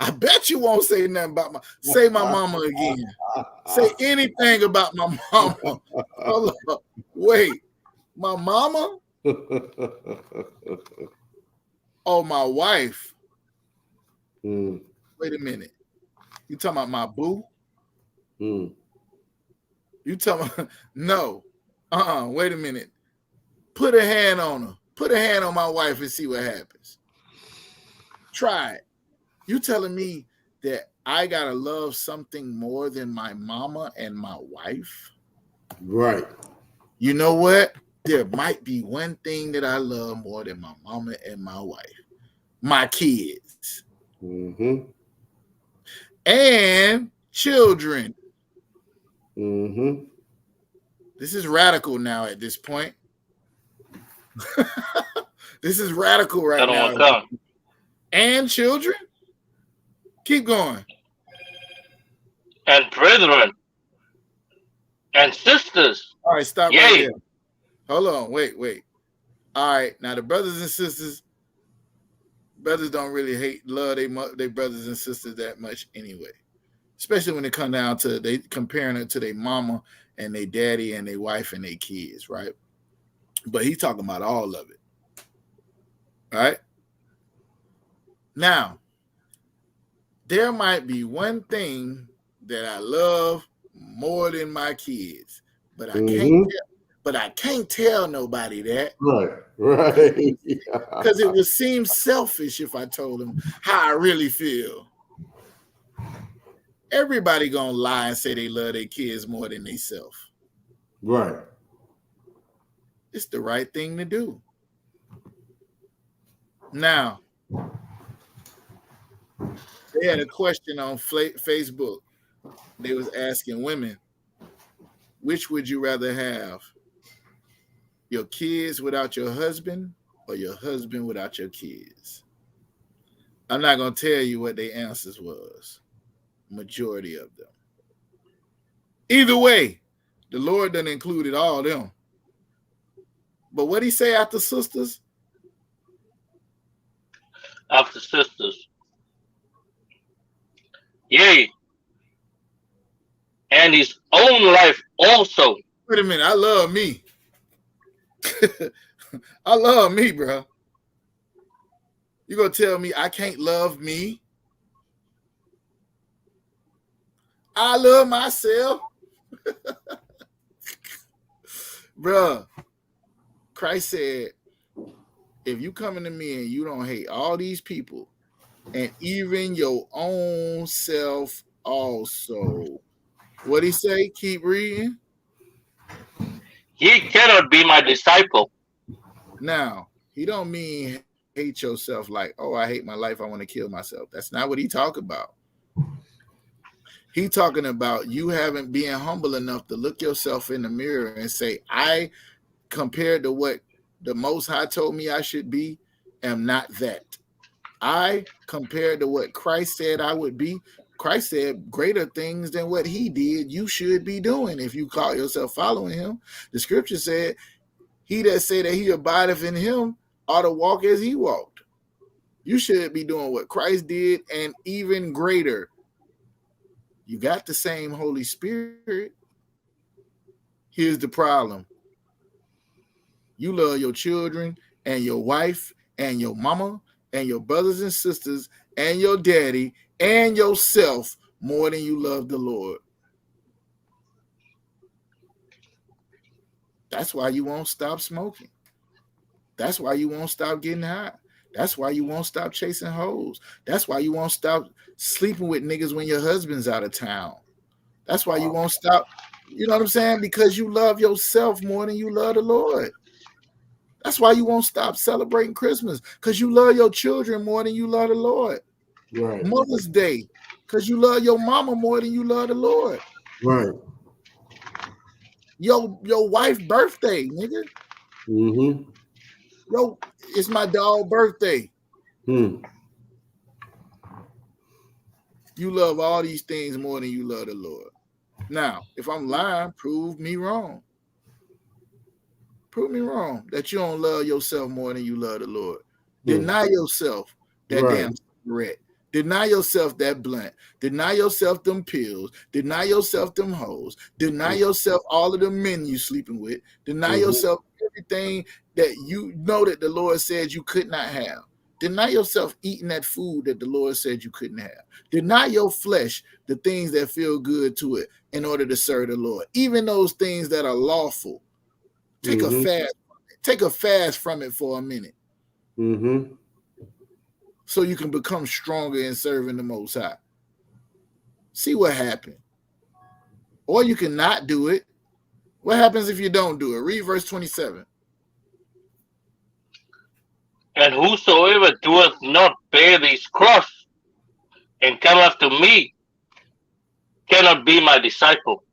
Speaker 2: I bet you won't say nothing about say my mama again. Say anything about my mama. Hold on. Wait. My mama? Oh, my wife. Wait a minute. You talking about my boo? You talking about no. Wait a minute. Put a hand on her. Put a hand on my wife and see what happens. Try it. You telling me that I gotta love something more than my mama and my wife?
Speaker 1: Right.
Speaker 2: You know what? There might be one thing that I love more than my mama and my wife. My kids. And children. This is radical now at this point. This is radical right now. And children? Keep going.
Speaker 3: And brethren. And sisters.
Speaker 2: All right, stop right there. Hold on, wait. All right, now the brothers and sisters, brothers don't really love their brothers and sisters that much anyway. Especially when it come down to they comparing it to their mama and their daddy and their wife and their kids, right? But he's talking about all of it, right? Now, there might be one thing that I love more than my kids, but I can't tell nobody that.
Speaker 1: Right.
Speaker 2: Because it would seem selfish if I told them how I really feel. Everybody gonna lie and say they love their kids more than themselves.
Speaker 1: Right.
Speaker 2: It's the right thing to do. Now, they had a question on Facebook. They was asking women, which would you rather have? Your kids without your husband or your husband without your kids? I'm not going to tell you what their answers was. Majority of them. Either way, the Lord done included all them. But what he say after sisters?
Speaker 3: After sisters. Yea. And his own life also.
Speaker 2: Wait a minute, I love me. I love me, bro. You gonna tell me I can't love me? I love myself. Bruh, Christ said, if you coming to me and you don't hate all these people and even your own self also, what he say? Keep reading.
Speaker 3: Ye cannot be my disciple.
Speaker 2: Now, he don't mean hate yourself like, oh, I hate my life, I want to kill myself. That's not what he talk about. He talking about you haven't been humble enough to look yourself in the mirror and say, I, compared to what the Most High told me I should be, am not that. I, compared to what Christ said I would be, Christ said greater things than what he did you should be doing if you call yourself following him. The scripture said, he that said that he abideth in him ought to walk as he walked. You should be doing what Christ did and even greater. You got the same Holy Spirit. Here's the problem. You love your children and your wife and your mama and your brothers and sisters and your daddy and yourself more than you love the Lord. That's why you won't stop smoking. That's why you won't stop getting high. That's why you won't stop chasing hoes. That's why you won't stop sleeping with niggas when your husband's out of town. That's why you won't stop. You know what I'm saying? Because you love yourself more than you love the Lord. That's why you won't stop celebrating Christmas, because you love your children more than you love the Lord.
Speaker 1: Right.
Speaker 2: Mother's Day, because you love your mama more than you love the Lord.
Speaker 1: Right.
Speaker 2: Your wife's birthday, nigga.
Speaker 1: Mm-hmm.
Speaker 2: Yo, it's my dog's birthday.
Speaker 1: Hmm.
Speaker 2: You love all these things more than you love the Lord. Now, if I'm lying, prove me wrong. Prove me wrong that you don't love yourself more than you love the Lord. Deny yourself that damn cigarette. Deny yourself that blunt. Deny yourself them pills. Deny yourself them hoes. Deny yourself all of the men you sleeping with. Deny yourself everything that you know that the Lord said you could not have. Deny yourself eating that food that the Lord said you couldn't have. Deny your flesh the things that feel good to it in order to serve the Lord. Even those things that are lawful. Take a fast. Take a fast from it for a minute.
Speaker 1: Mm-hmm.
Speaker 2: So you can become stronger in serving the Most High. See what happens. Or you can not do it. What happens if you don't do it? Read verse 27.
Speaker 3: And whosoever doeth not bear his cross and come after me cannot be my disciple.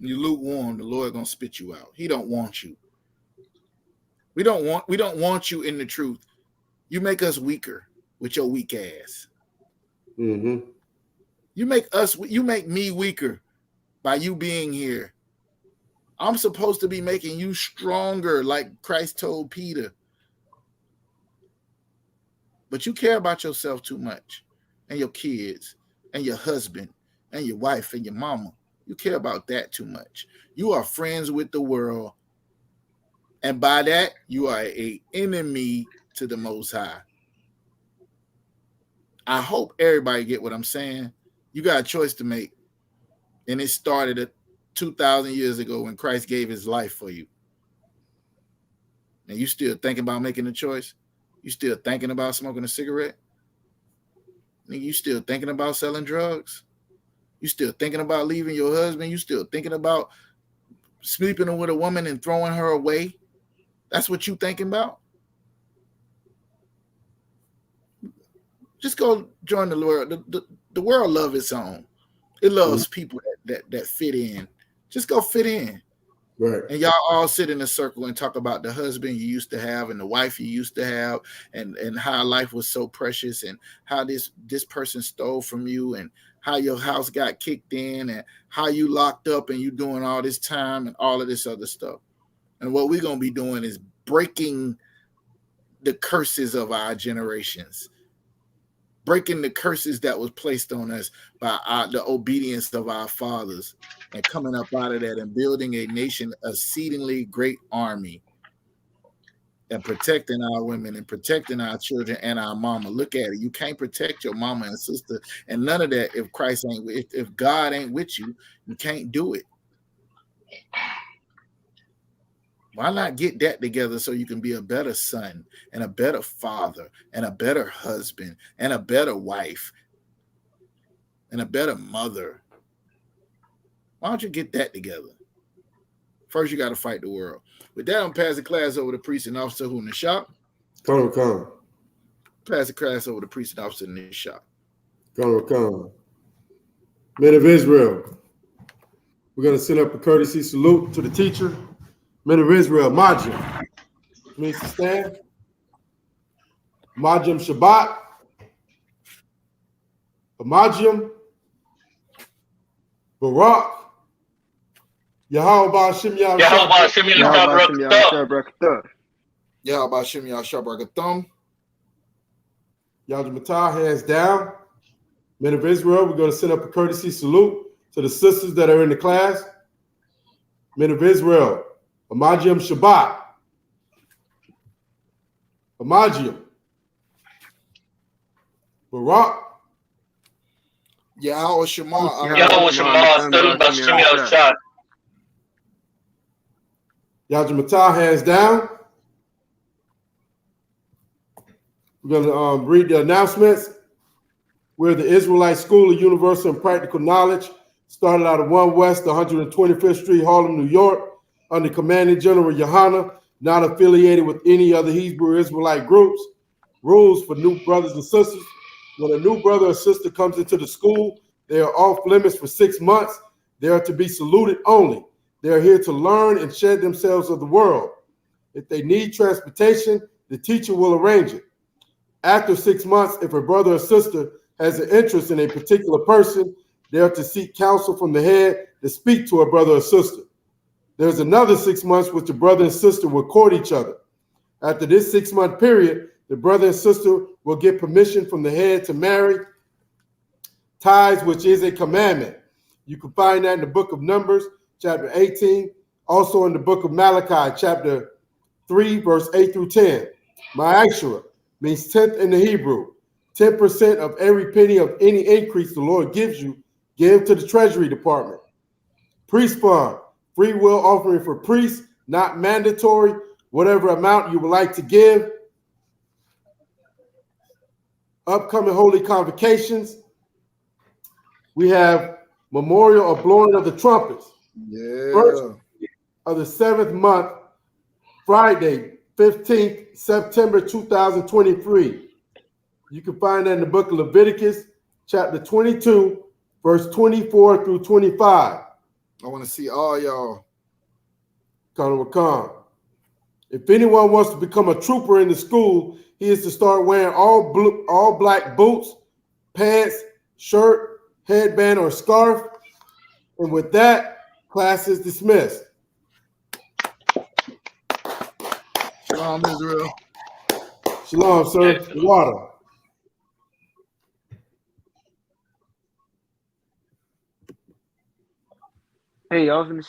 Speaker 2: You lukewarm, the Lord gonna spit you out. He don't want you. We don't want you in the truth. You make us weaker with your weak ass.
Speaker 1: Mm-hmm.
Speaker 2: You make me weaker by you being here. I'm supposed to be making you stronger, like Christ told Peter. But you care about yourself too much, and your kids, and your husband, and your wife, and your mama. You care about that too much. You are friends with the world, and by that, you are an enemy to the Most High. I hope everybody get what I'm saying. You got a choice to make. And it started at 2,000 years ago when Christ gave his life for you. And you still thinking about making a choice? You still thinking about smoking a cigarette? You still thinking about selling drugs? You still thinking about leaving your husband? You still thinking about sleeping with a woman and throwing her away? That's what you thinking about? Just go join the world. The world loves its own. It loves people that fit in. Just go fit in.
Speaker 1: Right.
Speaker 2: And y'all all sit in a circle and talk about the husband you used to have and the wife you used to have and how life was so precious and how this person stole from you and how your house got kicked in and how you locked up and you doing all this time and all of this other stuff. And what we're going to be doing is breaking the curses of our generations, breaking the curses that was placed on us by the obedience of our fathers, and coming up out of that and building a nation, a exceedingly great army, and protecting our women and protecting our children and our mama. Look at it. You can't protect your mama and sister and none of that if Christ ain't, if God ain't with you, you can't do it. Why not get that together so you can be a better son and a better father and a better husband and a better wife and a better mother? Why don't you get that together? First, you got to fight the world. With that, I'm passing the class over to priest and officer who in the shop.
Speaker 1: Come.
Speaker 2: Pass the class over to priest and officer in the shop.
Speaker 1: Come. Men of Israel, we're going to send up a courtesy salute to the teacher. Men of Israel, Majim means to stand. Majim Shabbat. Majim Barak. Yahweh Shem Yahweh
Speaker 3: Shem Yahweh
Speaker 2: Yahweh Shem Yahweh Thumb.
Speaker 1: Yahweh Matah, hands down. Men of Israel, we're going to send up a courtesy salute to the sisters that are in the class. Men of Israel, Amajim Shabbat. Amajim. Barak.
Speaker 2: Yahweh Shema.
Speaker 3: Yahweh Shema.
Speaker 1: Yahweh Matah, hands down. We're going to read the announcements. We're the Israelite School of Universal and Practical Knowledge, started out of 1 West 125th Street, Harlem, New York, under Commanding General Yohana, not affiliated with any other Hebrew Israelite groups. Rules for new brothers and sisters. When a new brother or sister comes into the school, they are off limits for 6 months. They are to be saluted only. They are here to learn and shed themselves of the world. If they need transportation, the teacher will arrange it. After 6 months, if a brother or sister has an interest in a particular person, they are to seek counsel from the head to speak to a brother or sister. There's another 6 months which the brother and sister will court each other. After this 6-month period, the brother and sister will get permission from the head to marry. Tithes, which is a commandment. You can find that in the book of Numbers, chapter 18, also in the book of Malachi, chapter 3, verse 8 through 10. Ma'ashera means 10th in the Hebrew. 10% of every penny of any increase the Lord gives you, give to the Treasury Department. Priest fund, free will offering for priests, not mandatory, whatever amount you would like to give. Upcoming holy convocations. We have memorial of blowing of the trumpets.
Speaker 2: Yeah.
Speaker 1: First of the 7th month, Friday, 15th September 2023. You can find that in the book of Leviticus, chapter 22, verse 24 through 25.
Speaker 2: I want to see all y'all.
Speaker 1: Khan. If anyone wants to become a trooper in the school, he is to start wearing all black boots, pants, shirt, headband, or scarf. And with that, class is dismissed.
Speaker 2: Shalom, Israel.
Speaker 1: Shalom, sir. Water.
Speaker 5: Hey, y'all, in the shop.